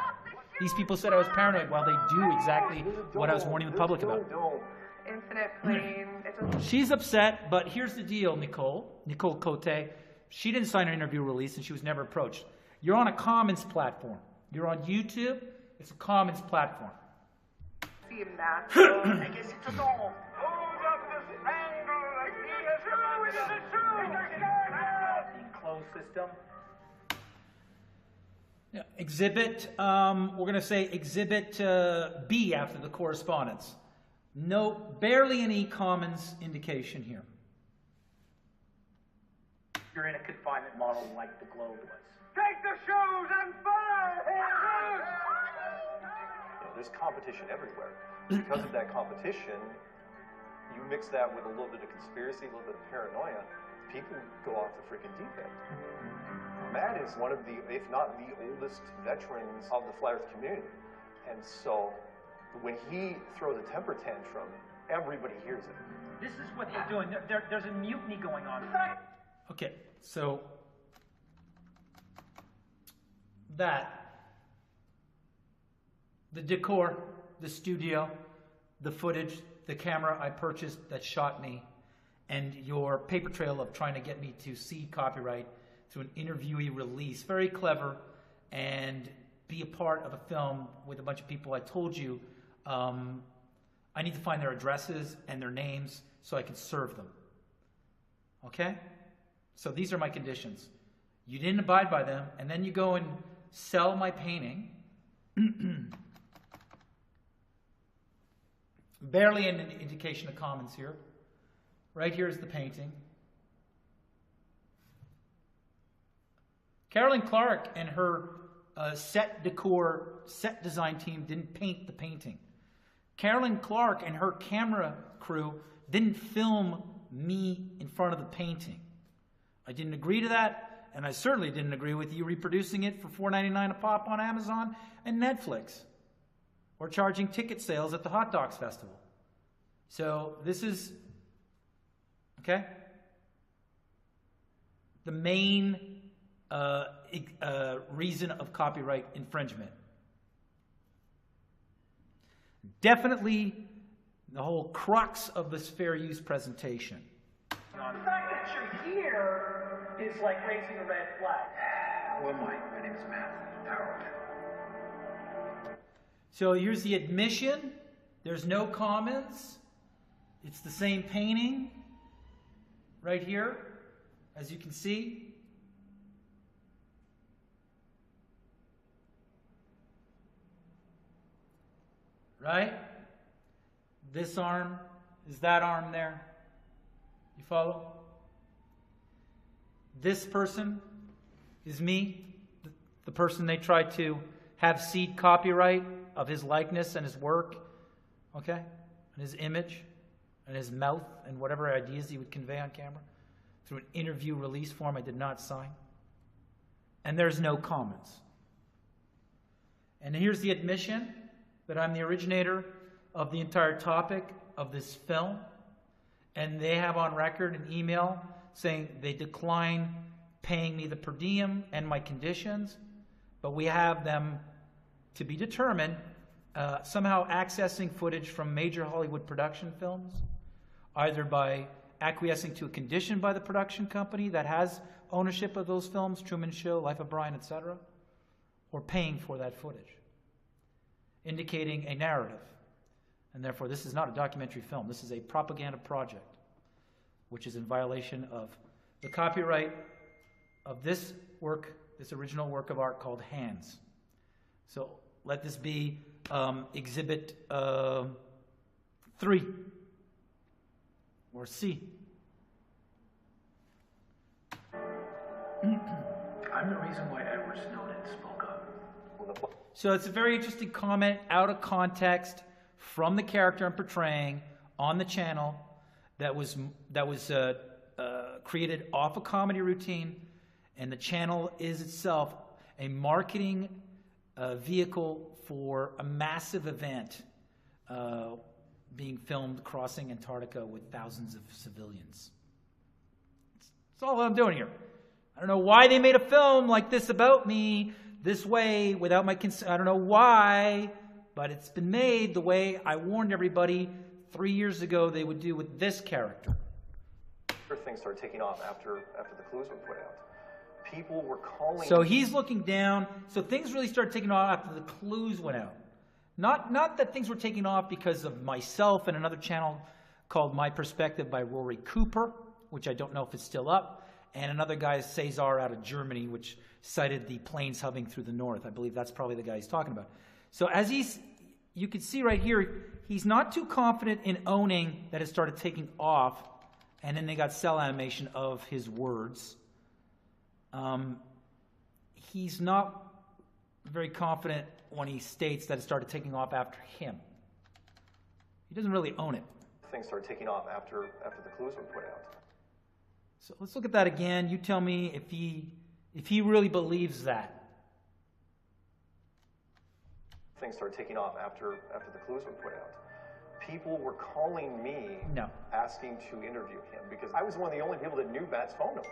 These people said I was paranoid while they do exactly what I was warning the public about. Infinite plane. She's upset, but here's the deal, Nicole Cote. She didn't sign an interview release and she was never approached. You're on a commons platform. You're on YouTube. It's a commons platform. See him back. I guess it's a doll. Hold up this angle like he has a Enclosed system. Yeah, exhibit, we're going to say exhibit B after the correspondence. No, barely any commons indication here. You're in a confinement model like the globe was. Take the shoes and follow him. There's competition everywhere. Because of that competition, you mix that with a little bit of conspiracy, a little bit of paranoia, people go off the freaking deep end. Matt is one of the, if not the oldest veterans of the Flat Earth community. And so when he throws a temper tantrum, everybody hears it. This is what they're doing. There's a mutiny going on. Okay, so that the decor, the studio, the footage, the camera I purchased that shot me, and your paper trail of trying to get me to cede copyright through an interviewee release. Very clever, and be a part of a film with a bunch of people. I told you I need to find their addresses and their names so I can serve them. Okay? So these are my conditions. You didn't abide by them, and then you go and sell my painting. Barely an indication of commons here. Right here is the painting. Carolyn Clark and her set decor, set design team didn't paint the painting. Carolyn Clark and her camera crew didn't film me in front of the painting. I didn't agree to that, and I certainly didn't agree with you reproducing it for $4.99 a pop on Amazon and Netflix, or charging ticket sales at the Hot Dogs Festival. So this is, okay, the main reason of copyright infringement. Definitely the whole crux of this fair use presentation. The fact that you're here is like raising a red flag. Who am I? My name is mathpowerland. So here's the admission. There's no comments. It's the same painting right here, as you can see. Right? This arm is that arm there. You follow? This person is me, the person they tried to have cede copyright of his likeness and his work, okay? And his image and his mouth and whatever ideas he would convey on camera through an interview release form I did not sign. And there's no comments. And here's the admission that I'm the originator of the entire topic of this film. And they have on record an email saying they decline paying me the per diem and my conditions, but we have them to be determined somehow accessing footage from major Hollywood production films, either by acquiescing to a condition by the production company that has ownership of those films, Truman Show, Life of Brian, etc., or paying for that footage, indicating a narrative. And therefore, this is not a documentary film. This is a propaganda project, which is in violation of the copyright of this work, this original work of art called Hands. So let this be Exhibit 3, or C. I'm the reason why Edward Snowden spoke up. So it's a very interesting comment out of context from the character I'm portraying on the channel that was created off a comedy routine, and the channel is itself a marketing vehicle for a massive event being filmed crossing Antarctica with thousands of civilians. That's all I'm doing here. I don't know why they made a film like this about me this way without my consent. I don't know why, but it's been made the way I warned everybody 3 years ago they would do with this character. Things started taking off after the clues were put out. People were calling. So he's looking down. So things really started taking off after the clues went out. Not that things were taking off because of myself and another channel called My Perspective by Rory Cooper, which I don't know if it's still up, and another guy, Cesar, out of Germany, which cited the planes hovering through the north. I believe that's probably the guy he's talking about. So as you can see right here, he's not too confident in owning that it started taking off, and then they got cell animation of his words. He's not very confident when he states that it started taking off after him. He doesn't really own it. Things started taking off after the clues were put out. So let's look at that again. You tell me if he really believes that. Things started taking off after the clues were put out. People were calling me, asking to interview him, because I was one of the only people that knew Matt's phone number,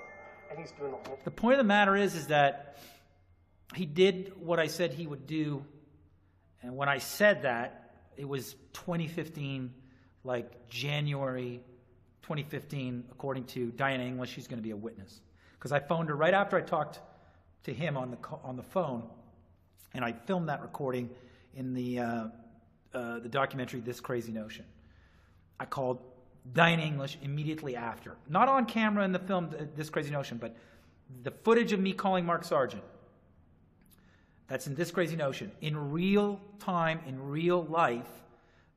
and he's doing the whole. The point of the matter is that he did what I said he would do, And when I said that, it was 2015, like January 2015, according to Diana English, she's going to be a witness. Because I phoned her right after I talked to him on the phone, and I filmed that recording in the documentary This Crazy Notion. I called Diana English immediately after. Not on camera in the film This Crazy Notion, but the footage of me calling Mark Sargent. That's in This Crazy Notion. In real time, in real life,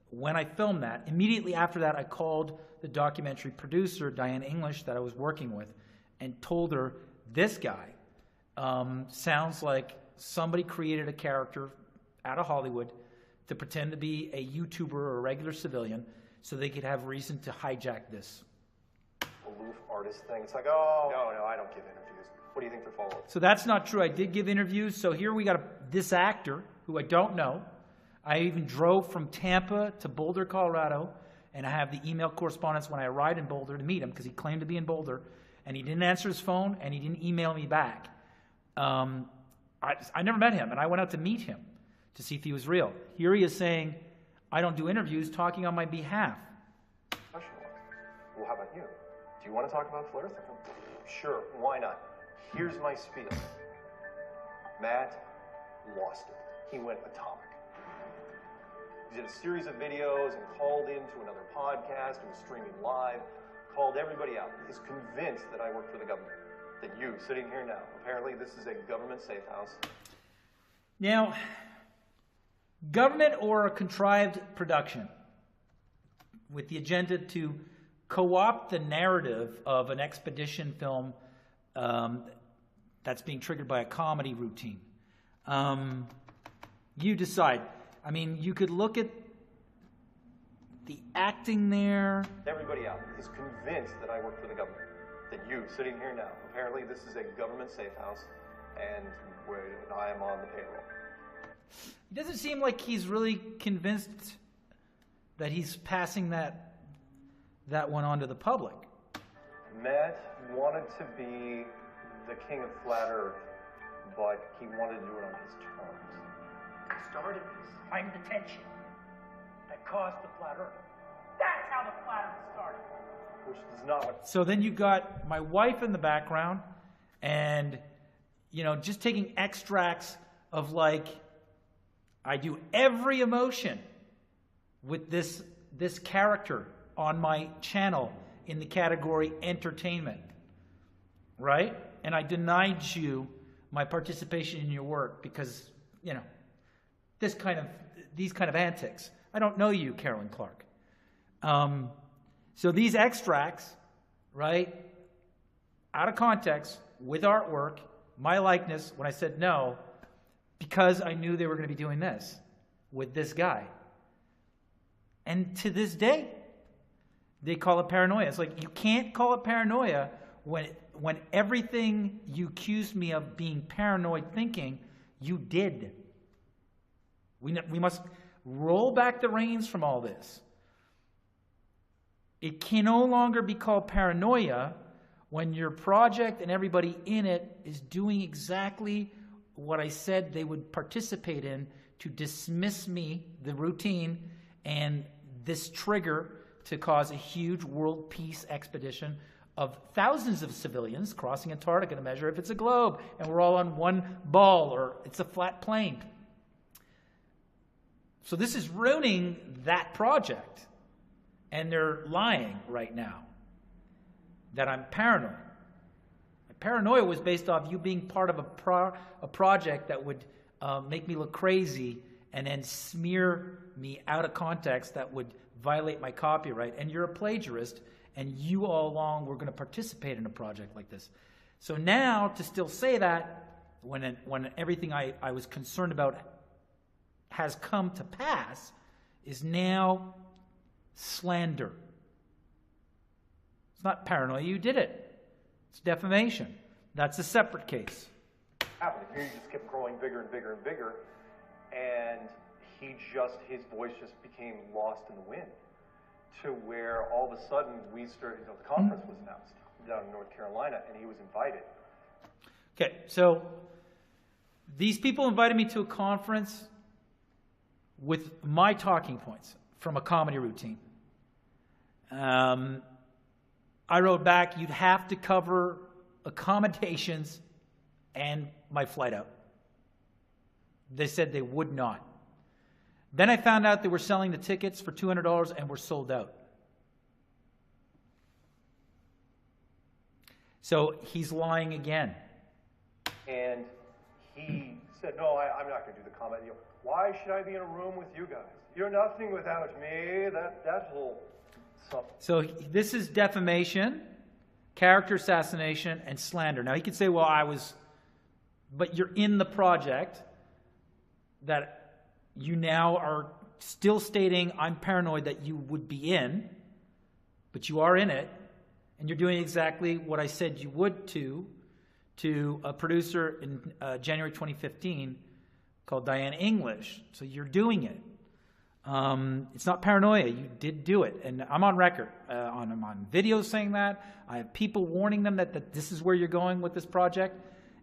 when I filmed that, immediately after that, I called the documentary producer, Diana English, that I was working with, and told her, this guy sounds like somebody created a character out of Hollywood to pretend to be a YouTuber or a regular civilian so they could have reason to hijack this. Aloof artist thing. It's like, oh, no, I don't give interviews. What do you think they're follow-up? So that's not true. I did give interviews. So here we got this actor who I don't know. I even drove from Tampa to Boulder, Colorado, and I have the email correspondence when I arrived in Boulder to meet him because he claimed to be in Boulder, and he didn't answer his phone, and he didn't email me back. I never met him, and I went out to meet him to see if he was real. Here he is saying, I don't do interviews, talking on my behalf. Well, how about you? Do you want to talk about Flair? Sure, why not? Here's my spiel. Matt lost it. He went atomic. He did a series of videos and called into another podcast and was streaming live, called everybody out. He's convinced that I work for the government, that you, sitting here now, apparently this is a government safe house. Now, government or a contrived production with the agenda to co-opt the narrative of an expedition film that's being triggered by a comedy routine. You decide. I mean, you could look at the acting there. Everybody out. He's convinced that I work for the government, that you, sitting here now, apparently this is a government safe house, and I am on the payroll. It doesn't seem like he's really convinced that he's passing that one on to the public. Matt wanted to be the king of flat earth, but he wanted to do it on his terms. Started this. I'm the tension that caused the flat earth. That's how the flat earth started. Which is not what... So then you got my wife in the background, and, just taking extracts of, like, I do every emotion with this character on my channel in the category entertainment, right? And I denied you my participation in your work because, these kind of antics. I don't know you, Carolyn Clark. So these extracts, right, out of context, with artwork, my likeness, when I said no, because I knew they were going to be doing this with this guy. And to this day, they call it paranoia. It's like, you can't call it paranoia when everything you accused me of being paranoid thinking, you did. We must roll back the reins from all this. It can no longer be called paranoia when your project and everybody in it is doing exactly what I said they would participate in to dismiss me, the routine, and this trigger to cause a huge world peace expedition of thousands of civilians crossing Antarctica to measure if it's a globe and we're all on one ball or it's a flat plane. So this is ruining that project. And they're lying right now that I'm paranoid. My paranoia was based off you being part of a project that would make me look crazy and then smear me out of context that would violate my copyright. And you're a plagiarist, and you all along were going to participate in a project like this. So now to still say that when everything I was concerned about has come to pass is now slander. It's not paranoia, you did it. It's defamation. That's a separate case. Happening here, you just kept growing bigger and bigger and bigger, and his voice just became lost in the wind, to where all of a sudden we started, the conference was announced down in North Carolina, and he was invited. Okay, so these people invited me to a conference with my talking points from a comedy routine. I wrote back, you'd have to cover accommodations and my flight out. They said they would not. Then I found out they were selling the tickets for $200 and were sold out. So he's lying again. And he said, no, I'm not going to do the comment. Why should I be in a room with you guys? You're nothing without me. That whole stuff. So this is defamation, character assassination, and slander. Now he could say, well, but you're in the project that you now are still stating I'm paranoid that you would be in, but you are in it, and you're doing exactly what I said you would to a producer in January 2015 called Diane English. So you're doing it. It's not paranoia. You did do it. And I'm on record. I'm on video saying that. I have people warning them that this is where you're going with this project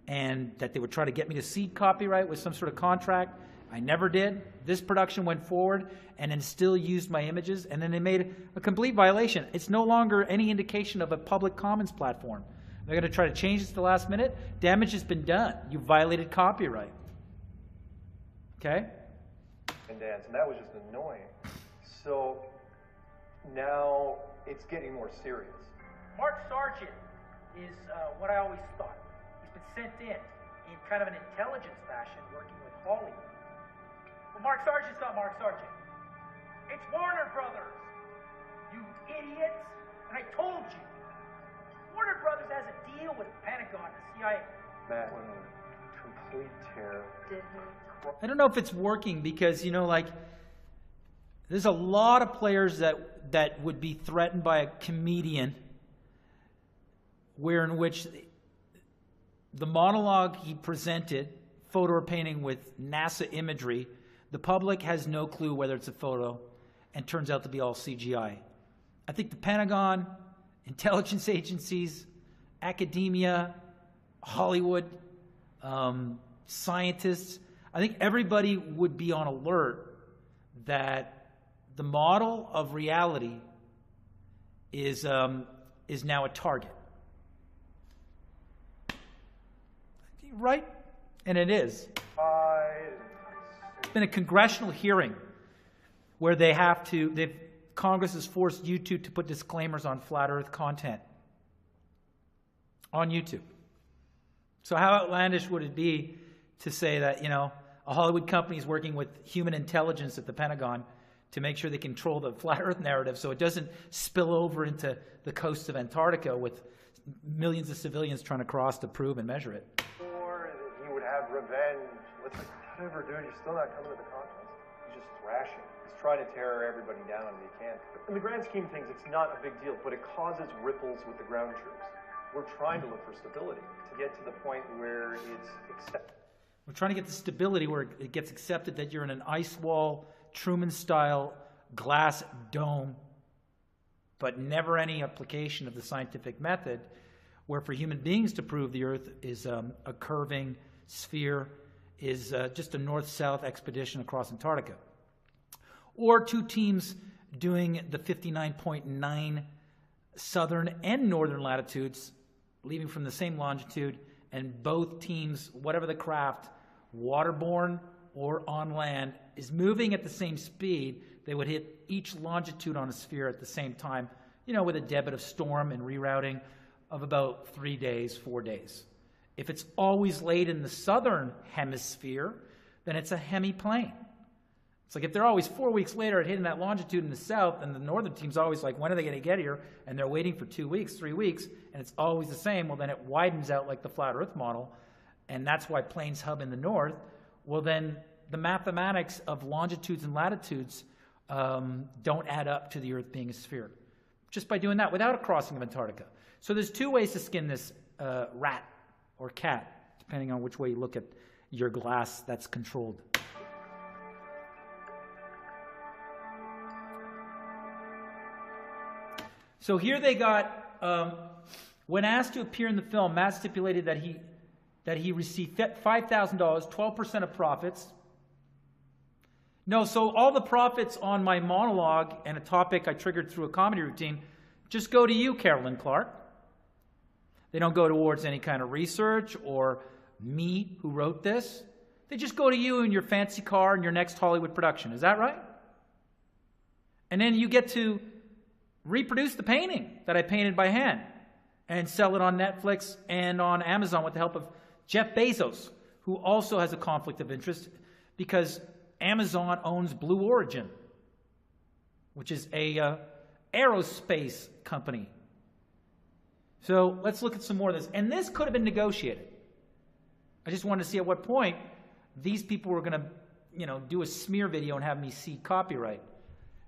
and that they would try to get me to cede copyright with some sort of contract. I never did. This production went forward and then still used my images, and then they made a complete violation. It's no longer any indication of a public commons platform. They're going to try to change this at the last minute. Damage has been done. You violated copyright. Okay? And dance, and that was just annoying. So now it's getting more serious. Mark Sargent is what I always thought. He's been sent in kind of an intelligence fashion working with Hollywood. Well, Mark Sargent's not Mark Sargent. It's Warner Brothers, you idiots. And I told you. Warner Brothers has a deal with the Pentagon and the CIA. Matt went on a complete tear. I don't know if it's working because, there's a lot of players that would be threatened by a comedian in which the monologue he presented, photo or painting with NASA imagery, the public has no clue whether it's a photo and turns out to be all CGI. I think the Pentagon, intelligence agencies, academia, Hollywood, scientists, I think everybody would be on alert that the model of reality is now a target. Right? And it is. It's been a congressional hearing where Congress has forced YouTube to put disclaimers on flat earth content on YouTube. So how outlandish would it be to say that, a Hollywood company is working with human intelligence at the Pentagon to make sure they control the flat earth narrative so it doesn't spill over into the coast of Antarctica with millions of civilians trying to cross to prove and measure it. Or that he would have revenge. Whatever, dude, you're still not coming to the contest. He's just thrashing. He's trying to tear everybody down and he can't. In the grand scheme of things, it's not a big deal, but it causes ripples with the ground troops. We're trying to look for stability to get to the point where it's accepted. We're trying to get the stability where it gets accepted that you're in an ice wall, Truman-style glass dome, but never any application of the scientific method, where for human beings to prove the Earth is a curving sphere, is just a north-south expedition across Antarctica. Or two teams doing the 59.9 southern and northern latitudes, leaving from the same longitude, and both teams, whatever the craft, waterborne or on land, is moving at the same speed. They would hit each longitude on a sphere at the same time, with a debit of storm and rerouting of about 3 days, 4 days. If it's always laid in the southern hemisphere, then it's a hemiplane. It's like if they're always 4 weeks later at hitting that longitude in the south, and the northern team's always like, when are they going to get here? And they're waiting for 2 weeks, 3 weeks, and it's always the same. Well, then it widens out like the flat Earth model, and that's why planes hub in the north. Well, then the mathematics of longitudes and latitudes don't add up to the Earth being a sphere. Just by doing that, without a crossing of Antarctica. So there's two ways to skin this rat or cat, depending on which way you look at your glass that's controlled. So here they got, when asked to appear in the film, Matt stipulated that he received $5,000, 12% of profits. No, so all the profits on my monologue and a topic I triggered through a comedy routine just go to you, Carolyn Clark. They don't go towards any kind of research or me who wrote this. They just go to you and your fancy car and your next Hollywood production. Is that right? And then you get to reproduce the painting that I painted by hand and sell it on Netflix and on Amazon with the help of Jeff Bezos, who also has a conflict of interest because Amazon owns Blue Origin, which is a aerospace company. So let's look at some more of this. And this could have been negotiated. I just wanted to see at what point these people were going to, do a smear video and have me see copyright.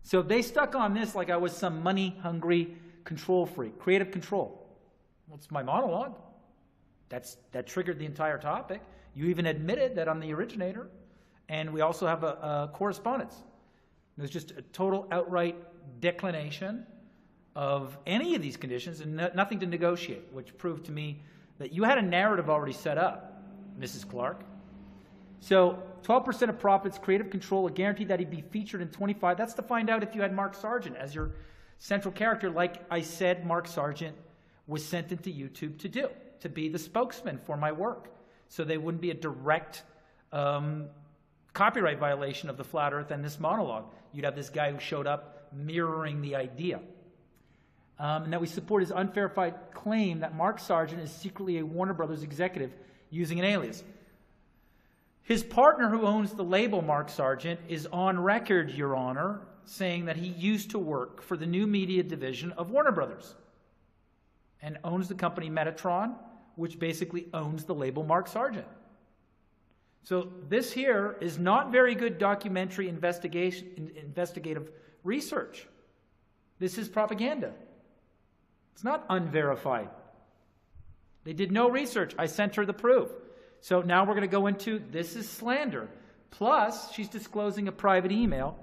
So they stuck on this like I was some money-hungry control freak, creative control. Well, it's my monologue. That triggered the entire topic. You even admitted that I'm the originator. And we also have a correspondence. There's just a total outright declination of any of these conditions and nothing to negotiate, which proved to me that you had a narrative already set up, Mrs. Clark. So 12% of profits, creative control, a guarantee that he'd be featured in 25. That's to find out if you had Mark Sargent as your central character. Like I said, Mark Sargent was sent into YouTube to be the spokesman for my work. So they wouldn't be a direct copyright violation of the Flat Earth and this monologue. You'd have this guy who showed up mirroring the idea. And that we support his unverified claim that Mark Sargent is secretly a Warner Brothers executive using an alias. His partner who owns the label Mark Sargent is on record, Your Honor, saying that he used to work for the new media division of Warner Brothers and owns the company Metatron, which basically owns the label Mark Sargent. So this here is not very good documentary investigative research. This is propaganda. It's not unverified. They did no research. I sent her the proof. So now we're going to go into this is slander. Plus, she's disclosing a private email,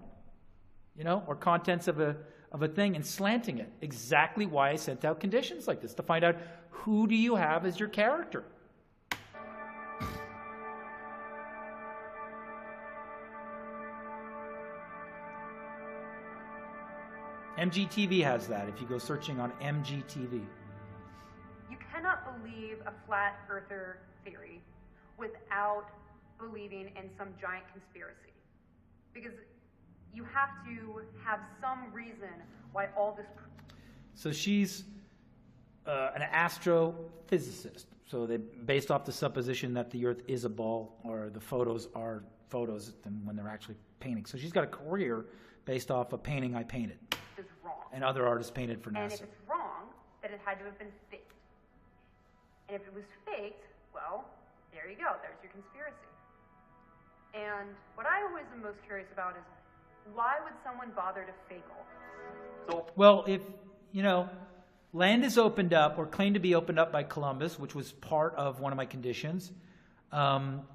or contents of a thing and slanting it. Exactly why I sent out conditions like this, to find out who do you have as your character. MGTV has that, if you go searching on MGTV. You cannot believe a flat earther theory without believing in some giant conspiracy. Because you have to have some reason why all this... So she's an astrophysicist. So they based off the supposition that the Earth is a ball, or the photos are photos than when they're actually painting. So she's got a career based off a painting I painted. Is wrong. And other artists painted for NASA. And if it's wrong, then it had to have been faked. And if it was faked, well, there you go. There's your conspiracy. And what I always am most curious about is, why would someone bother to fake all this? Well, if, land is opened up, or claimed to be opened up by Columbus, which was part of one of my conditions, and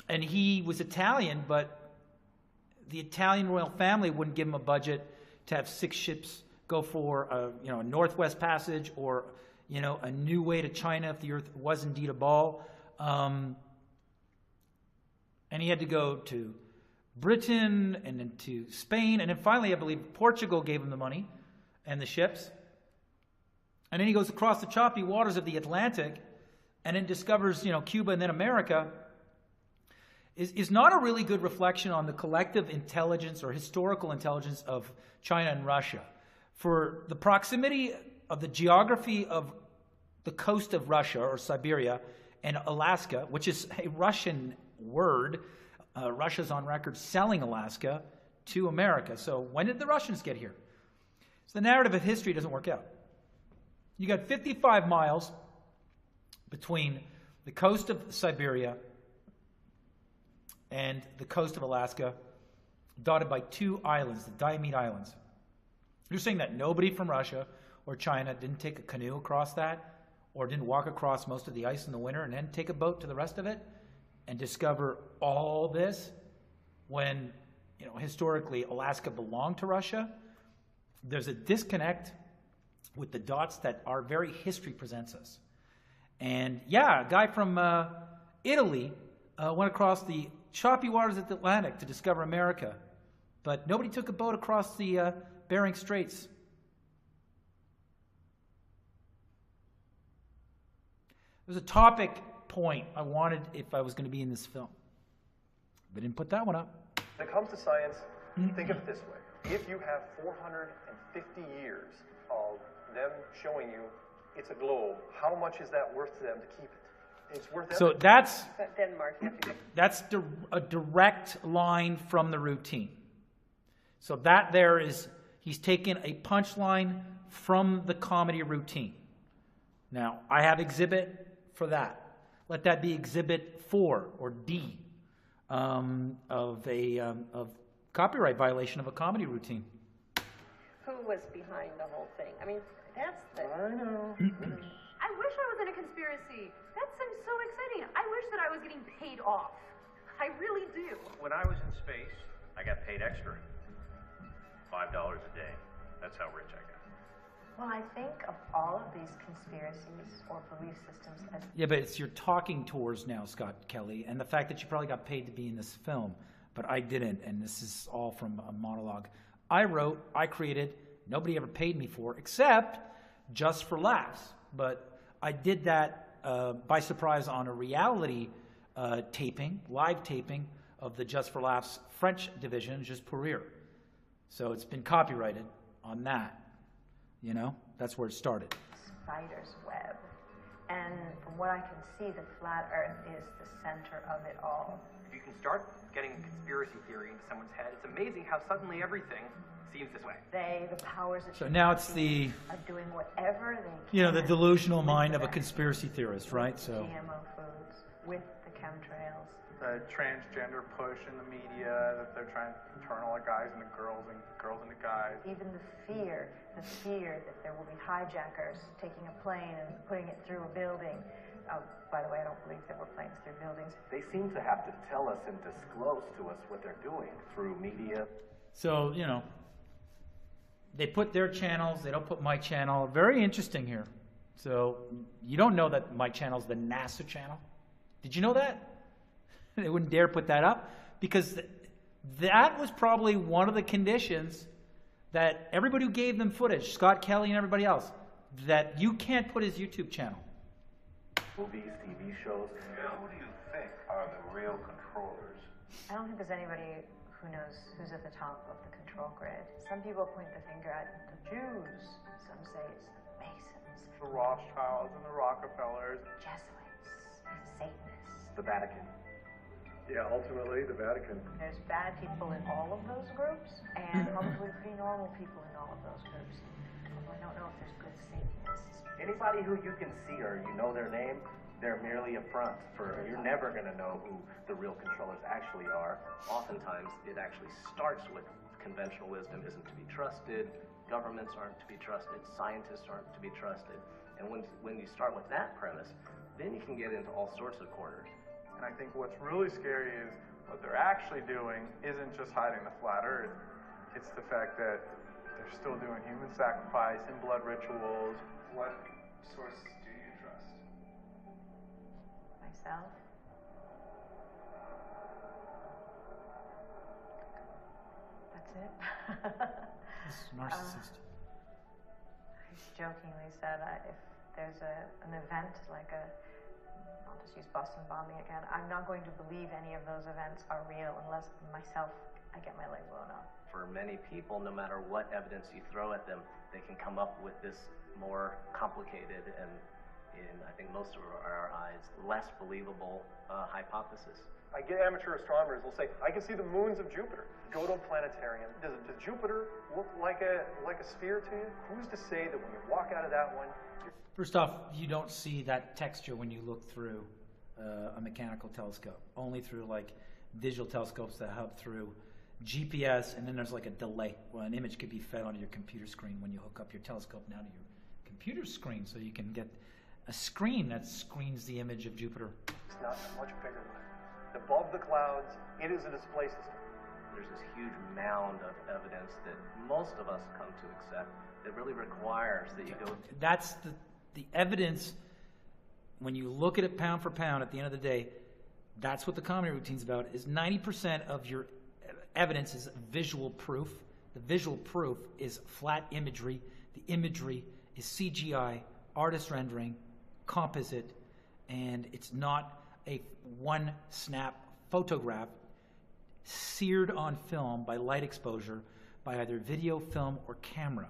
he was Italian, but the Italian royal family wouldn't give him a budget to have 6 ships go for a Northwest Passage, or a new way to China if the Earth was indeed a ball. And he had to go to Britain and then to Spain, and then finally I believe Portugal gave him the money and the ships. And then he goes across the choppy waters of the Atlantic and then discovers Cuba and then America. Is not a really good reflection on the collective intelligence or historical intelligence of China and Russia. For the proximity of the geography of the coast of Russia, or Siberia, and Alaska, which is a Russian word. Russia's on record selling Alaska to America. So when did the Russians get here? So the narrative of history doesn't work out. You got 55 miles between the coast of Siberia and the coast of Alaska, dotted by 2 islands, the Diomede Islands. You're saying that nobody from Russia or China didn't take a canoe across that, or didn't walk across most of the ice in the winter and then take a boat to the rest of it and discover all this when, historically Alaska belonged to Russia? There's a disconnect with the dots that our very history presents us. And yeah, a guy from Italy went across the choppy waters of the Atlantic to discover America But nobody took a boat across the Bering Straits. There's a topic point I wanted if I was going to be in this film. They didn't put that one up. When it comes to science, think of it this way. If you have 450 years of them showing you it's a globe, how much is that worth to them to keep it? It's worth So everything. that's Denmark. a direct line from the routine. So that there is, he's taken a punchline from the comedy routine. Now, I have exhibit for that. Let that be exhibit 4 or D of copyright violation of a comedy routine. Who was behind the whole thing? I mean, that's the... I know. I wish I was in a conspiracy. That seems so exciting. I wish that I was getting paid off. I really do. When I was in space, I got paid extra. $5 a day. That's how rich I got. Well, I think of all of these conspiracies or belief systems as... Yeah, but it's you're talking towards now, Scott Kelly, and the fact that you probably got paid to be in this film, but I didn't, and this is all from a monologue. I wrote, I created, nobody ever paid me for, except just for laughs. But I did that by surprise on a reality taping, live taping, of the Just for Laughs French division, Just pour rire. So it's been copyrighted on that. You know, that's where it started. Spider's web. And from what I can see, the flat earth is the center of it all. If you can start getting a conspiracy theory into someone's head, it's amazing how suddenly everything seems this way. They, the powers that So now it's the, are doing whatever they can. you know, the delusional mind of a conspiracy theorist, right? So GMO foods, with the chemtrails. The transgender push in the media, that they're trying to turn all the guys into girls and girls into guys. Even the fear that there will be hijackers taking a plane and putting it through a building. By the way, I don't believe there were planes through buildings. They seem to have to tell us and disclose to us what they're doing through media. So, you know, they put their channels, they don't put my channel. Very interesting here. So you don't know that my channel is the NASA channel? Did you know that? They wouldn't dare put that up because that was probably one of the conditions that everybody who gave them footage, Scott Kelly and everybody else, that you can't put his YouTube channel. Movies, TV shows. Who do you think are the real controllers? I don't think there's anybody who knows who's at the top of the control grid. Some people point the finger at the Jews. Some say it's the Masons. The Rothschilds and the Rockefellers. Jesuits. Satanists. The Vatican. Yeah, ultimately, the Vatican. There's bad people in all of those groups, and probably pretty normal people in all of those groups. Although I don't know if there's good Satanists. Anybody who you can see or you know their name, they're merely a front for, you're never going to know who the real controllers actually are. Oftentimes, it actually starts with conventional wisdom isn't to be trusted, governments aren't to be trusted, scientists aren't to be trusted. And when you start with that premise, then you can get into all sorts of corners. And I think what's really scary is what they're actually doing isn't just hiding the flat earth. It's the fact that they're still doing human sacrifice and blood rituals. What sources do you trust? Myself. That's it. This is narcissist. I jokingly said if there's an event like I'll just use Boston bombing again, I'm not going to believe any of those events are real unless myself, I get my leg blown off. For many people, no matter what evidence you throw at them, they can come up with this more complicated and, in I think most of our eyes, less believable hypothesis. I get amateur astronomers will say, I can see the moons of Jupiter. Go to a planetarium. Does Jupiter look like a sphere to you? Who's to say that when you walk out of that one... First off, you don't see that texture when you look through a mechanical telescope. Only through like digital telescopes that hub through GPS, and then there's like a delay. Well, an image could be fed onto your computer screen when you hook up your telescope now to your computer screen, so you can get a screen that screens the image of Jupiter. It's not a much bigger one. Above the clouds, it is a display system. There's this huge mound of evidence that most of us come to accept that really requires that you go... That's the evidence. When you look at it pound for pound, at the end of the day, that's what the comedy routine's about, is 90% of your evidence is visual proof. The visual proof is flat imagery. The imagery is CGI, artist rendering, composite, and it's not a one snap photograph seared on film by light exposure by either video, film, or camera.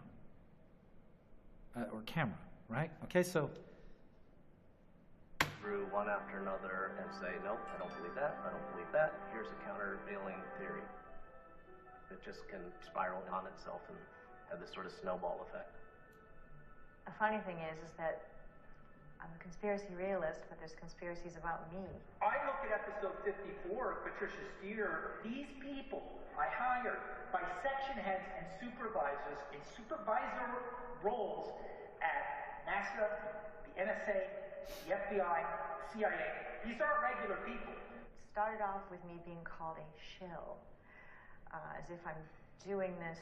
Right? Okay, so through one after another and say, nope, I don't believe that, I don't believe that. Here's a countervailing theory that just can spiral on itself and have this sort of snowball effect. The funny thing is that I'm a conspiracy realist, but there's conspiracies about me. I look at episode 54 of Patricia Steer. These people I hired by section heads and supervisors in supervisor roles at NASA, the NSA, the FBI, CIA. These aren't regular people. It started off with me being called a shill, as if I'm doing this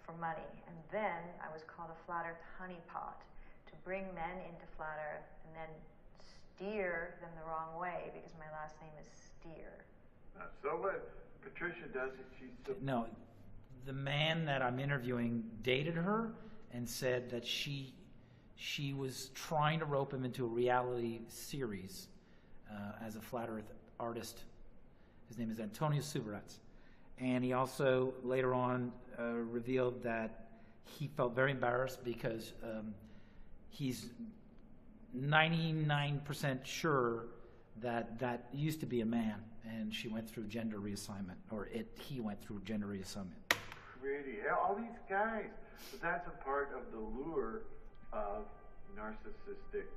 for money. And then I was called a flat earth honeypot to bring men into flat earth and then steer them the wrong way because my last name is Steer. So what Patricia does is she's... No, the man that I'm interviewing dated her and said that she was trying to rope him into a reality series as a flat earth artist. His name is Antonio Subarats. And he also later on revealed that he felt very embarrassed because he's 99% sure that that used to be a man, and she went through gender reassignment, or he went through gender reassignment. Pretty hell, all these guys. But that's a part of the lure of narcissistic,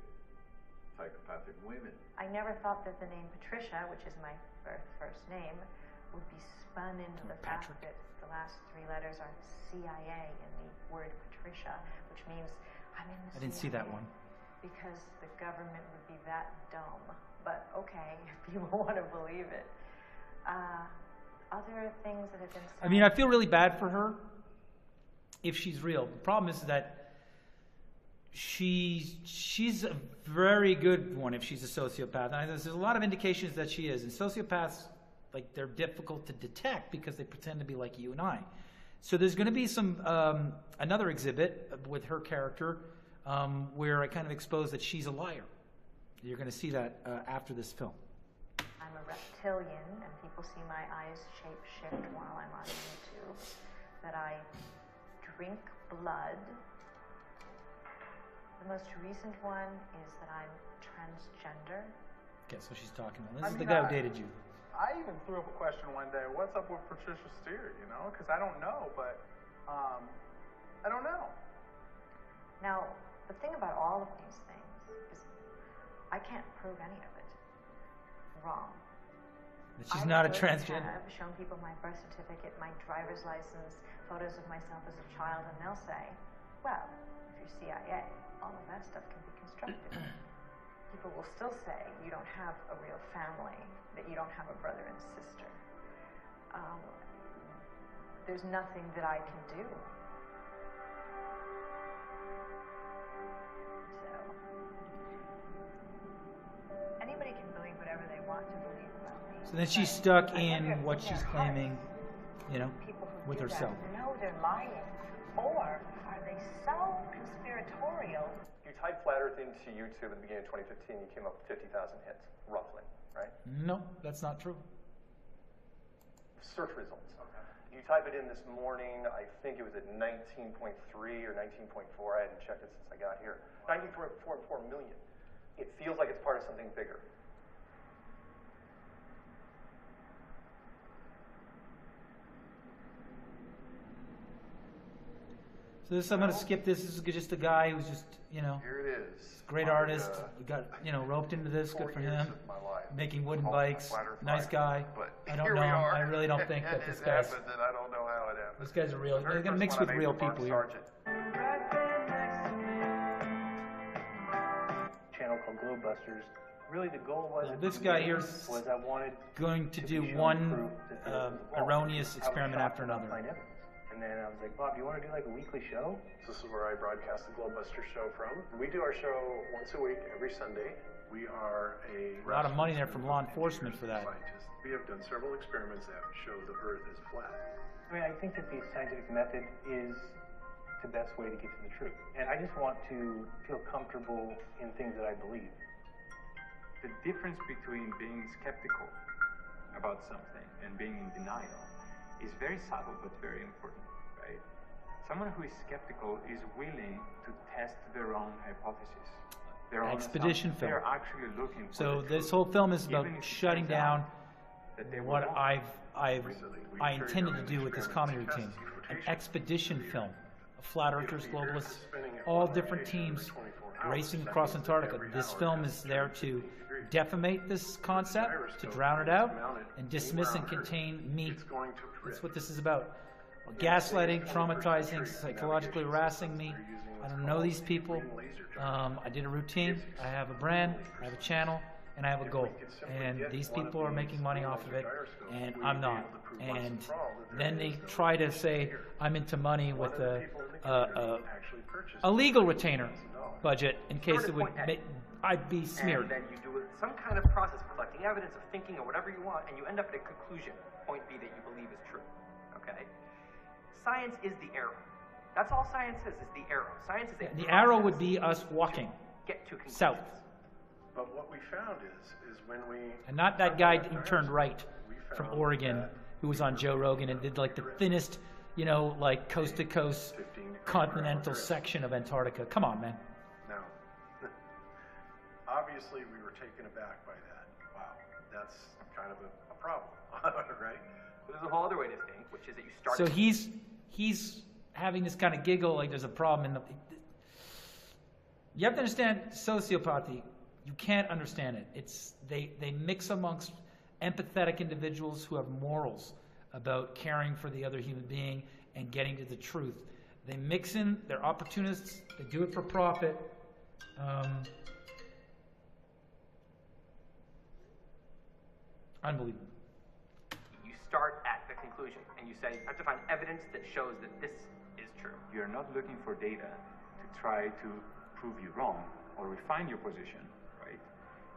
psychopathic women. I never thought that the name Patricia, which is my first name, would be spun into the fact that the last three letters are CIA in the word Patricia, which means I'm in the CIA. I didn't see that one. Because the government would be that dumb. But okay, if people want to believe it. Other things that have been said. I mean, I feel really bad for her if she's real. The problem is that she's a very good one if she's a sociopath. And there's a lot of indications that she is. And sociopaths, like, they're difficult to detect because they pretend to be like you and I. So there's going to be some another exhibit with her character where I kind of expose that she's a liar. You're going to see that after this film. I'm a reptilian, and people see my eyes shape shift while I'm on YouTube. That I drink blood. The most recent one is that I'm transgender. Okay, so she's talking about this. Is the guy who dated you. I even threw up a question one day. What's up with Patricia Steer? You know, because I don't know, but I don't know. Now, the thing about all of these things is I can't prove any of it wrong. But she's not a transgender. I've shown people my birth certificate, my driver's license, photos of myself as a child, and they'll say, well, if you're CIA, all of that stuff can be constructed. People will still say you don't have a real family, that you don't have a brother and sister. There's nothing that I can do. Anybody can believe whatever they want to believe about me. So then she's stuck in what she's claiming, you know, with herself. No, they're lying. Or are they so conspiratorial? You typed Flat Earth into YouTube at the beginning of 2015, you came up with 50,000 hits, roughly, right? No, that's not true. Search results. You type it in this morning, I think it was at 19.3 or 19.4. I hadn't checked it since I got here. 19.4 million. It feels like it's part of something bigger. So this, I'm going to skip this. This is just a guy who's just, you know, here it is. Great artist. He got, you know, roped into this. Good for him. Making wooden bikes. Nice guy. I don't know. I really don't think that this guy's. And I don't know how it happened. This guy's a real. They're going to mix with real people here. Channel called Globebusters. Really, the goal was. This guy here is going to do one erroneous experiment after another. And then I was like, Bob, do you want to do like a weekly show? This is where I broadcast the Globebuster show from. We do our show once a week, every Sunday, We are A lot of money there from law enforcement for that. scientists. We have done several experiments that show the Earth is flat. I mean, I think that the scientific method is the best way to get to the truth. And I just want to feel comfortable in things that I believe. The difference between being skeptical about something and being in denial is very subtle but very important, right? Someone who is skeptical is willing to test their own hypothesis. Their own Expedition assumptions. film. They're actually looking for So the this truth, whole film is about even if it shutting turns down out that they were what wrong. I intended to do with this comedy routine. An expedition film of flat earthers, globalists, all different teams racing across Antarctica. This film is there to defamate this concept, to drown it out, and dismiss and contain me. That's what this is about. Gaslighting, traumatizing, psychologically harassing me. I don't know these people. I did a routine. I have a brand. I have a channel. And I have a goal. And these people are making money off of it, and I'm not. And then they try to say I'm into money with a legal retainer budget in case it would make I'd be smeared. And then you do some kind of process of collecting evidence, of thinking, or whatever you want, and you end up at a conclusion, point B, that you believe is true. Okay? Science is the arrow. That's all science is the arrow. Science is The arrow would be us walking get to conclusions. south. But what we found is when we... And not that guy who turned right from Oregon who was on Joe Rogan and did like the thinnest, you know, like coast to coast continental section of Antarctica. Come on, man. Now, obviously we were taken aback by that. Wow, that's kind of a problem, right? But there's a whole other way to think, which is that you start... So he's having this kind of giggle like there's a problem in the... You have to understand sociopathy. You can't understand it. It's they mix amongst empathetic individuals who have morals about caring for the other human being and getting to the truth. They mix in, they're opportunists, they do it for profit. Unbelievable. You start at the conclusion, and you say, I have to find evidence that shows that this is true. You're not looking for data to try to prove you wrong or refine your position, right?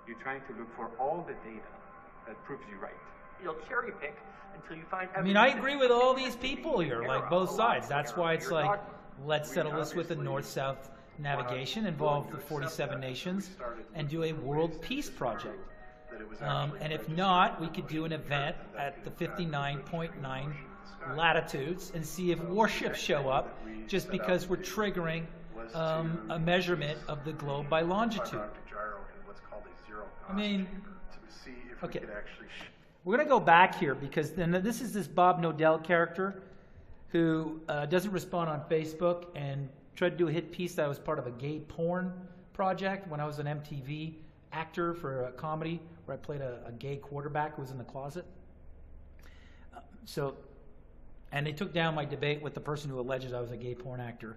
You're trying to look for all the data that proves you right. You'll cherry pick until you find evidence. I mean, I agree with all these people here, like both sides. That's why it's like, let's settle this with a north-south navigation, involve the 47 nations, and do a world peace project. And if not, we could do an event at the 59.9 latitudes and see if warships show up, just because we're triggering a measurement of the globe by longitude. I mean, okay, we're going to go back here because then this is this Bob Nodell character who doesn't respond on Facebook and tried to do a hit piece that was part of a gay porn project when I was an MTV actor for a comedy where I played a gay quarterback who was in the closet. And they took down my debate with the person who alleges I was a gay porn actor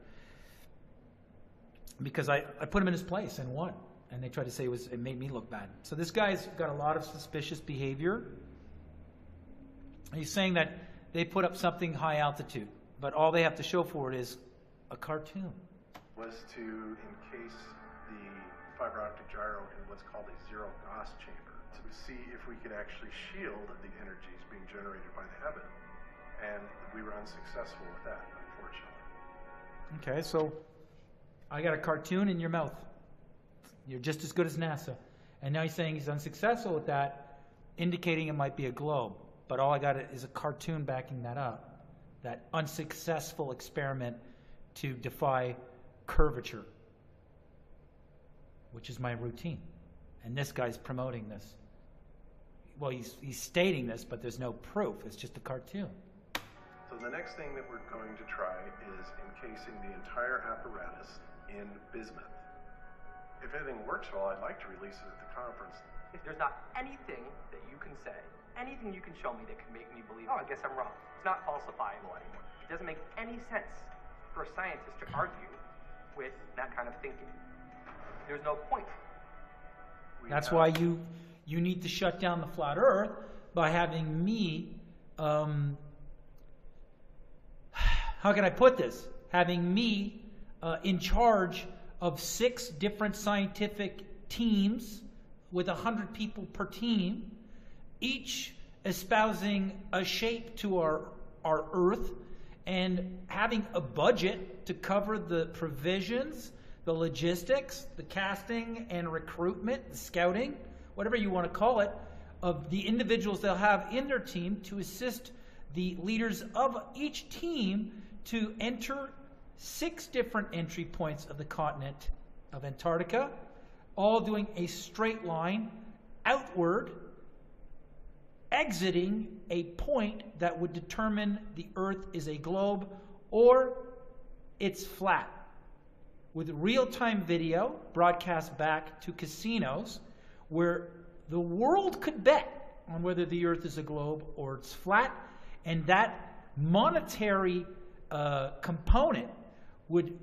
because I put him in his place and won. And they tried to say it made me look bad. So this guy's got a lot of suspicious behavior. He's saying that they put up something high altitude, but all they have to show for it is a cartoon. Was to encase the fiber optic gyro in what's called a zero Gauss chamber to see if we could actually shield the energies being generated by the heaven. And we were unsuccessful with that, unfortunately. Okay, so I got a cartoon in your mouth. You're just as good as NASA. And now he's saying he's unsuccessful with that, indicating it might be a globe. But all I got is a cartoon backing that up. That unsuccessful experiment to defy curvature, which is my routine. And this guy's promoting this. Well, he's stating this, but there's no proof. It's just a cartoon. So the next thing that we're going to try is encasing the entire apparatus in bismuth. If anything works well, I'd like to release it at the conference. If there's not anything that you can say, anything you can show me that can make me believe, oh, I guess I'm wrong. It's not falsifiable anymore. It doesn't make any sense for a scientist to argue with that kind of thinking. There's no point. That's why you need to shut down the flat Earth by having me, how can I put this? Having me in charge of 6 different scientific teams with 100 people per team, each espousing a shape to our Earth and having a budget to cover the provisions, the logistics, the casting and recruitment, the scouting, whatever you want to call it, of the individuals they'll have in their team to assist the leaders of each team to enter 6 different entry points of the continent of Antarctica, all doing a straight line outward, exiting a point that would determine the Earth is a globe or it's flat, with real-time video broadcast back to casinos where the world could bet on whether the Earth is a globe or it's flat, and that monetary component would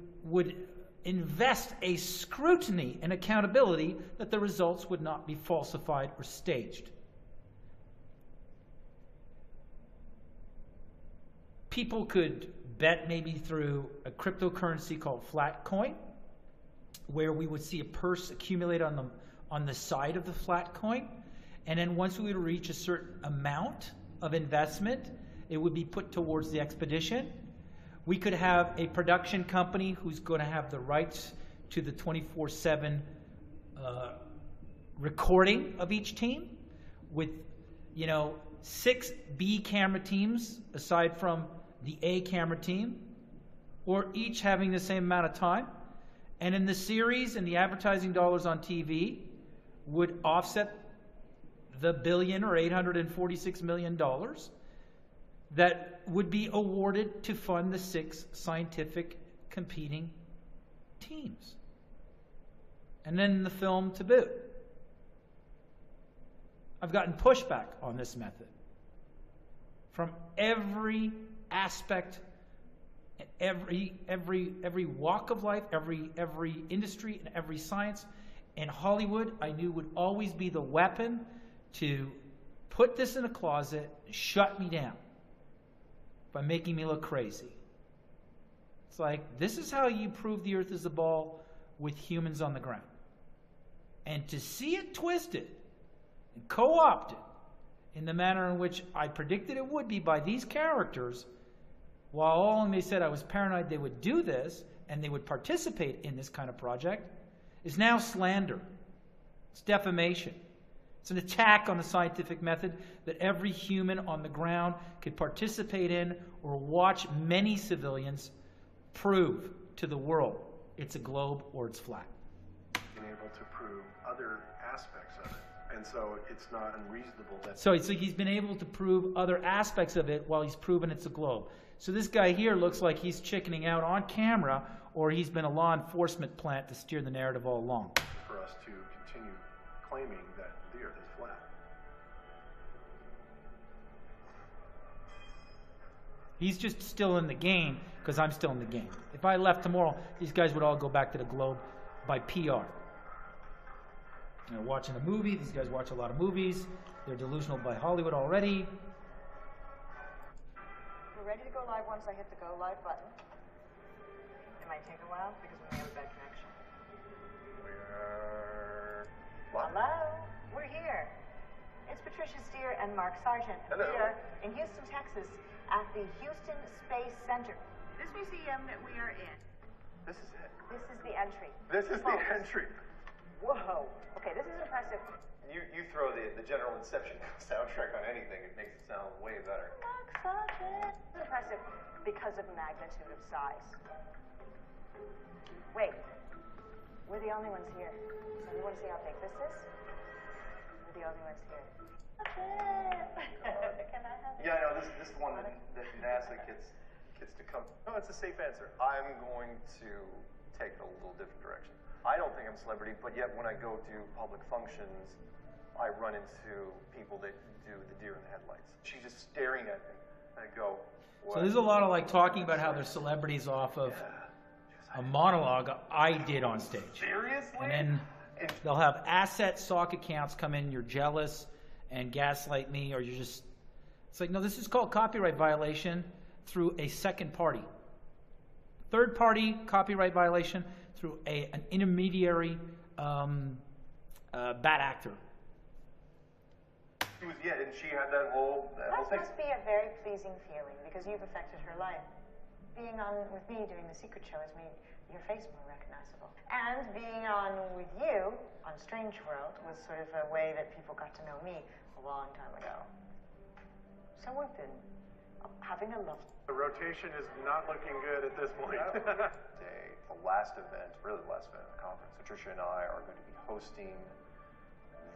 invest a scrutiny and accountability that the results would not be falsified or staged. People could bet maybe through a cryptocurrency called Flatcoin, where we would see a purse accumulate on the side of the flat coin, and then once we would reach a certain amount of investment, it would be put towards the expedition. We could have a production company who's going to have the rights to the 24/7 recording of each team, with 6 B camera teams aside from the A camera team, or each having the same amount of time. And in the series and the advertising dollars on TV would offset the $1 billion or $846 million that would be awarded to fund the 6 scientific competing teams. And then the film to boot. I've gotten pushback on this method from every aspect, every walk of life, every industry, and every science. And Hollywood, I knew, would always be the weapon to put this in a closet, shut me down by making me look crazy. It's like, this is how you prove the Earth is a ball with humans on the ground. And to see it twisted and co-opted in the manner in which I predicted it would be by these characters, while all along they said I was paranoid they would do this and they would participate in this kind of project, is now slander. It's defamation. It's an attack on the scientific method that every human on the ground could participate in or watch many civilians prove to the world it's a globe or it's flat. Being able to prove other aspects of it. And so it's not unreasonable that... So he's been able to prove other aspects of it while he's proven it's a globe. So this guy here looks like he's chickening out on camera, or he's been a law enforcement plant to steer the narrative all along. For us to continue claiming that the Earth is flat. He's just still in the game because I'm still in the game. If I left tomorrow, these guys would all go back to the globe by PR. Watching a movie, these guys watch a lot of movies. They're delusional by Hollywood already. We're ready to go live once I hit the go live button. It might take a while because we have a bad connection. Hello? We're here. It's Patricia Steer and Mark Sargent. Hello. We are in Houston, Texas at the Houston Space Center. This museum that we are in. This is it. This is the entry. This is the entry. Whoa. Okay, this is impressive. You throw the General Inception soundtrack on anything, it makes it sound way better. Mark Sargent. This is impressive because of magnitude of size. Wait. We're the only ones here. So you want to see how big this is? We're the only ones here. Can I have it? Yeah, I know, this is the one that NASA gets to come. No, it's a safe answer. I'm going to take a little different direction. I don't think I'm a celebrity, but yet when I go to public functions, I run into people that do the deer in the headlights. She's just staring at me, and I go, what? So there's a lot of talking about how they're celebrities off of a monologue I did on stage. Seriously? And then they'll have asset sock accounts come in, you're jealous and gaslight me, or you're just... It's like, no, this is called copyright violation through a second party. Third party copyright violation through an intermediary bad actor. Yeah, and she had that whole thing. Must be a very pleasing feeling because you've affected her life. Being on with me doing the secret show has made your face more recognizable. And being on with you on Strange World was sort of a way that people got to know me a long time ago. So we've been having a love. The rotation is not looking good at this point. Day, the last event, really the last event of the conference, Patricia and I are going to be hosting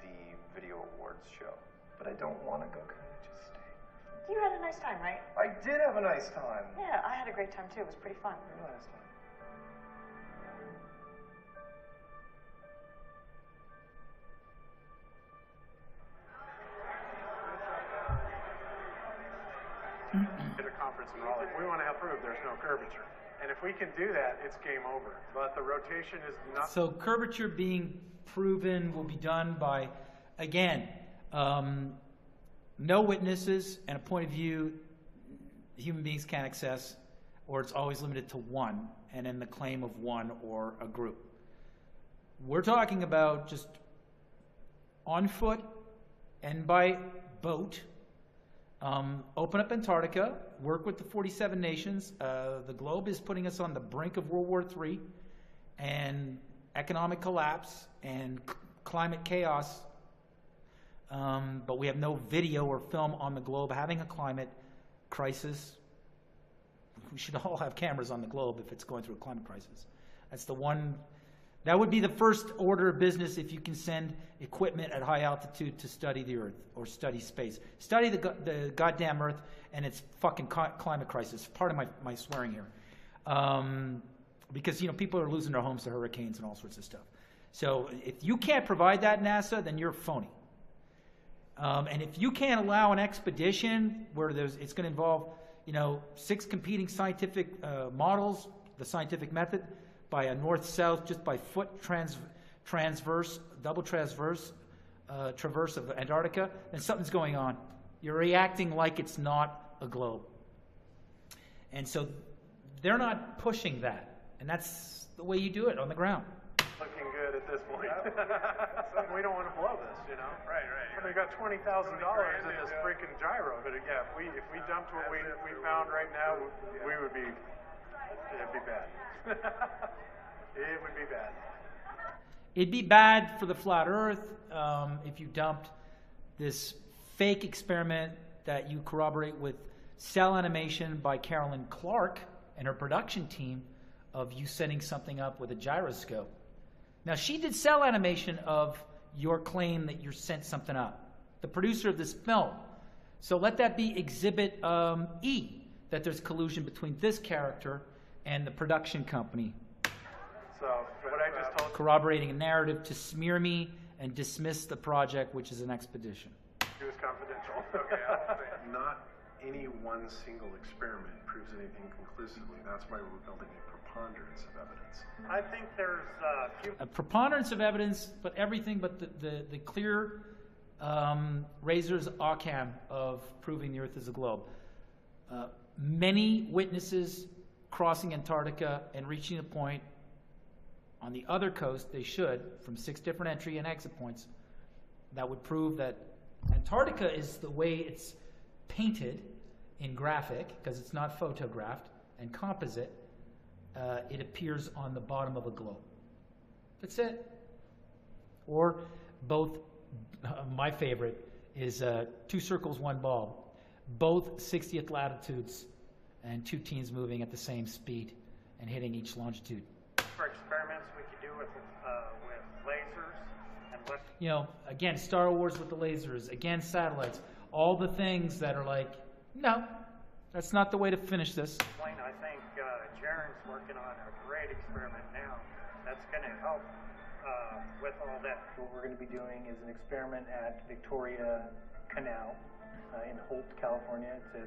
the video awards show. But I don't want to go. Can I just stay? You had a nice time, right? I did have a nice time. Yeah, I had a great time too. It was pretty fun. Last time. At a conference in Raleigh, we want to have proof there's no curvature. And if we can do that, it's game over. But the rotation is not. So curvature being proven will be done by, again, no witnesses and a point of view human beings can't access, or it's always limited to one, and then the claim of one or a group. We're talking about just on foot and by boat. Open up Antarctica, work with the 47 nations. The globe is putting us on the brink of World War III and economic collapse and climate chaos. But we have no video or film on the globe having a climate crisis. We should all have cameras on the globe if it's going through a climate crisis. That's the one. That would be the first order of business if you can send equipment at high altitude to study the Earth or study space. Study the goddamn Earth and its fucking climate crisis. Part of my swearing here. Because, people are losing their homes to hurricanes and all sorts of stuff. So if you can't provide that, NASA, then you're phony. And if you can't allow an expedition where it's going to involve, 6 competing scientific models, the scientific method, by a north-south, just by foot double traverse of Antarctica, then something's going on. You're reacting like it's not a globe. And so they're not pushing that. And that's the way you do it on the ground. Looking good at this point. We don't want to blow this, Right. We got $20,000 in this freaking gyro. But yeah, if we dumped what we found right now, it'd be bad. It would be bad. It'd be bad for the flat Earth if you dumped this fake experiment that you corroborate with cell animation by Carolyn Clark and her production team of you setting something up with a gyroscope. Now, she did cell animation of your claim that you sent something up, the producer of this film. So let that be Exhibit E, that there's collusion between this character and the production company. So what I just told you, corroborating a narrative to smear me and dismiss the project, which is an expedition. It was confidential. Okay, not any one single experiment proves anything conclusively. That's why we're building a preponderance of evidence. I think there's a preponderance of evidence, but everything but the clear razor's Occam of proving the Earth is a globe. Many witnesses crossing Antarctica and reaching a point on the other coast, they should, from 6 different entry and exit points, that would prove that Antarctica is the way it's painted in graphic, because it's not photographed, and composite, it appears on the bottom of a globe. That's it. Or both, my favorite is 2 circles, 1 ball. Both 60th latitudes and 2 teams moving at the same speed and hitting each longitude. for experiments we could do with lasers and again, Star Wars with the lasers, again, satellites, all the things that are like, no, that's not the way to finish this. I think Jaren's working on a great experiment now that's going to help with all that. What we're going to be doing is an experiment at Victoria Canal in Holt, California. It's a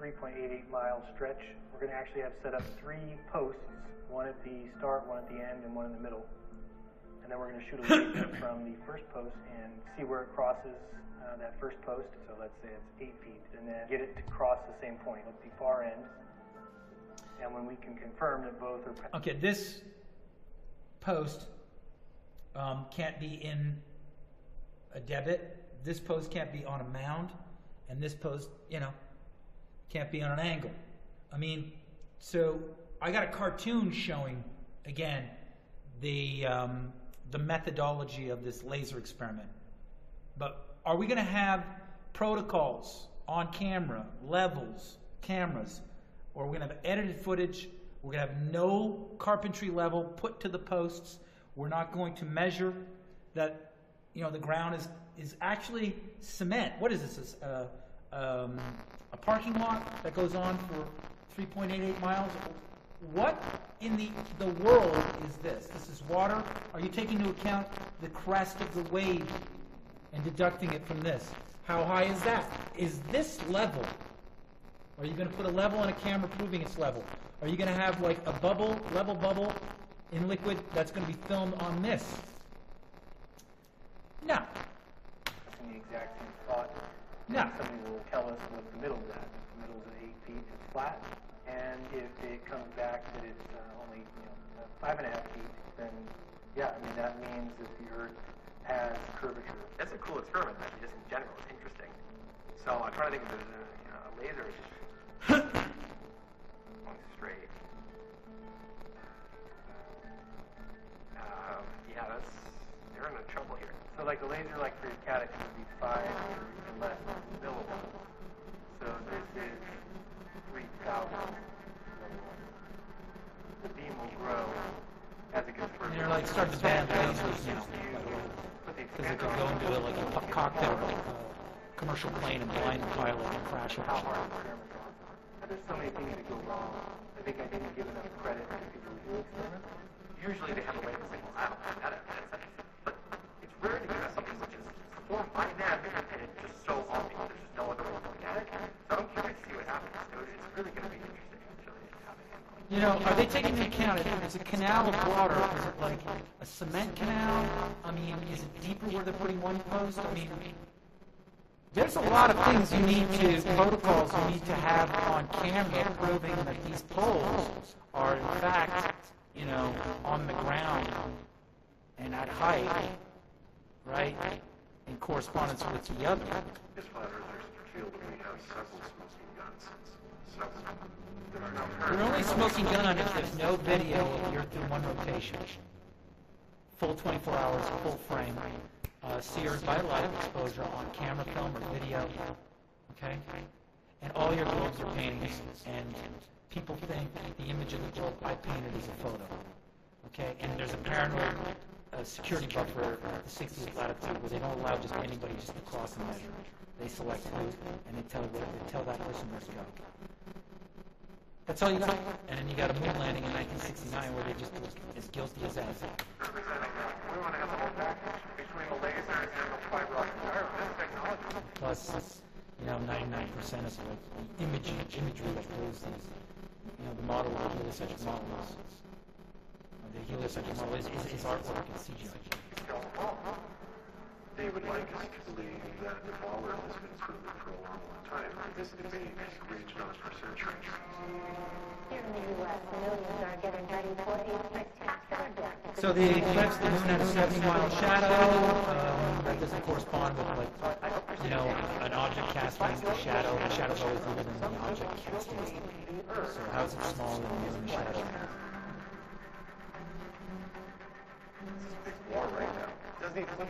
3.88 mile stretch. We're going to actually have set up 3 posts, one at the start, one at the end, and one in the middle. And then we're going to shoot a laser from the first post and see where it crosses that first post. So let's say it's 8 feet, and then get it to cross the same point at the far end. And when we can confirm that both are... Okay, this post can't be in a debit. This post can't be on a mound, and this post, can't be on an angle. I mean, so I got a cartoon showing, again, the methodology of this laser experiment. But are we going to have protocols on camera, levels, cameras, or we're going to have edited footage? We're going to have no carpentry level put to the posts. We're not going to measure that, the ground is actually cement. What is this? A parking lot that goes on for 3.88 miles? What in the world is this? This is water. Are you taking into account the crest of the wave and deducting it from this? How high is that? Is this level? Are you going to put a level on a camera proving it's level? Are you going to have like a bubble, level bubble in liquid that's going to be filmed on this? No. In the exact same spot. No. Somebody will tell us what the middle is at. If the middle is at 8 feet, it's flat. And if it comes back that it's only 5.5 feet, then that means that the Earth has curvature. That's a cool experiment, actually, just in general. It's interesting. So I'm trying to think of a laser is just going straight. They're in trouble here. So like the laser, like for your catechins would be 5 or less millivolts. So this is 3,000 millivolts. The beam will grow as it goes further. They're like starting to ban lasers now, by the way, because it could go into like a cockpit of a commercial plane and blind the pilot and crash it. There's so many things that go wrong. I think I didn't give enough credit to people who do experiments. Usually they have a way to say, well, I don't know that but it's rare to hear something which is performed by them and it's just so obvious. There's just no other way to look at it. So I'm curious to see what happens. So it's really going to be interesting to show you how they handle it. Are they taking into account if it's a canal of water? Is it like a cement canal? I mean, is it deeper where they're putting one post? I mean, there's a lot of things protocols you need to have on camera proving that these poles are in fact, on the ground and at height, right, in correspondence with the other. As flat earthers feel that we have several smoking guns. Several. We're only smoking gun if there's no video of the Earth in one rotation. Full 24 hours, full frame. Seared by light exposure on camera film or video. Okay? And all your globes are paintings, and people think the image of the globe I painted is a photo. Okay? And there's a paranoid security buffer at the 60th latitude where they don't allow just anybody just to cross and measure. They select who, and they tell that person where to go. That's all you got. And then you got a moon landing in 1969 where they just look as guilty as that. We want to have the whole package between the lasers and the fiber optic gyro. This technology. Plus, 99% is like the imagery that goes these. The model of the heliocentric model is. The heliocentric model is artwork and CGI. They would like us to believe that the ball Earth has been proven for a long, long time. This debate raged on for centuries. Here in the U.S., millions are getting ready for a spectacular death. So the eclipse, the moon had a 70-mile shadow. That doesn't correspond with an object casting the shadow. The shadow's always bigger than the object casting. So how is it smaller than the moon shadow? It's war right now.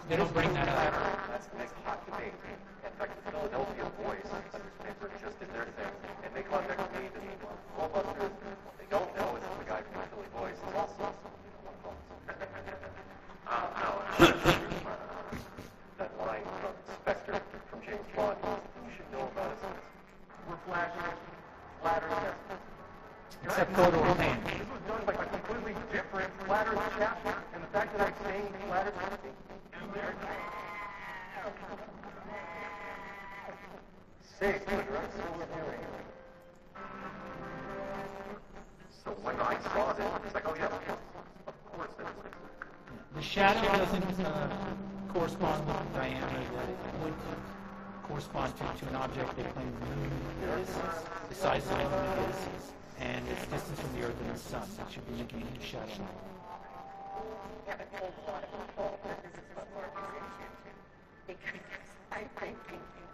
They don't bring that up. That's the next hot debate. In fact, the Philadelphia Voice, a newspaper, just did their thing, and they contacted me to Filibuster. What they don't know is the guy from the Philly Voice is also that line from Spectre from James Bond. You should know about us. We're flashing, flattering. Except photo or paint. This was done by a completely different flatter chapter, and the fact that I'm saying flatter so when I saw this, it's like, oh yeah, of course that's what the shadow doesn't correspond with the diameter that it would correspond to an object they claim the moon is, the size of the moon is, and its distance from the Earth and the Sun. That should be making a huge shadow. because I think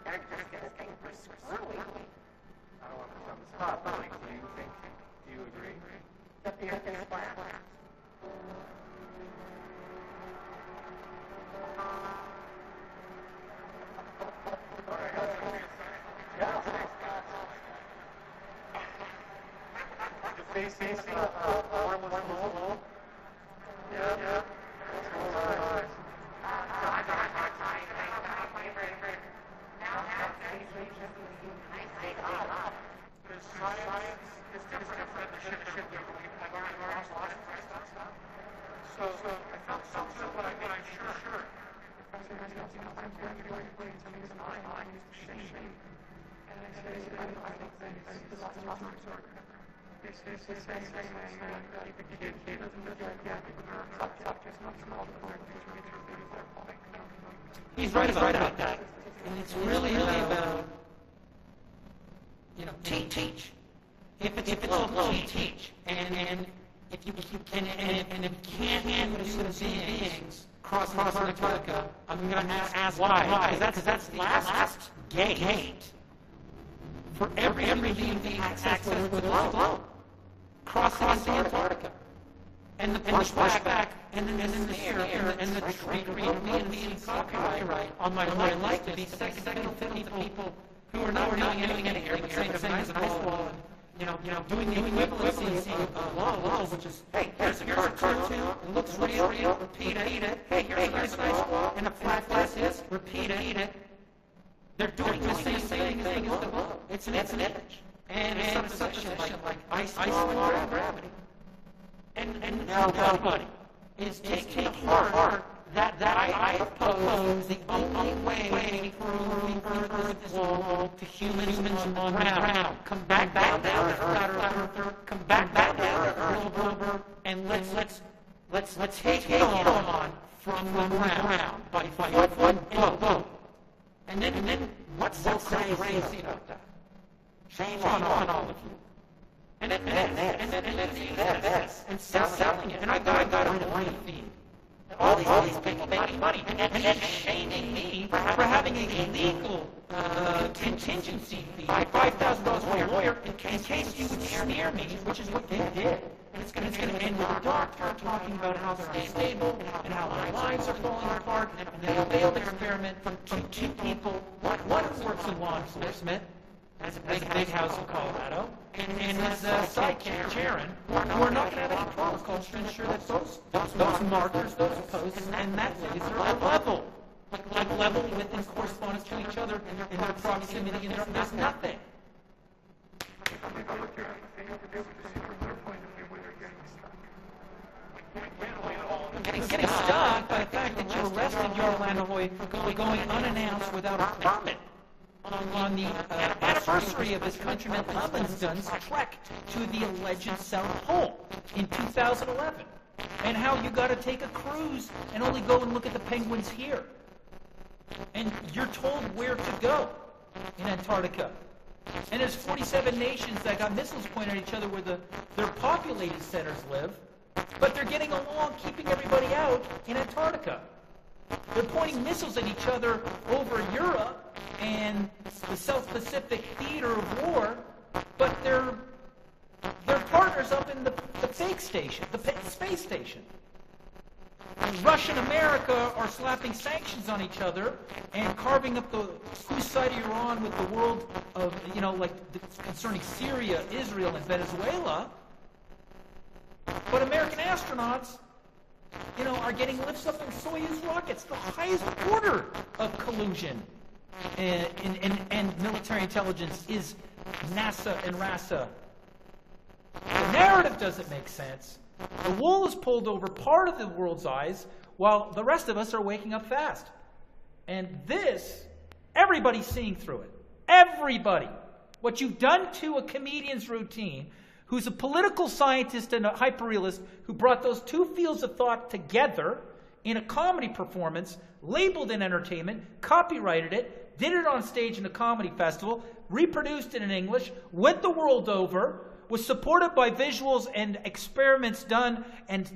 they're just going to think we're screwy. I don't want to put on the spot, but like, do you agree? That the earth is flat. Facing harmless mold. Yeah. Because science is different than the shit that we have our lives. So I felt something, but I made sure. He's right about that. And it's really about, teach. If it's local, teach. And if you can't do human beings cross Antarctica, I'm going to ask why. Because that's the last gate for every human being access to the globe. Crossing Antarctica. And the pushback, and then the fear, and the treachery of me and copyright on my life to be second fiddle to people who are not doing anything here, but saying as a baseball, and doing the equivalency of law, which is, hey, here's a cartoon, it looks real, repeat it, hey, here's a nice wall, and a flat is, repeat it. They're doing the same thing as the globe. It's an image. And it's such like ice and gravity. And nobody is taking apart that I propose the only way through Earth's wall to humans on ground. Come back down to Earth, come back down to Earth, and let's take it on from the ground by foot and boat. And then what's so crazy about that? Shame on all of you. And then this, and selling it. And I got a money feed. All these people making money, and then shaming me for having a legal contingency fee, $5,000 for your lawyer, in case you would smear me, which is what they did. And it's going to end with a doctor talking about how they're unstable, and how our lives are falling apart, and they failed experiment from two people. One who works in law enforcement, has a big house in Colorado, and his sidekick, Sharon, who are not going to have any protocols to ensure that those markers, those posts, and that laser are level. Like level within correspondence to each other in their proximity, and there's nothing. Getting stuck by the fact that you arrested Orlando Hoyt for going unannounced without a permit on the anniversary of his countryman Livingston's trek to the alleged South Pole in 2011, and how you got to take a cruise and only go and look at the penguins here, and you're told where to go in Antarctica, and there's 47 nations that got missiles pointed at each other where their populated centers live, but they're getting along, keeping everybody out in Antarctica. They're pointing missiles at each other over Europe and the South Pacific theater of war, but they're partners up in the fake station, the space station. And Russia and America are slapping sanctions on each other and carving up whose side you're on with the world of, concerning Syria, Israel, and Venezuela. But American astronauts, are getting lifts up in Soyuz rockets, the highest order of collusion and military intelligence is NASA and RASA. The narrative doesn't make sense. The wool is pulled over part of the world's eyes while the rest of us are waking up fast. And this, everybody's seeing through it. Everybody. What you've done to a comedian's routine, who's a political scientist and a hyperrealist who brought those two fields of thought together in a comedy performance, labeled in entertainment, copyrighted it, did it on stage in a comedy festival, reproduced it in English, went the world over, was supported by visuals and experiments done and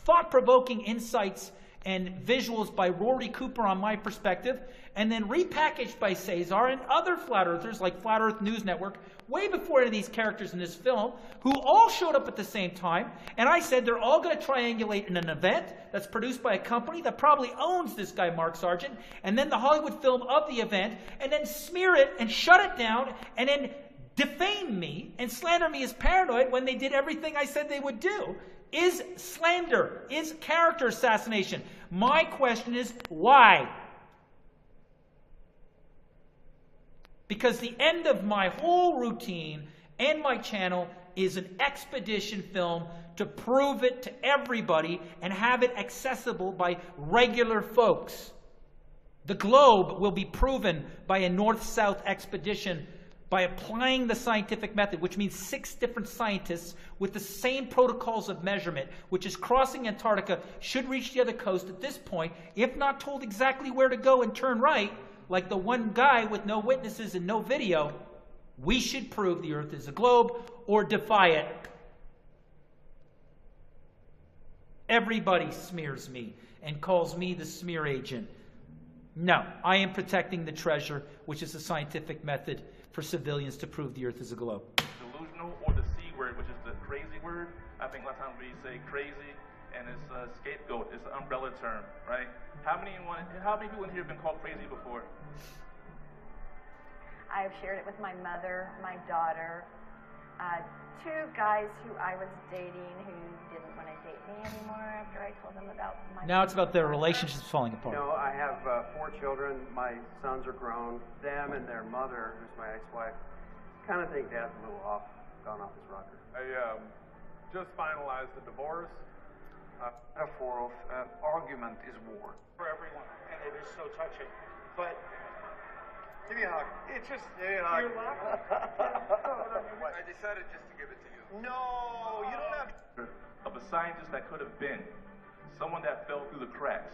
thought-provoking insights and visuals by Rory Cooper on my perspective, and then repackaged by Cesar and other flat earthers like Flat Earth News Network, way before any of these characters in this film, who all showed up at the same time. And I said they're all going to triangulate in an event that's produced by a company that probably owns this guy, Mark Sargent, and then the Hollywood film of the event, and then smear it and shut it down, and then defame me and slander me as paranoid when they did everything I said they would do. Is slander, is character assassination. My question is, why? Because the end of my whole routine and my channel is an expedition film to prove it to everybody and have it accessible by regular folks. The globe will be proven by a north-south expedition by applying the scientific method, which means 6 different scientists with the same protocols of measurement, which is crossing Antarctica, should reach the other coast at this point, if not told exactly where to go and turn right, like the one guy with no witnesses and no video. We should prove the Earth is a globe or defy it. Everybody smears me and calls me the smear agent. No, I am protecting the treasure, which is a scientific method for civilians to prove the Earth is a globe. Delusional, or the C word, which is the crazy word. I think a lot of times we say crazy, and it's a scapegoat. It's an umbrella term, right? How many people in here have been called crazy before? I've shared it with my mother, my daughter, 2 guys who I was dating who didn't want to date me anymore after I told them about my... Now it's about their relationships falling apart. You know, I have 4 children. My sons are grown. Them and their mother, who's my ex-wife, kind of think Dad's a little gone off his rocker. I just finalized the divorce. Metaphor of argument is war. For everyone, and it is so touching. But give me a hug. It's just you're laughing. I decided just to give it to you. No, you don't have. Of a scientist that could have been, someone that fell through the cracks,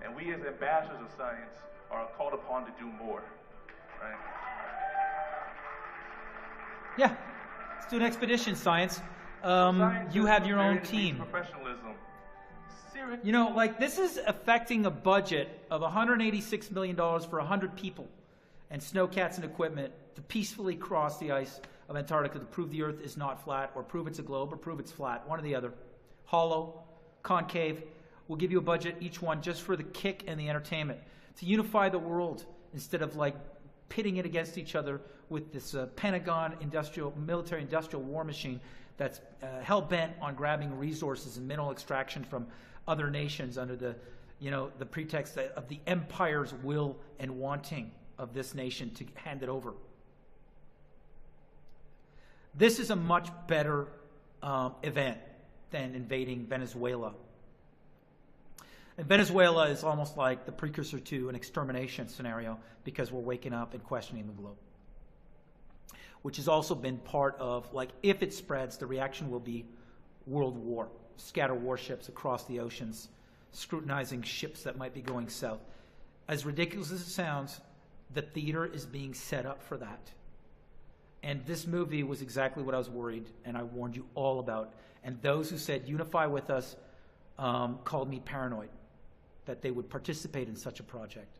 and we as ambassadors of science are called upon to do more, right? Yeah, let's do an expedition, science. You have your own team. Professionalism. You know, like, this is affecting a budget of $186 million for 100 people and snowcats and equipment to peacefully cross the ice of Antarctica to prove the Earth is not flat, or prove it's a globe, or prove it's flat, one or the other. Hollow, concave. We'll give you a budget, each one, just for the kick and the entertainment, to unify the world instead of, like, pitting it against each other with this Pentagon military-industrial war machine that's hell-bent on grabbing resources and mineral extraction from other nations under the, the pretext of the empire's will and wanting of this nation to hand it over. This is a much better event than invading Venezuela. And Venezuela is almost like the precursor to an extermination scenario, because we're waking up and questioning the globe. Which has also been part of, like, if it spreads, the reaction will be world war. Scatter warships across the oceans, scrutinizing ships that might be going south. As ridiculous as it sounds, the theater is being set up for that. And this movie was exactly what I was worried and I warned you all about. And those who said, unify with us, called me paranoid, that they would participate in such a project.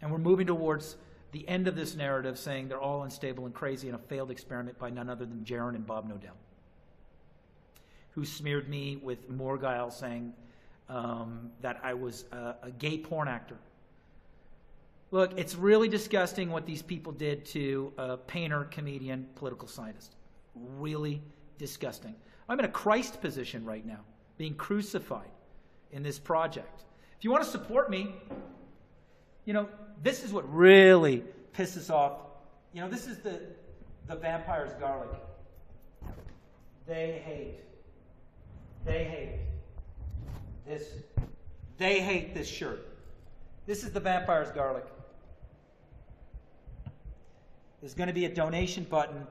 And we're moving towards the end of this narrative, saying they're all unstable and crazy in a failed experiment by none other than Jaron and Bob Nodell, who smeared me with more guile, saying that I was a gay porn actor. Look, it's really disgusting what these people did to a painter, comedian, political scientist. Really disgusting. I'm in a Christ position right now, being crucified in this project. If you want to support me, this is what really pisses off. This is the vampire's garlic. They hate this. They hate this shirt. This is the vampire's garlic. There's going to be a donation button.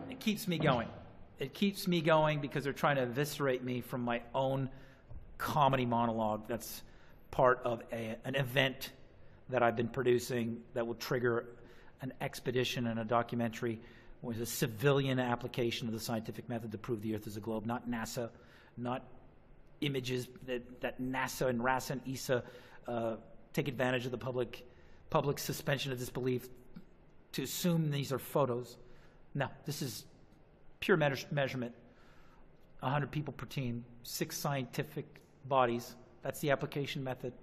It keeps me going. It keeps me going because they're trying to eviscerate me from my own comedy monologue that's part of an event that I've been producing that will trigger an expedition and a documentary with a civilian application of the scientific method to prove the Earth is a globe, not NASA, not images that NASA and RASA and ESA take advantage of the public suspension of disbelief to assume these are photos. No, this is pure measurement. 100 people per team, 6 scientific bodies. That's the application method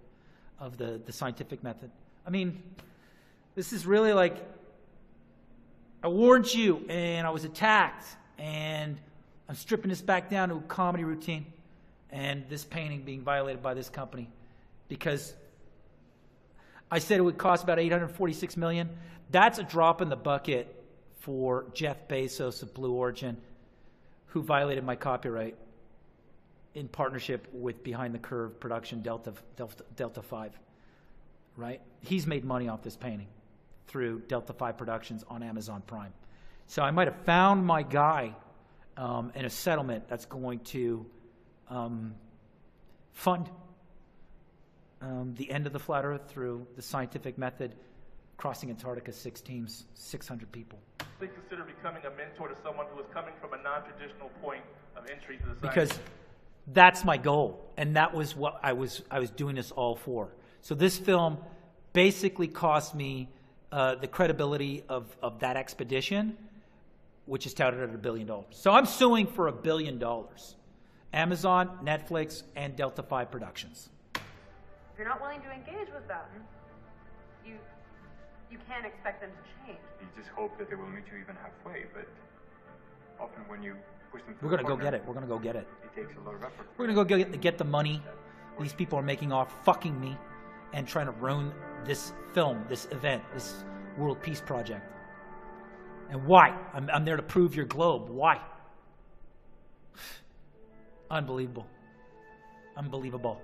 of the scientific method. I mean, this is really like, I warned you, and I was attacked, and I'm stripping this back down to a comedy routine, and this painting being violated by this company because I said it would cost about $846 million. That's a drop in the bucket for Jeff Bezos of Blue Origin, who violated my copyright in partnership with Behind the Curve production Delta 5, right? He's made money off this painting through Delta 5 Productions on Amazon Prime. So I might have found my guy in a settlement that's going to fund the end of the flat Earth through the scientific method, crossing Antarctica, 6 teams, 600 people. They consider becoming a mentor to someone who is coming from a non-traditional point of entry to the science? Because that's my goal, and that was what I was doing this all for. So this film basically cost me the credibility of that expedition, which is touted at $1 billion. So I'm suing for $1 billion. Amazon, Netflix, and Delta 5 Productions. If you're not willing to engage with them, you can't expect them to change. You just hope that they will meet you even halfway, but often when you push them We're going to go get it. We're going to go get it. It takes a lot of effort. We're going to go get the money these people are making off fucking me and trying to ruin this film, this event, this world peace project. And why? I'm there to prove your globe. Why? Unbelievable. Unbelievable.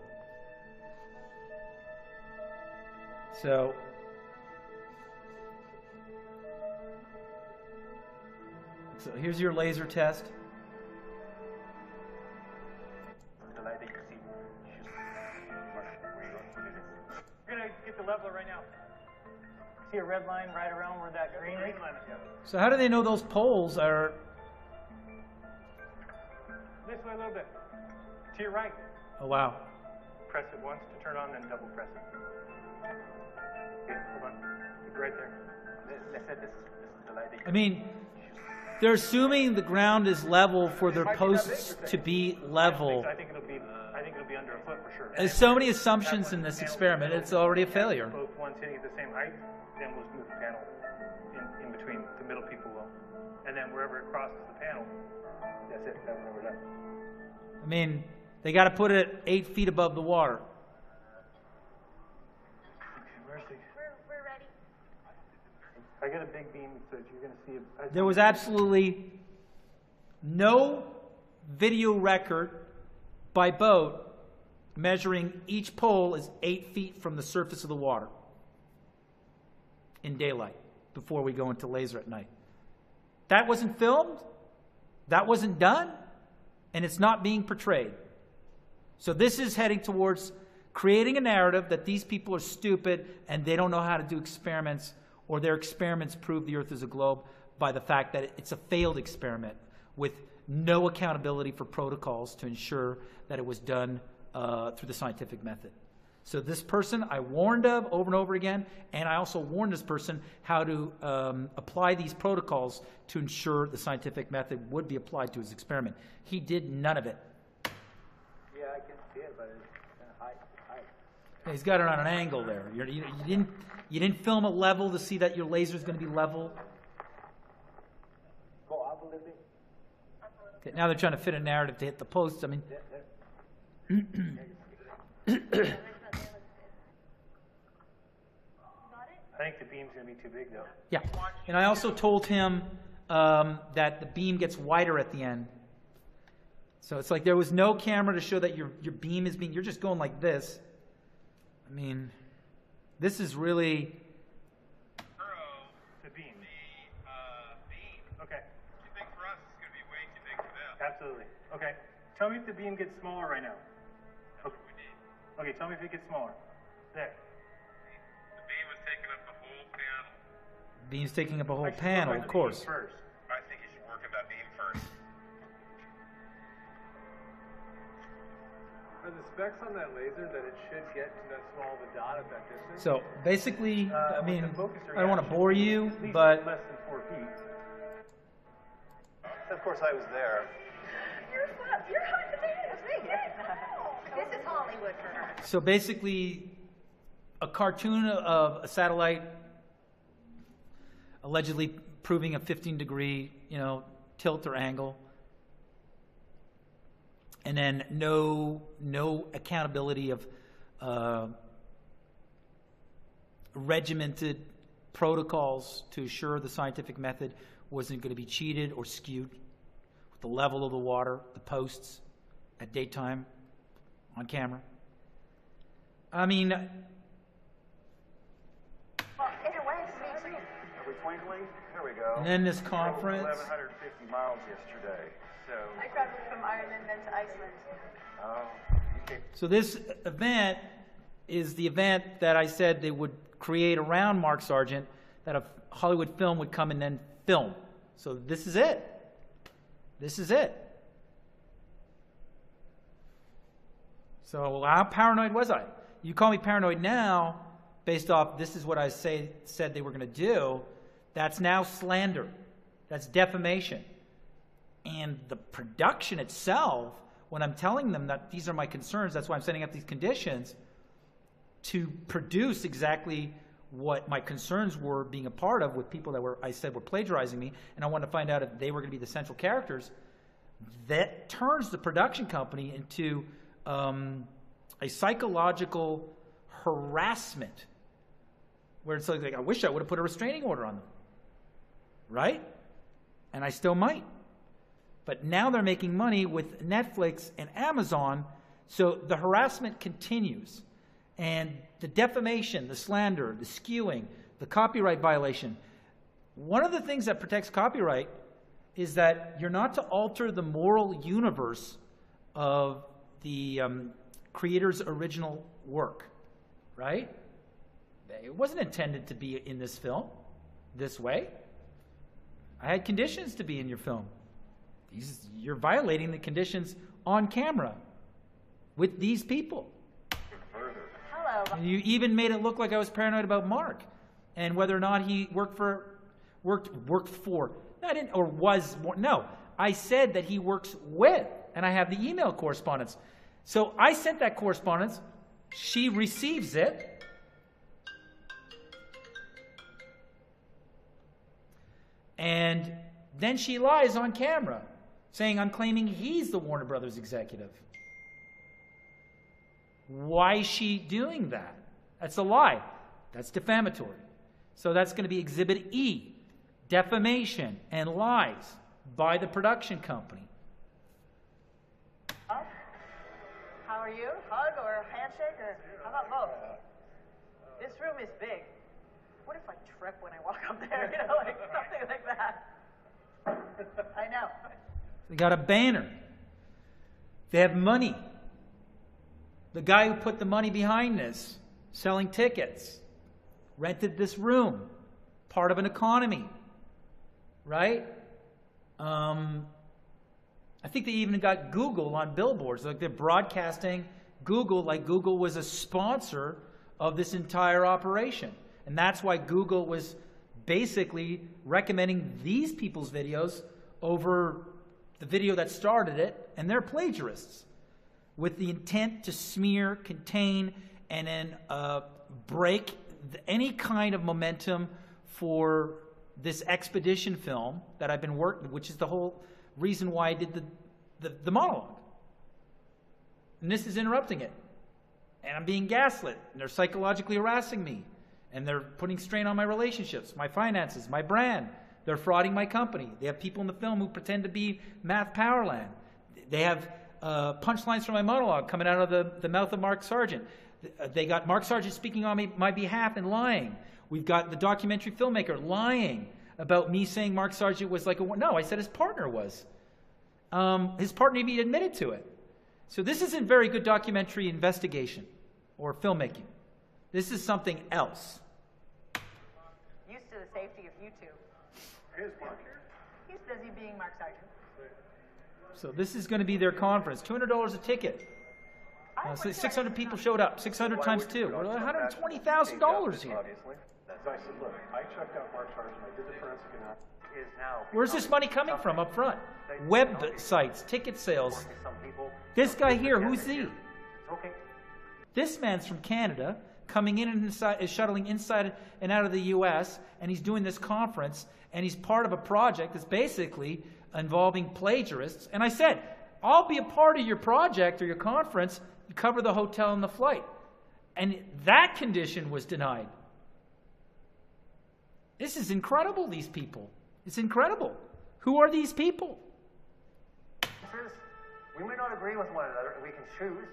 So here's your laser test. You're gonna get the leveler right now. See a red line right around where that green is? So how do they know those poles are... This way a little bit. To your right. Oh, wow. Press it once to turn on, then double press it. Okay, hold on. Right there. This is the lighting. I mean, they're assuming the ground is level for their posts to be level. I think it'll be under a foot for sure. There's so many assumptions in this experiment, it's already a failure. Both ones hitting at the same height, then we'll move the panel in between. The middle people will. And then wherever it crosses the panel, that's it. Then we're done. I mean, they got to put it at 8 feet above the water. We're ready. I got a big beam, so you're going to see it. There was absolutely no video record by boat measuring each pole is 8 feet from the surface of the water in daylight before we go into laser at night. That wasn't filmed. That wasn't done. And it's not being portrayed. So this is heading towards creating a narrative that these people are stupid and they don't know how to do experiments, or their experiments prove the Earth is a globe by the fact that it's a failed experiment with no accountability for protocols to ensure that it was done through the scientific method. So this person I warned of over and over again, and I also warned this person how to apply these protocols to ensure the scientific method would be applied to his experiment. He did none of it. Yeah, I can see it, but it's kind of high. He's got it on an angle there. You didn't film it level to see that your laser is going to be level. Go up a little bit. Okay, now they're trying to fit a narrative to hit the posts. I mean, I think the beam's going to be too big, though. yeah. And I also told him that the beam gets wider at the end. So it's like there was no camera to show that your beam is being... You're just going like this. I mean, this is really... The beam. Okay. You think for us it's going to be way too big for them? Absolutely. Okay. Tell me if the beam gets smaller right now. Okay. Okay, tell me if it gets smaller. There. The beam is taking up the whole panel. Beam's taking up a whole panel, of course. I think you should work on that beam first. Are the specs on that laser that it should get to that small of a dot at that distance? So basically, I mean, focuser, I don't want to bore you, at least but less than 4 feet. Of course, I was there. You're hot potatoes. This is Hollywood for her. so basically, a cartoon of a satellite allegedly proving a 15-degree, tilt or angle, and then no accountability of regimented protocols to assure the scientific method wasn't going to be cheated or skewed with the level of the water, the posts at daytime on camera. I mean, Well, in a way, it makes sense. Are we twinkling? Here we go. and then this conference. 1,150 miles yesterday. So. I traveled from Ireland then to Iceland. Oh. So this event is the event that I said they would create around Mark Sargent, that a Hollywood film would come and then film. So this is it. This is it. So how paranoid was I? You call me paranoid now, based off this is what I said they were going to do. That's now slander. That's defamation. And the production itself, when I'm telling them that these are my concerns, that's why I'm setting up these conditions to produce exactly what my concerns were being a part of with people that I said were plagiarizing me, and I wanted to find out if they were going to be the central characters. That turns the production company into a psychological harassment where it's like, I wish I would have put a restraining order on them. Right? And I still might. But now they're making money with Netflix and Amazon, so the harassment continues. And the defamation, the slander, the skewing, the copyright violation. One of the things that protects copyright is that you're not to alter the moral universe of the creator's original work, right? It wasn't intended to be in this film this way. I had conditions to be in your film. You're violating the conditions on camera with these people. Hello. And you even made it look like I was paranoid about Mark and whether or not he worked for. No, I didn't, or was. No, I said that he works with, and I have the email correspondence. So I sent that correspondence. She receives it. And then she lies on camera, saying I'm claiming he's the Warner Brothers executive. Why is she doing that? That's a lie. That's defamatory. So that's going to be Exhibit E, defamation and lies by the production company. How are you? Hug or handshake or how about both? This room is big. What if I trip when I walk up there? Like something like that. I know. They got a banner. They have money. The guy who put the money behind this, selling tickets, rented this room, part of an economy, right? I think they even got Google on billboards. Like they're broadcasting Google like Google was a sponsor of this entire operation. And that's why Google was basically recommending these people's videos over the video that started it, and they're plagiarists with the intent to smear, contain, and then break any kind of momentum for this expedition film that I've been working, which is the whole reason why I did the monologue. And this is interrupting it. And I'm being gaslit, and they're psychologically harassing me, and they're putting strain on my relationships, my finances, my brand. They're frauding my company. They have people in the film who pretend to be mathpowerland. They have punchlines from my monologue coming out of the mouth of Mark Sargent. They got Mark Sargent speaking on my behalf and lying. We've got the documentary filmmaker lying about me saying Mark Sargent was like a... No, I said his partner was. His partner even admitted to it. So this isn't very good documentary investigation or filmmaking. This is something else. Used to the safety of YouTube. Is Mark here? He's busy being Mark Sargent. So this is going to be their conference. $200 a ticket. So 600 people showed up. 600 times 2. We're $120,000 here. I said, look, I checked out Mark Sargent, I did the forensic analysis. Is now Where's this money coming from up front? Websites, ticket sales. This guy here, who's he? Okay. This man's from Canada, coming in and inside, is shuttling inside and out of the U.S., and he's doing this conference, and he's part of a project that's basically involving plagiarists. And I said, I'll be a part of your project or your conference, you cover the hotel and the flight. And that condition was denied. This is incredible, these people. It's incredible. Who are these people? We may not agree with one another, and we can choose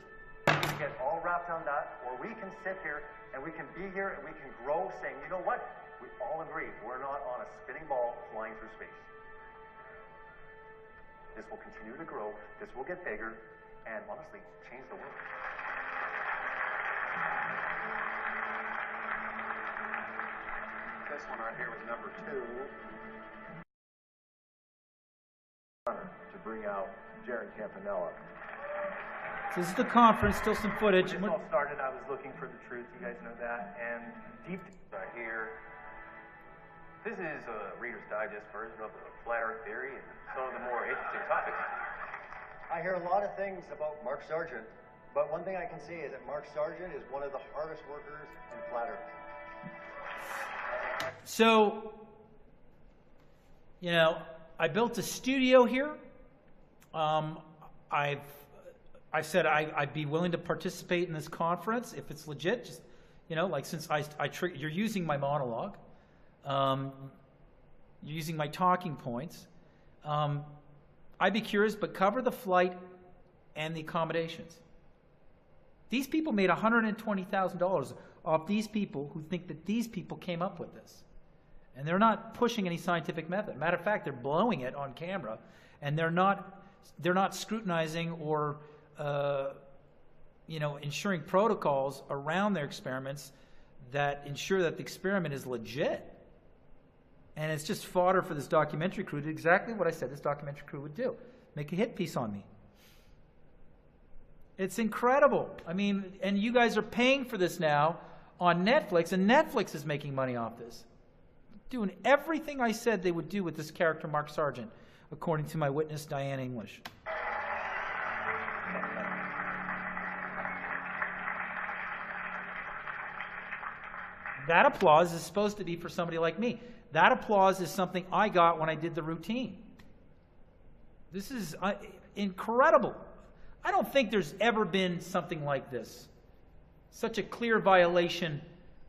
to get all wrapped on that, or we can sit here and we can be here and we can grow saying, you know what? We all agree we're not on a spinning ball flying through space. This will continue to grow, this will get bigger, and honestly, change the world. This one right here was number 2. To bring out Jared Campanella. So this is the conference, still some footage. When this all started, I was looking for the truth, you guys know that, and deep here. This is a Reader's Digest version of the Flat Earth Theory and some of the more interesting topics. I hear a lot of things about Mark Sargent, but one thing I can say is that Mark Sargent is one of the hardest workers in Flat Earth. So, you know, I built a studio here. I've said I'd be willing to participate in this conference if it's legit. Just, you know, like since you're using my monologue, you're using my talking points. I'd be curious, but cover the flight and the accommodations. These people made $120,000 off these people who think that these people came up with this. And they're not pushing any scientific method. Matter of fact, they're blowing it on camera, and they're not scrutinizing or ensuring protocols around their experiments that ensure that the experiment is legit. And it's just fodder for this documentary crew to do exactly what I said this documentary crew would do. Make a hit piece on me. It's incredible. I mean, and you guys are paying for this now on Netflix, and Netflix is making money off this. Doing everything I said they would do with this character, Mark Sargent, according to my witness, Diane English. That applause is supposed to be for somebody like me. That applause is something I got when I did the routine. This is incredible. I don't think there's ever been something like this. Such a clear violation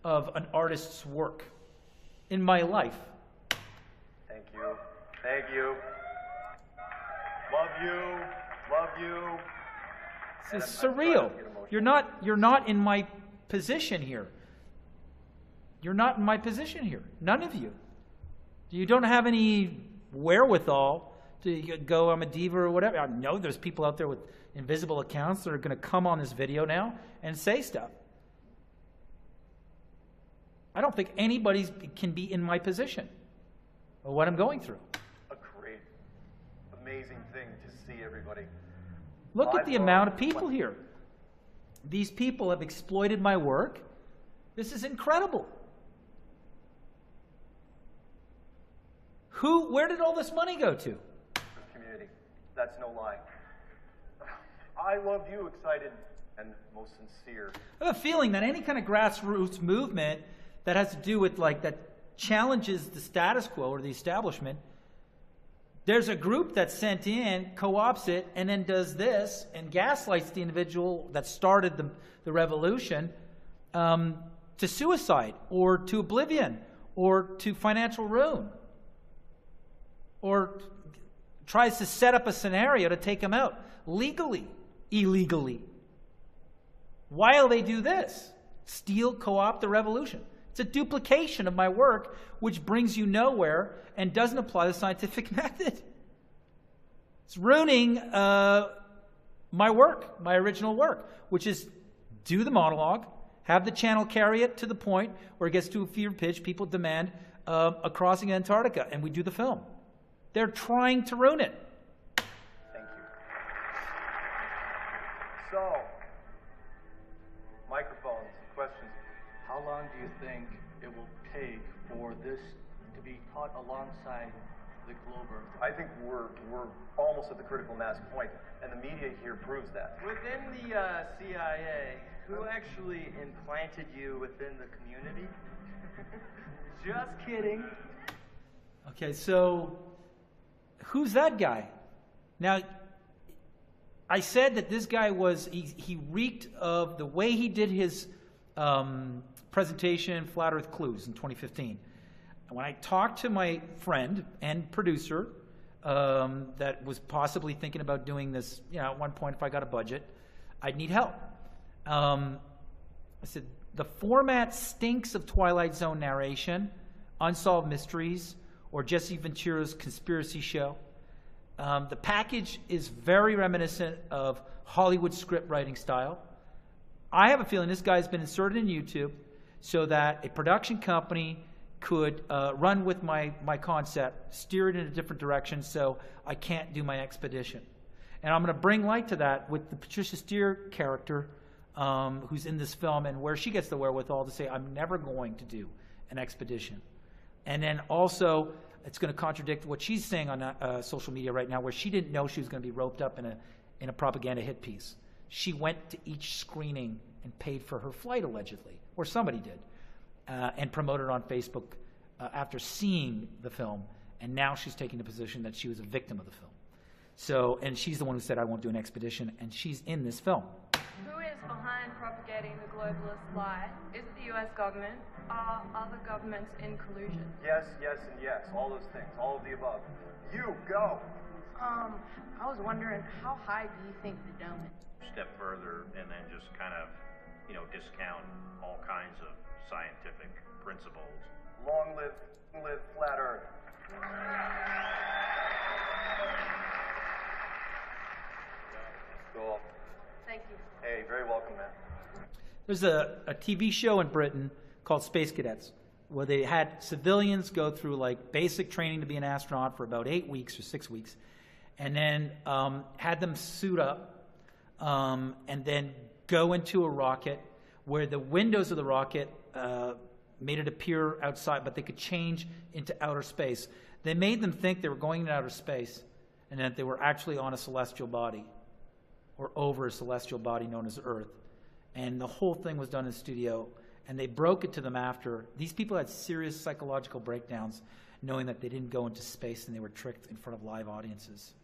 of an artist's work in my life. Thank you. Thank you. Love you. Love you. This is surreal. You're not in my position here. You're not in my position here. None of you. You don't have any wherewithal to go, I'm a diva or whatever. I know there's people out there with invisible accounts that are going to come on this video now and say stuff. I don't think anybody can be in my position or what I'm going through. A great, amazing thing to see everybody. Look at the amount of people here. These people have exploited my work. This is incredible. Where did all this money go to? The community. That's no lie. I love you, excited and most sincere. I have a feeling that any kind of grassroots movement that has to do with that challenges the status quo or the establishment, there's a group that's sent in, co-opts it, and then does this and gaslights the individual that started the revolution to suicide or to oblivion or to financial ruin, or tries to set up a scenario to take him out legally, illegally. While they do this, steal, co-opt the revolution. It's a duplication of my work, which brings you nowhere and doesn't apply the scientific method. It's ruining my work, my original work, which is do the monologue, have the channel carry it to the point where it gets to a fever pitch, people demand a crossing in Antarctica, and we do the film. They're trying to ruin it. Thank you. So, fought alongside the Glober. I think we're almost at the critical mass point, and the media here proves that. Within the CIA, who actually implanted you within the community? Just kidding. Okay, so who's that guy? Now, I said that this guy was, he reeked of the way he did his presentation, Flat Earth Clues, in 2015. When I talked to my friend and producer that was possibly thinking about doing this, at one point, if I got a budget, I'd need help. I said, the format stinks of Twilight Zone narration, Unsolved Mysteries, or Jesse Ventura's conspiracy show. The package is very reminiscent of Hollywood script writing style. I have a feeling this guy's been inserted in YouTube so that a production company could run with my concept, steer it in a different direction so I can't do my expedition. And I'm going to bring light to that with the Patricia Steer character who's in this film, and where she gets the wherewithal to say, I'm never going to do an expedition. And then also, it's going to contradict what she's saying on social media right now, where she didn't know she was going to be roped up in a propaganda hit piece. She went to each screening and paid for her flight, allegedly, or somebody did, and promoted it on Facebook after seeing the film. And now she's taking the position that she was a victim of the film. So, and she's the one who said, I won't do an expedition, and she's in this film. Who is behind propagating the globalist lie? Is it the US government? Are other governments in collusion? Yes, yes, and yes. All those things. All of the above. You, go! I was wondering, how high do you think the dome is? Step further and then just kind of, discount all kinds of scientific principles. Long live Flat Earth. Cool. Thank you. Hey, very welcome, man. There's a TV show in Britain called Space Cadets, where they had civilians go through like basic training to be an astronaut for about 8 weeks or 6 weeks, and then had them suit up and then go into a rocket where the windows of the rocket made it appear outside, but they could change into outer space. They made them think they were going into outer space and that they were actually on a celestial body or over a celestial body known as Earth. And the whole thing was done in studio, and they broke it to them after. These people had serious psychological breakdowns knowing that they didn't go into space and they were tricked in front of live audiences.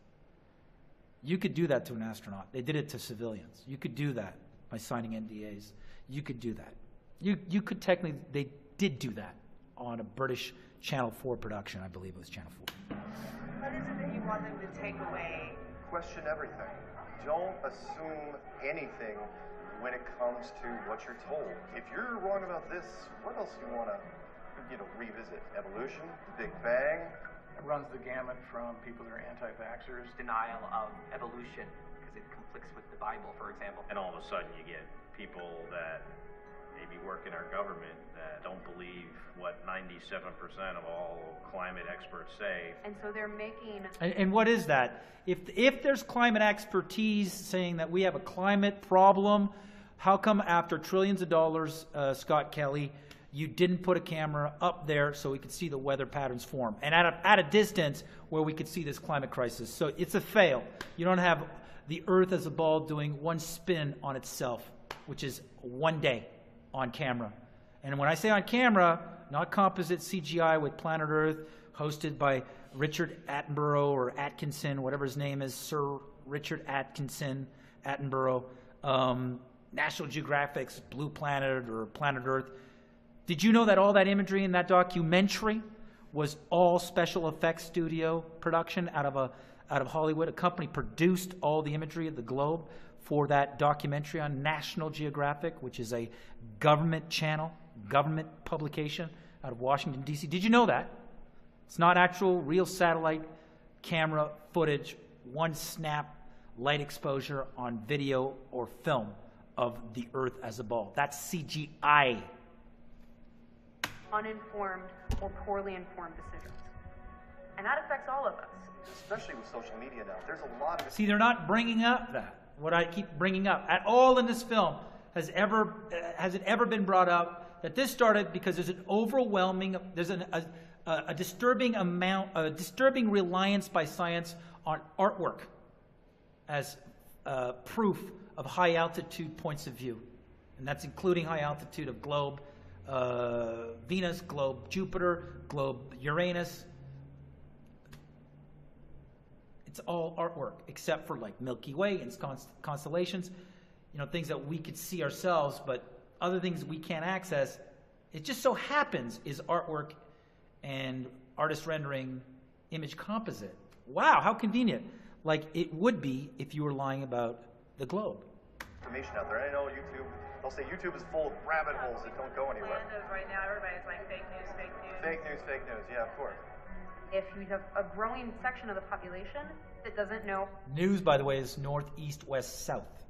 You could do that to an astronaut. They did it to civilians. You could do that by signing NDAs. You could do that. You could technically, they did do that on a British Channel 4 production. I believe it was Channel 4. What is it that you want them to take away? Question everything. Don't assume anything when it comes to what you're told. If you're wrong about this, what else do you want to, revisit? Evolution? Big Bang? It runs the gamut from people that are anti-vaxxers, denial of evolution because it conflicts with the Bible, for example. And all of a sudden you get people that maybe work in our government that don't believe what 97% of all climate experts say. And so they're making... And what is that? If there's climate expertise saying that we have a climate problem, how come after trillions of dollars, Scott Kelly, you didn't put a camera up there so we could see the weather patterns form? And at a distance where we could see this climate crisis. So it's a fail. You don't have the Earth as a ball doing one spin on itself, which is one day on camera. And when I say on camera, not composite CGI with Planet Earth, hosted by Richard Attenborough or Atkinson, whatever his name is, Sir Richard Attenborough, National Geographic's Blue Planet or Planet Earth. Did you know that all that imagery in that documentary was all special effects studio production out of Hollywood? A company produced all the imagery of the globe for that documentary on National Geographic, which is a government channel, government publication out of Washington, D.C. Did you know that? It's not actual real satellite camera footage, one snap light exposure on video or film of the Earth as a ball. That's CGI. Uninformed or poorly informed decisions. And that affects all of us. Especially with social media now. There's a lot of... See, they're not bringing up that. What I keep bringing up at all in this film has it ever been brought up that this started because there's an overwhelming, there's a disturbing reliance by science on artwork as proof of high altitude points of view. And that's including high altitude of globe Venus, globe Jupiter, globe Uranus. It's all artwork, except for like Milky Way and constellations, things that we could see ourselves, but other things we can't access. It just so happens is artwork and artist rendering image composite. Wow, how convenient. Like it would be if you were lying about the globe. Information out there. I know YouTube, they'll say YouTube is full of rabbit holes that don't go anywhere. Right now, everybody's like fake news, fake news. Fake news, yeah, of course. If you have a growing section of the population that doesn't know. News, by the way, is northeast, west, south.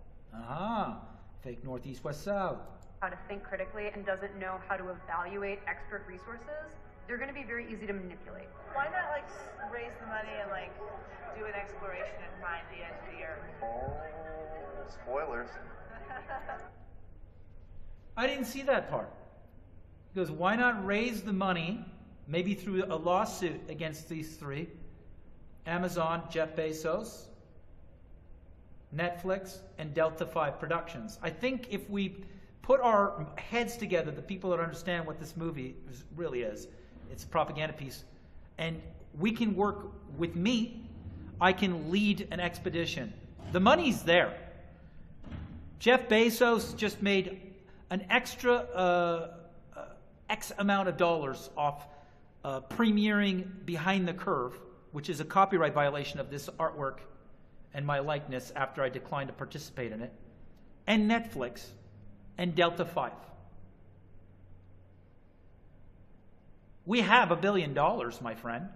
Fake northeast, west, south. How to think critically and doesn't know how to evaluate expert resources, they're going to be very easy to manipulate. Why not raise the money and do an exploration and find the edge of the earth? Oh, spoilers. I didn't see that part. He goes, why not raise the money, maybe through a lawsuit against these three, Amazon, Jeff Bezos, Netflix, and Delta 5 Productions. I think if we put our heads together, the people that understand what this movie really is, it's a propaganda piece, and we can work with me, I can lead an expedition. The money's there. Jeff Bezos just made an extra X amount of dollars off premiering Behind the Curve, which is a copyright violation of this artwork and my likeness after I declined to participate in it, and Netflix, and Delta 5. We have $1 billion, my friend.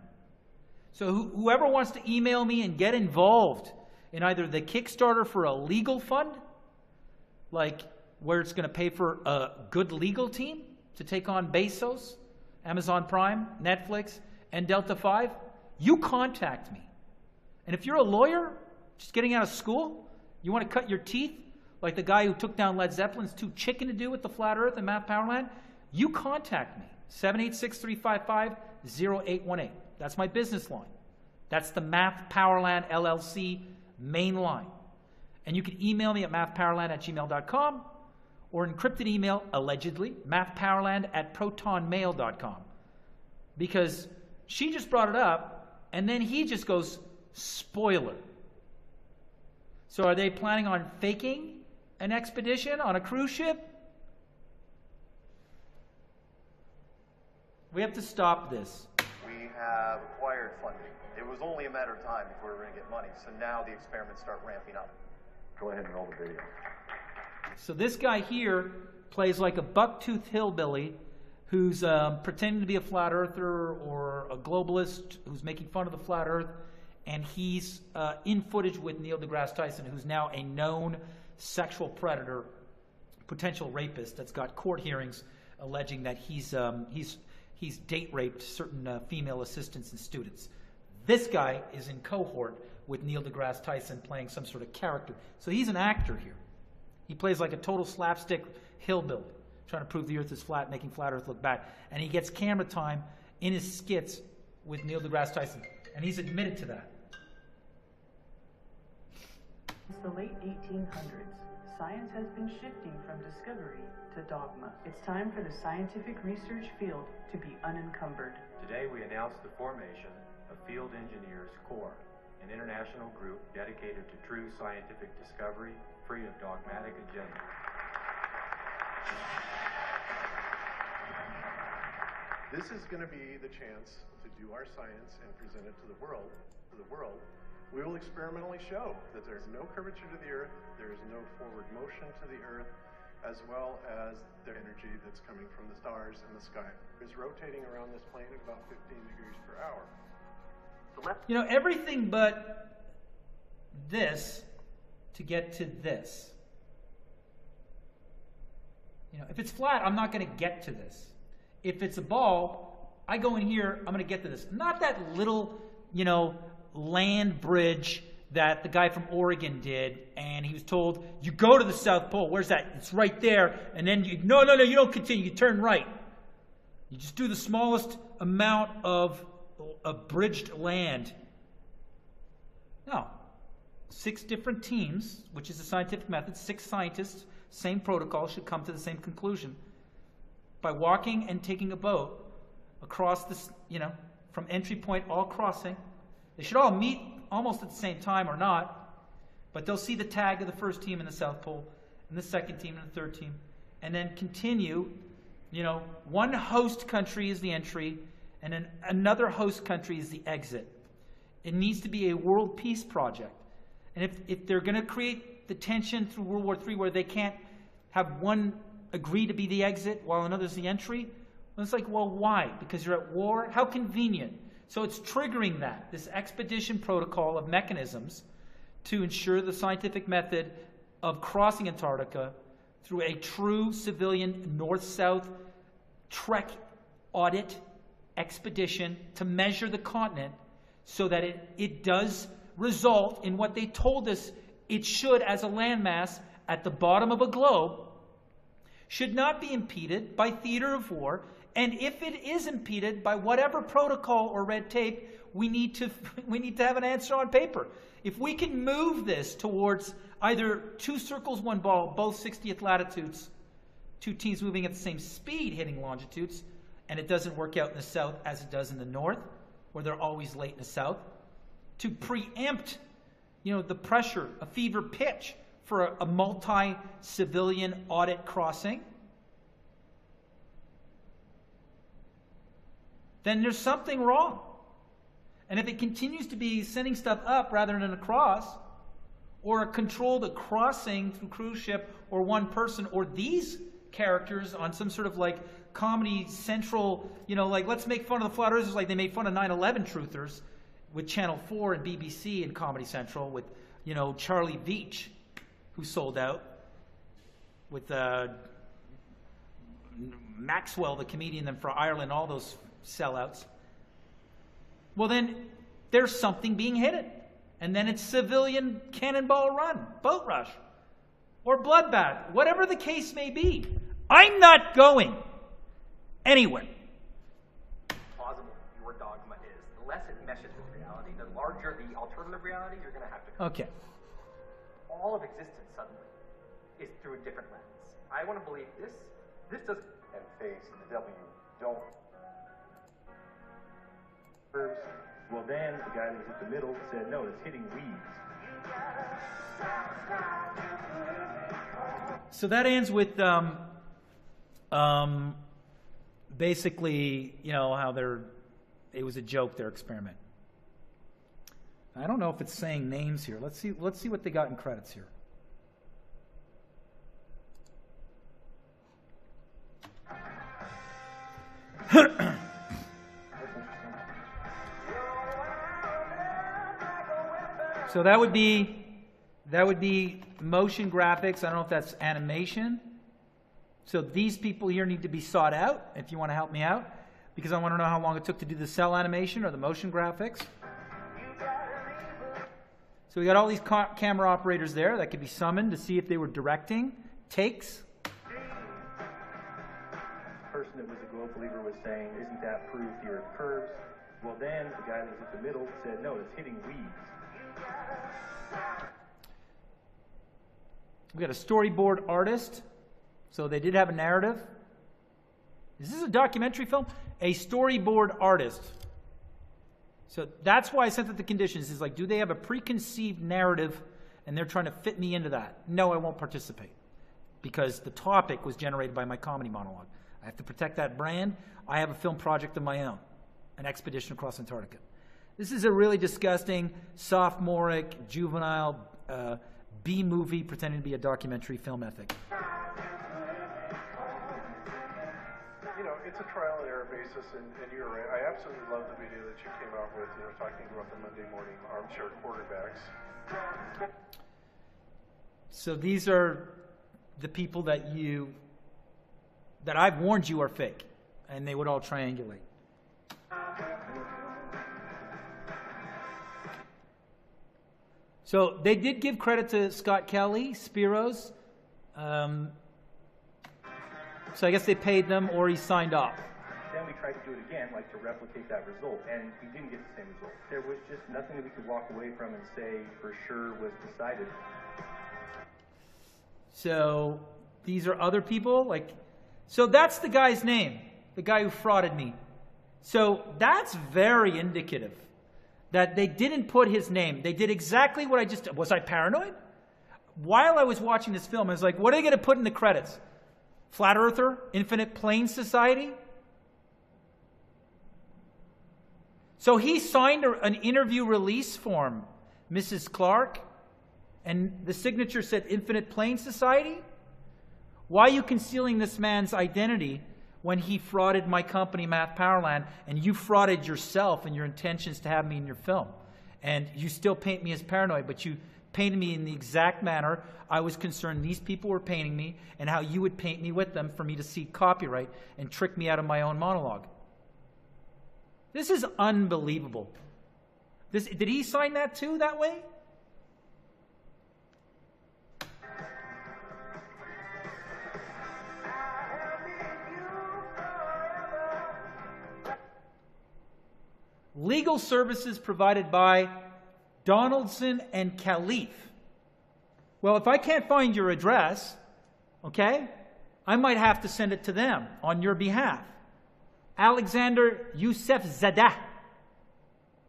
So whoever wants to email me and get involved in either the Kickstarter for a legal fund, like where it's going to pay for a good legal team to take on Bezos, Amazon Prime, Netflix, and Delta 5, you contact me. And if you're a lawyer, just getting out of school, you want to cut your teeth, like the guy who took down Led Zeppelin's too chicken to do with the flat earth and Math Powerland, you contact me. 786-355-0818. That's my business line. That's the Math Powerland LLC main line. And you can email me at mathpowerland@gmail.com or encrypted email, allegedly, mathpowerland@protonmail.com. Because she just brought it up, and then he just goes, spoiler. So are they planning on faking an expedition on a cruise ship? We have to stop this. We have acquired funding. It was only a matter of time before we were going to get money, so now the experiments start ramping up. Go ahead and roll the video. So this guy here plays like a buck-toothed hillbilly who's pretending to be a flat earther or a globalist who's making fun of the flat earth, and he's in footage with Neil deGrasse Tyson, who's now a known sexual predator, potential rapist that's got court hearings alleging that he's date raped certain female assistants and students. This guy is in cohort with Neil deGrasse Tyson playing some sort of character. So he's an actor here. He plays like a total slapstick hillbilly, trying to prove the earth is flat, making flat earth look bad. And he gets camera time in his skits with Neil deGrasse Tyson. And he's admitted to that. Since the late 1800s, science has been shifting from discovery to dogma. It's time for the scientific research field to be unencumbered. Today we announce the formation of Field Engineers Corps, an international group dedicated to true scientific discovery, free of dogmatic agenda. This is going to be the chance to do our science and present it to the world. We will experimentally show that there's no curvature to the Earth, there is no forward motion to the Earth, as well as the energy that's coming from the stars and the sky. It's rotating around this plane at about 15 degrees per hour. You know, everything but this to get to this. You know, if it's flat, I'm not going to get to this. If it's a ball, I go in here, I'm going to get to this. Not that little, land bridge that the guy from Oregon did, and he was told, you go to the South Pole. Where's that? It's right there. And then no, you don't continue. You turn right. You just do the smallest amount of abridged land. No. 6 different teams, which is a scientific method, 6 scientists, same protocol, should come to the same conclusion. By walking and taking a boat across this, from entry point, all crossing. They should all meet almost at the same time or not, but they'll see the tag of the first team in the South Pole, and the second team and the third team, and then continue. One host country is the entry, and then another host country is the exit. It needs to be a world peace project. And if they're going to create the tension through World War III where they can't have one agree to be the exit while another's the entry, well, it's like, well, why? Because you're at war? How convenient. So it's triggering this expedition protocol of mechanisms to ensure the scientific method of crossing Antarctica through a true civilian north-south trek audit expedition to measure the continent so that it does result in what they told us it should as a landmass at the bottom of a globe, should not be impeded by theater of war, and if it is impeded by whatever protocol or red tape, we need to have an answer on paper. If we can move this towards either 2 circles, 1 ball, both 60th latitudes, 2 teams moving at the same speed hitting longitudes, and it doesn't work out in the south as it does in the north, where they're always late in the south, to preempt, the pressure, a fever pitch for a multi-civilian audit crossing, then there's something wrong. And if it continues to be sending stuff up rather than across, or a controlled crossing through cruise ship, or one person, or these characters on some sort of Comedy Central, let's make fun of the flat earthers like they made fun of 9/11 truthers with Channel 4 and BBC and Comedy Central with, Charlie Veitch, who sold out, with Maxwell, the comedian, then for Ireland, all those sellouts. Well, then there's something being hidden. And then it's civilian cannonball run, boat rush, or bloodbath, whatever the case may be. I'm not going anywhere. Plausible your dogma is. The less it meshes with reality, the larger the alternative reality you're going to have to create. Okay. All of existence suddenly is through a different lens. I want to believe this does. And face the W don't. Well, then the guy that was in the middle said, no, it's hitting weeds. So that ends with basically, how it was a joke, their experiment. I don't know if it's saying names here. Let's see what they got in credits here. So that would be motion graphics. I don't know if that's animation. So these people here need to be sought out if you want to help me out, because I want to know how long it took to do the cell animation or the motion graphics. So we got all these camera operators there that could be summoned to see if they were directing takes. The person that was a globe believer was saying, isn't that proof the earth curves? Well, then the guy that was in the middle said, no, it's hitting weeds. We got a storyboard artist. So they did have a narrative. Is this a documentary film? A storyboard artist. So that's why I sent it the conditions. Is do they have a preconceived narrative and they're trying to fit me into that? No, I won't participate, because the topic was generated by my comedy monologue. I have to protect that brand. I have a film project of my own, an expedition across Antarctica. This is a really disgusting, sophomoric, juvenile B-movie pretending to be a documentary film ethic. It's a trial and error basis, and you're right. I absolutely love the video that you came out with, talking about the Monday morning armchair quarterbacks. So these are the people that I've warned you are fake, and they would all triangulate. So they did give credit to Scott Kelly, Spiros. So I guess they paid them, or he signed off. then we tried to do it again, like to replicate that result, and we didn't get the same result. There was just nothing that we could walk away from and say for sure was decided. So these are other people? So that's the guy's name, the guy who frauded me. So that's very indicative that they didn't put his name. They did exactly what I just did. Was I paranoid? While I was watching this film, I was like, what are they going to put in the credits? Flat Earther? Infinite Plane Society? So he signed an interview release form, Mrs. Clark, and the signature said Infinite Plane Society? Why are you concealing this man's identity when he frauded my company, mathpowerland, and you frauded yourself and your intentions to have me in your film? And you still paint me as paranoid, but you painted me in the exact manner I was concerned these people were painting me, and how you would paint me with them for me to seek copyright and trick me out of my own monologue. This is unbelievable. Did he sign that too, that way? Legal services provided by Donaldson and Caliph. Well, if I can't find your address, okay, I might have to send it to them on your behalf. Alexander Yousefzadeh.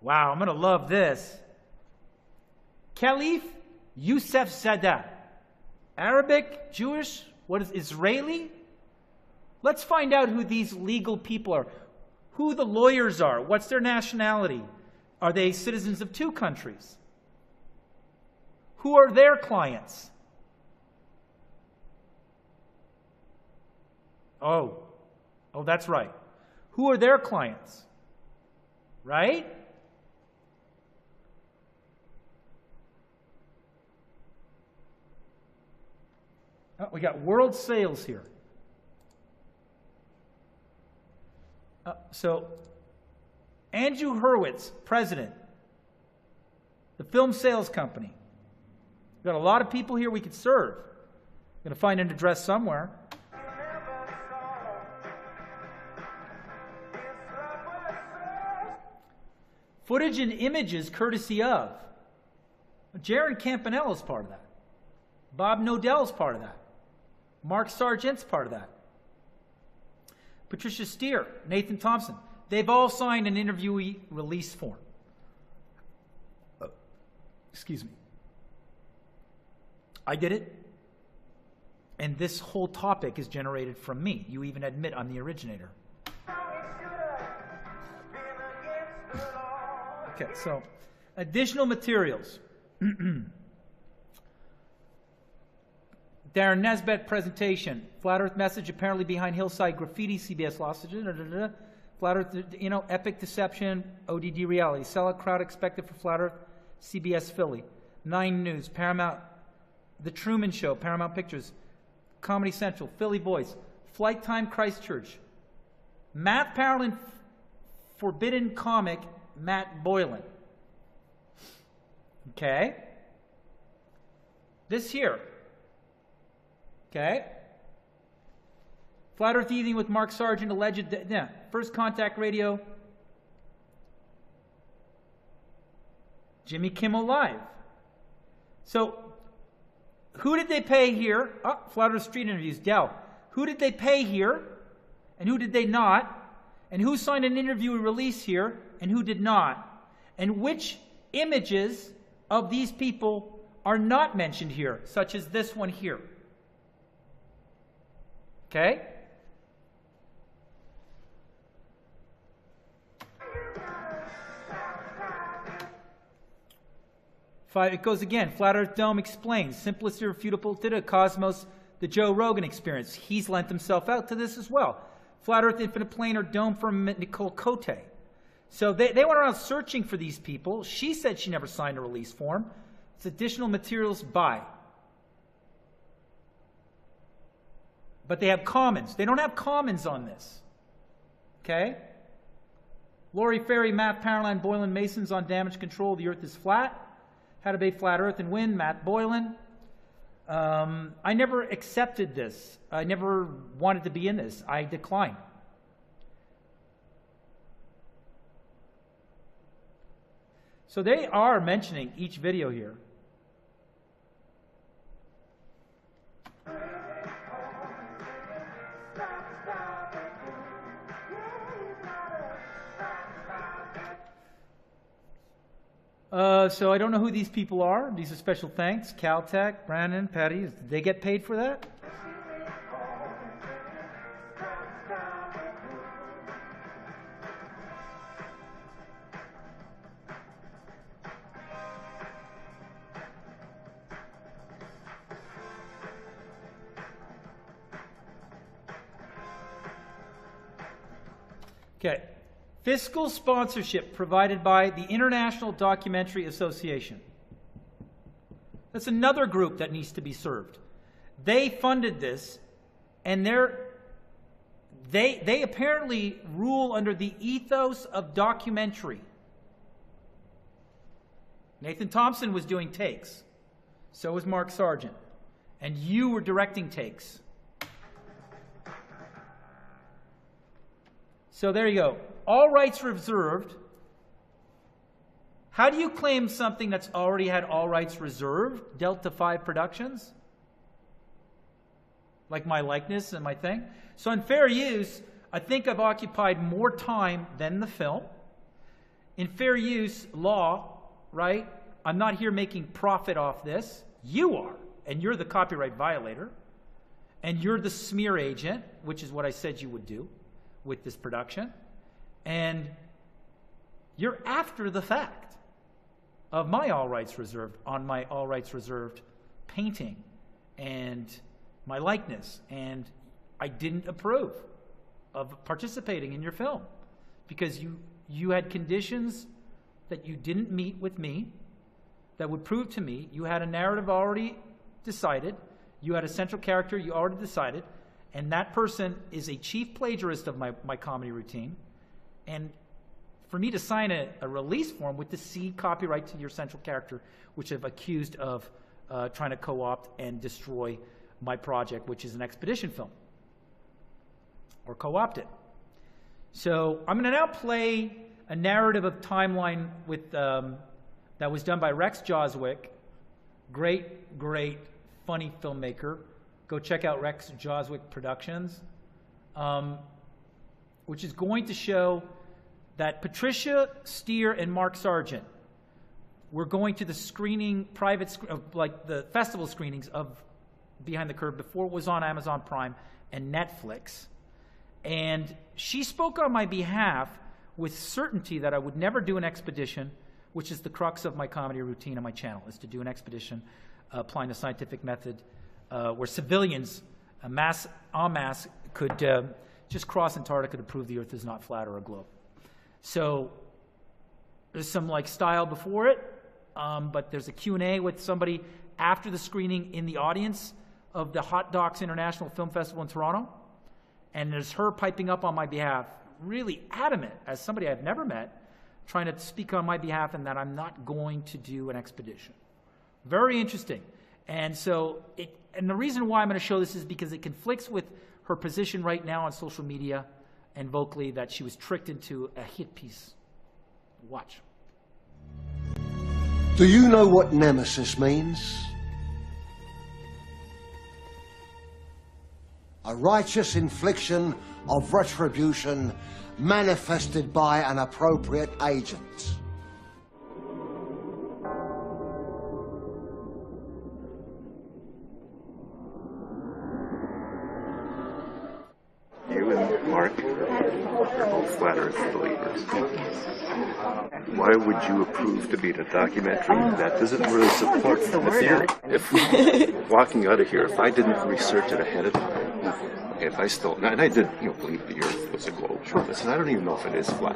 Wow, I'm going to love this. Caliph Yousefzadeh. Arabic, Jewish, what is Israeli? Let's find out who these legal people are. Who the lawyers are. What's their nationality? Are they citizens of two countries? Who are their clients? Oh, that's right. Who are their clients? Right? Oh, we got world sales here. So, Andrew Hurwitz, president, the film sales company. We've got a lot of people here we could serve. Going to find an address somewhere. Footage and images courtesy of. Jaron Campanella is part of that. Bob Nodell's part of that. Mark Sargent's part of that. Patricia Steer, Nathan Thompson. They've all signed an interviewee release form. Excuse me. I did it. And this whole topic is generated from me. You even admit I'm the originator. Okay, so additional materials. Darren Nesbitt presentation. Flat Earth message apparently behind hillside graffiti. CBS lost it. Flat Earth, epic deception. ODD reality. Sellout crowd expected for Flat Earth. CBS Philly. 9 News. Paramount. The Truman Show. Paramount Pictures. Comedy Central. Philly Voice. Flight Time Christchurch. mathpowerland forbidden comic. Matt Boylan. Okay. This here. Okay. Flat Earth Evening with Mark Sargent, alleged, First Contact Radio. Jimmy Kimmel Live. So, who did they pay here? Oh, Flat Earth Street Interviews, Dell. Who did they pay here? And who did they not? And who signed an interview release here? And who did not? And which images of these people are not mentioned here, such as this one here? Okay? It goes again. Flat Earth Dome explains. Simplest irrefutable data. Cosmos, the Joe Rogan experience. He's lent himself out to this as well. Flat Earth Infinite Planar Dome from Nicole Cote. So they went around searching for these people. She said she never signed a release form. It's additional materials by. But they have commons. They don't have commons on this. Okay? Lori Ferry, Matt Powerland, Boylan Masons on damage control. The Earth is flat. How to bait flat Earth and win. Matt Boylan. I never accepted this. I never wanted to be in this. I declined. So they are mentioning each video here. So I don't know who these people are. These are special thanks. Caltech, Brandon, Patty. Did they get paid for that? Okay. Fiscal sponsorship provided by the International Documentary Association. That's another group that needs to be served. They funded this, and they apparently rule under the ethos of documentary. Nathan Thompson was doing takes. So was Mark Sargent. And you were directing takes. So there you go. All rights reserved. How do you claim something that's already had all rights reserved? Delta 5 Productions? Like my likeness and my thing? So in fair use, I think I've occupied more time than the film. In fair use law, right? I'm not here making profit off this. You are. And you're the copyright violator. And you're the smear agent, which is what I said you would do with this production. And you're after the fact of my all rights reserved on my all rights reserved painting and my likeness. And I didn't approve of participating in your film because you had conditions that you didn't meet with me that would prove to me you had a narrative already decided, you had a central character you already decided, and that person is a chief plagiarist of my comedy routine. And for me to sign a release form with the C copyright to your central character, which I've accused of trying to co-opt and destroy my project, which is an expedition film, or co-opt it. So I'm going to now play a narrative of timeline with that was done by Rex Joswick, great funny filmmaker. Go check out Rex Joswick Productions, which is going to show that Patricia Steer and Mark Sargent were going to the screening, like the festival screenings of Behind the Curve before it was on Amazon Prime and Netflix. And she spoke on my behalf with certainty that I would never do an expedition, which is the crux of my comedy routine on my channel, is to do an expedition applying the scientific method where civilians en masse could just cross Antarctica to prove the Earth is not flat or a globe. So there's some like style before it, but there's a Q&A with somebody after the screening in the audience of the Hot Docs International Film Festival in Toronto. And there's her piping up on my behalf, really adamant, as somebody I've never met, trying to speak on my behalf and that I'm not going to do an expedition. Very interesting. And so, and the reason why I'm going to show this is because it conflicts with her position right now on social media and vocally that she was tricked into a hit piece. Watch. Do you know what nemesis means? A righteous infliction of retribution manifested by an appropriate agent. You and Mark are both flat earth believers. Why would you approve to be in a documentary that doesn't really support the theory? If walking out of here, if I didn't research it ahead of time, okay, if I still, and I did, believe the Earth was a globe. Sure. Listen, I don't even know if it is flat.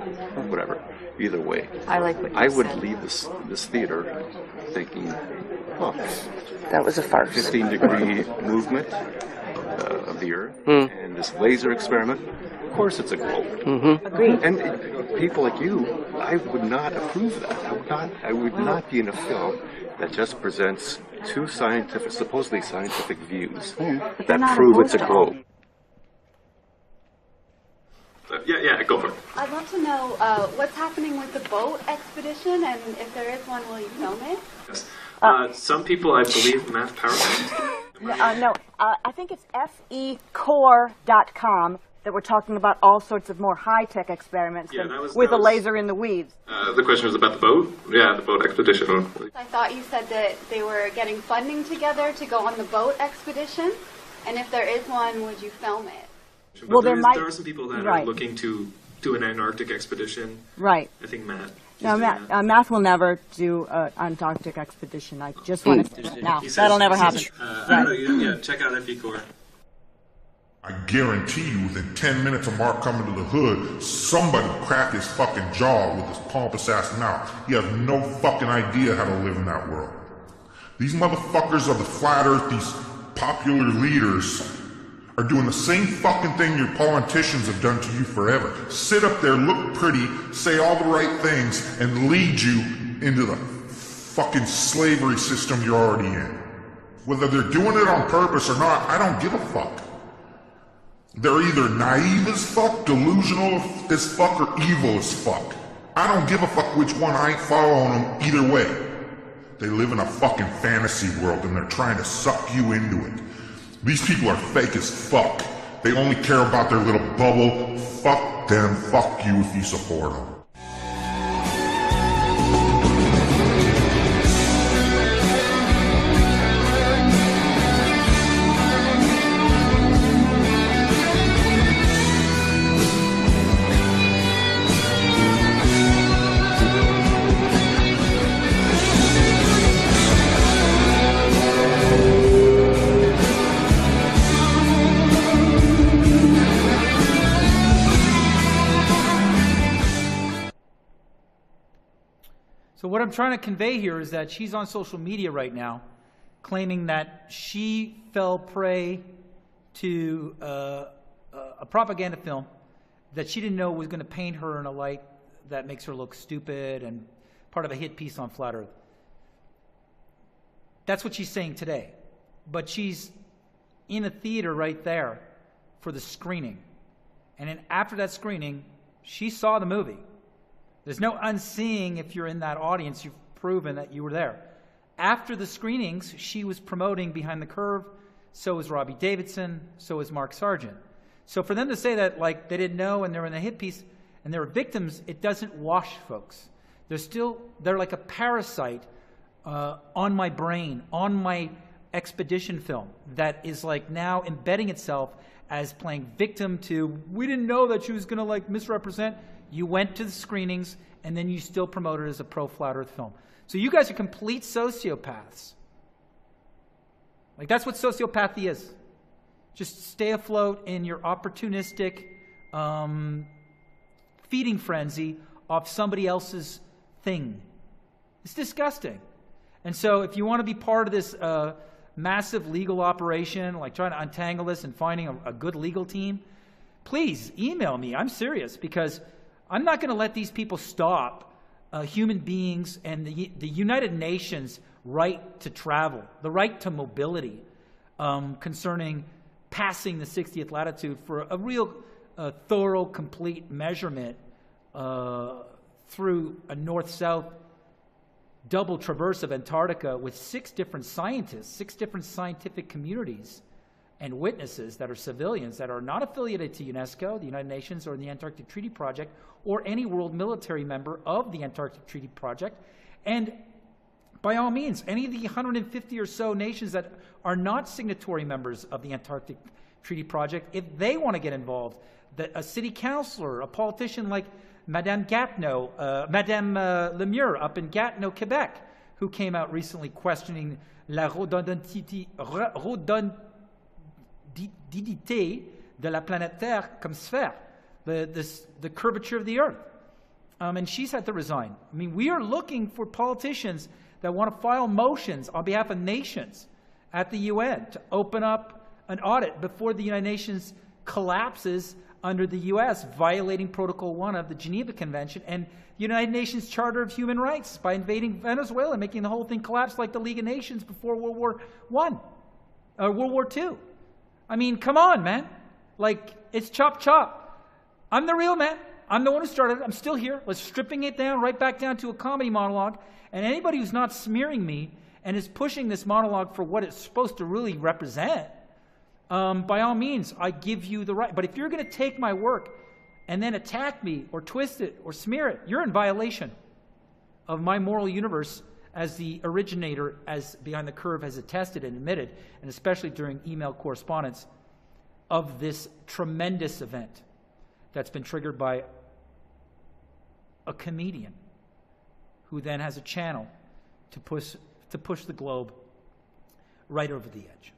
Whatever. Either way, I like what you I would said. leave this theater thinking, oh, that was a farce. 15-degree movement of the Earth and this laser experiment. Of course, it's a globe. Agreed. And people like you, I would not approve that. I would not be in a film that just presents two supposedly scientific views that prove it's a globe. Yeah, go for it. I'd love to know what's happening with the boat expedition, and if there is one, will you film it? Yes. Some people, I believe, mathpowerland. I think it's fecore.com that we're talking about all sorts of more high-tech experiments with a laser in the weeds. The question was about the boat? Yeah, the boat expedition. I thought you said that they were getting funding together to go on the boat expedition, and if there is one, would you film it? Well, there are some people that are looking to do an Antarctic expedition. Right. I think Matt. No, Math will never do an Antarctic expedition. I just want to now. That'll never happen. Yeah, check out FECore. I guarantee you, within 10 minutes of Mark coming to the hood, somebody cracked his fucking jaw with his pompous ass mouth. He has no fucking idea how to live in that world. These motherfuckers of the flat earth, these popular leaders, are doing the same fucking thing your politicians have done to you forever. Sit up there, look pretty, say all the right things, and lead you into the fucking slavery system you're already in. Whether they're doing it on purpose or not, I don't give a fuck. They're either naive as fuck, delusional as fuck, or evil as fuck. I don't give a fuck which one. I ain't following them either way. They live in a fucking fantasy world and they're trying to suck you into it. These people are fake as fuck. They only care about their little bubble. Fuck them, fuck you if you support them. So what I'm trying to convey here is that she's on social media right now claiming that she fell prey to a propaganda film that she didn't know was going to paint her in a light that makes her look stupid and part of a hit piece on Flat Earth. That's what she's saying today. But she's in a theater right there for the screening. And then after that screening, she saw the movie. There's no unseeing if you're in that audience. You've proven that you were there. After the screenings, she was promoting Behind the Curve. So was Robbie Davidson. So was Mark Sargent. So for them to say that like they didn't know and they're in a hit piece and they're victims, it doesn't wash folks. They're like a parasite on my brain, on my expedition film that is like now embedding itself as playing victim to, we didn't know that she was going to like misrepresent. You went to the screenings, and then you still promoted it as a pro-Flat Earth film. So you guys are complete sociopaths. Like, that's what sociopathy is. Just stay afloat in your opportunistic feeding frenzy of somebody else's thing. It's disgusting. And so if you want to be part of this massive legal operation, like trying to untangle this and finding a good legal team, please email me. I'm serious, because I'm not going to let these people stop human beings and the United Nations right to travel, the right to mobility concerning passing the 60th latitude for a real thorough, complete measurement through a north-south double traverse of Antarctica with 6 different scientists, 6 different scientific communities and witnesses that are civilians that are not affiliated to UNESCO, the United Nations, or the Antarctic Treaty Project, or any world military member of the Antarctic Treaty Project. And by all means, any of the 150 or so nations that are not signatory members of the Antarctic Treaty Project, if they want to get involved, a city councilor, a politician like Madame Gatineau, Madame Lemure up in Gatineau, Quebec, who came out recently questioning la redondité de la planète Terre comme sphère, the curvature of the Earth. And she's had to resign. I mean, we are looking for politicians that want to file motions on behalf of nations at the UN to open up an audit before the United Nations collapses under the U.S., violating Protocol 1 of the Geneva Convention and the United Nations Charter of Human Rights by invading Venezuela and making the whole thing collapse like the League of Nations before World War II. I mean, come on, man. Like, it's chop chop. I'm the real man. I'm the one who started it. I'm still here. Let's stripping it down, right back down to a comedy monologue. And anybody who's not smearing me and is pushing this monologue for what it's supposed to really represent, by all means, I give you the right. But if you're going to take my work and then attack me or twist it or smear it, you're in violation of my moral universe as the originator, as Behind the Curve has attested and admitted, and especially during email correspondence, of this tremendous event that's been triggered by a comedian who then has a channel to push the globe right over the edge.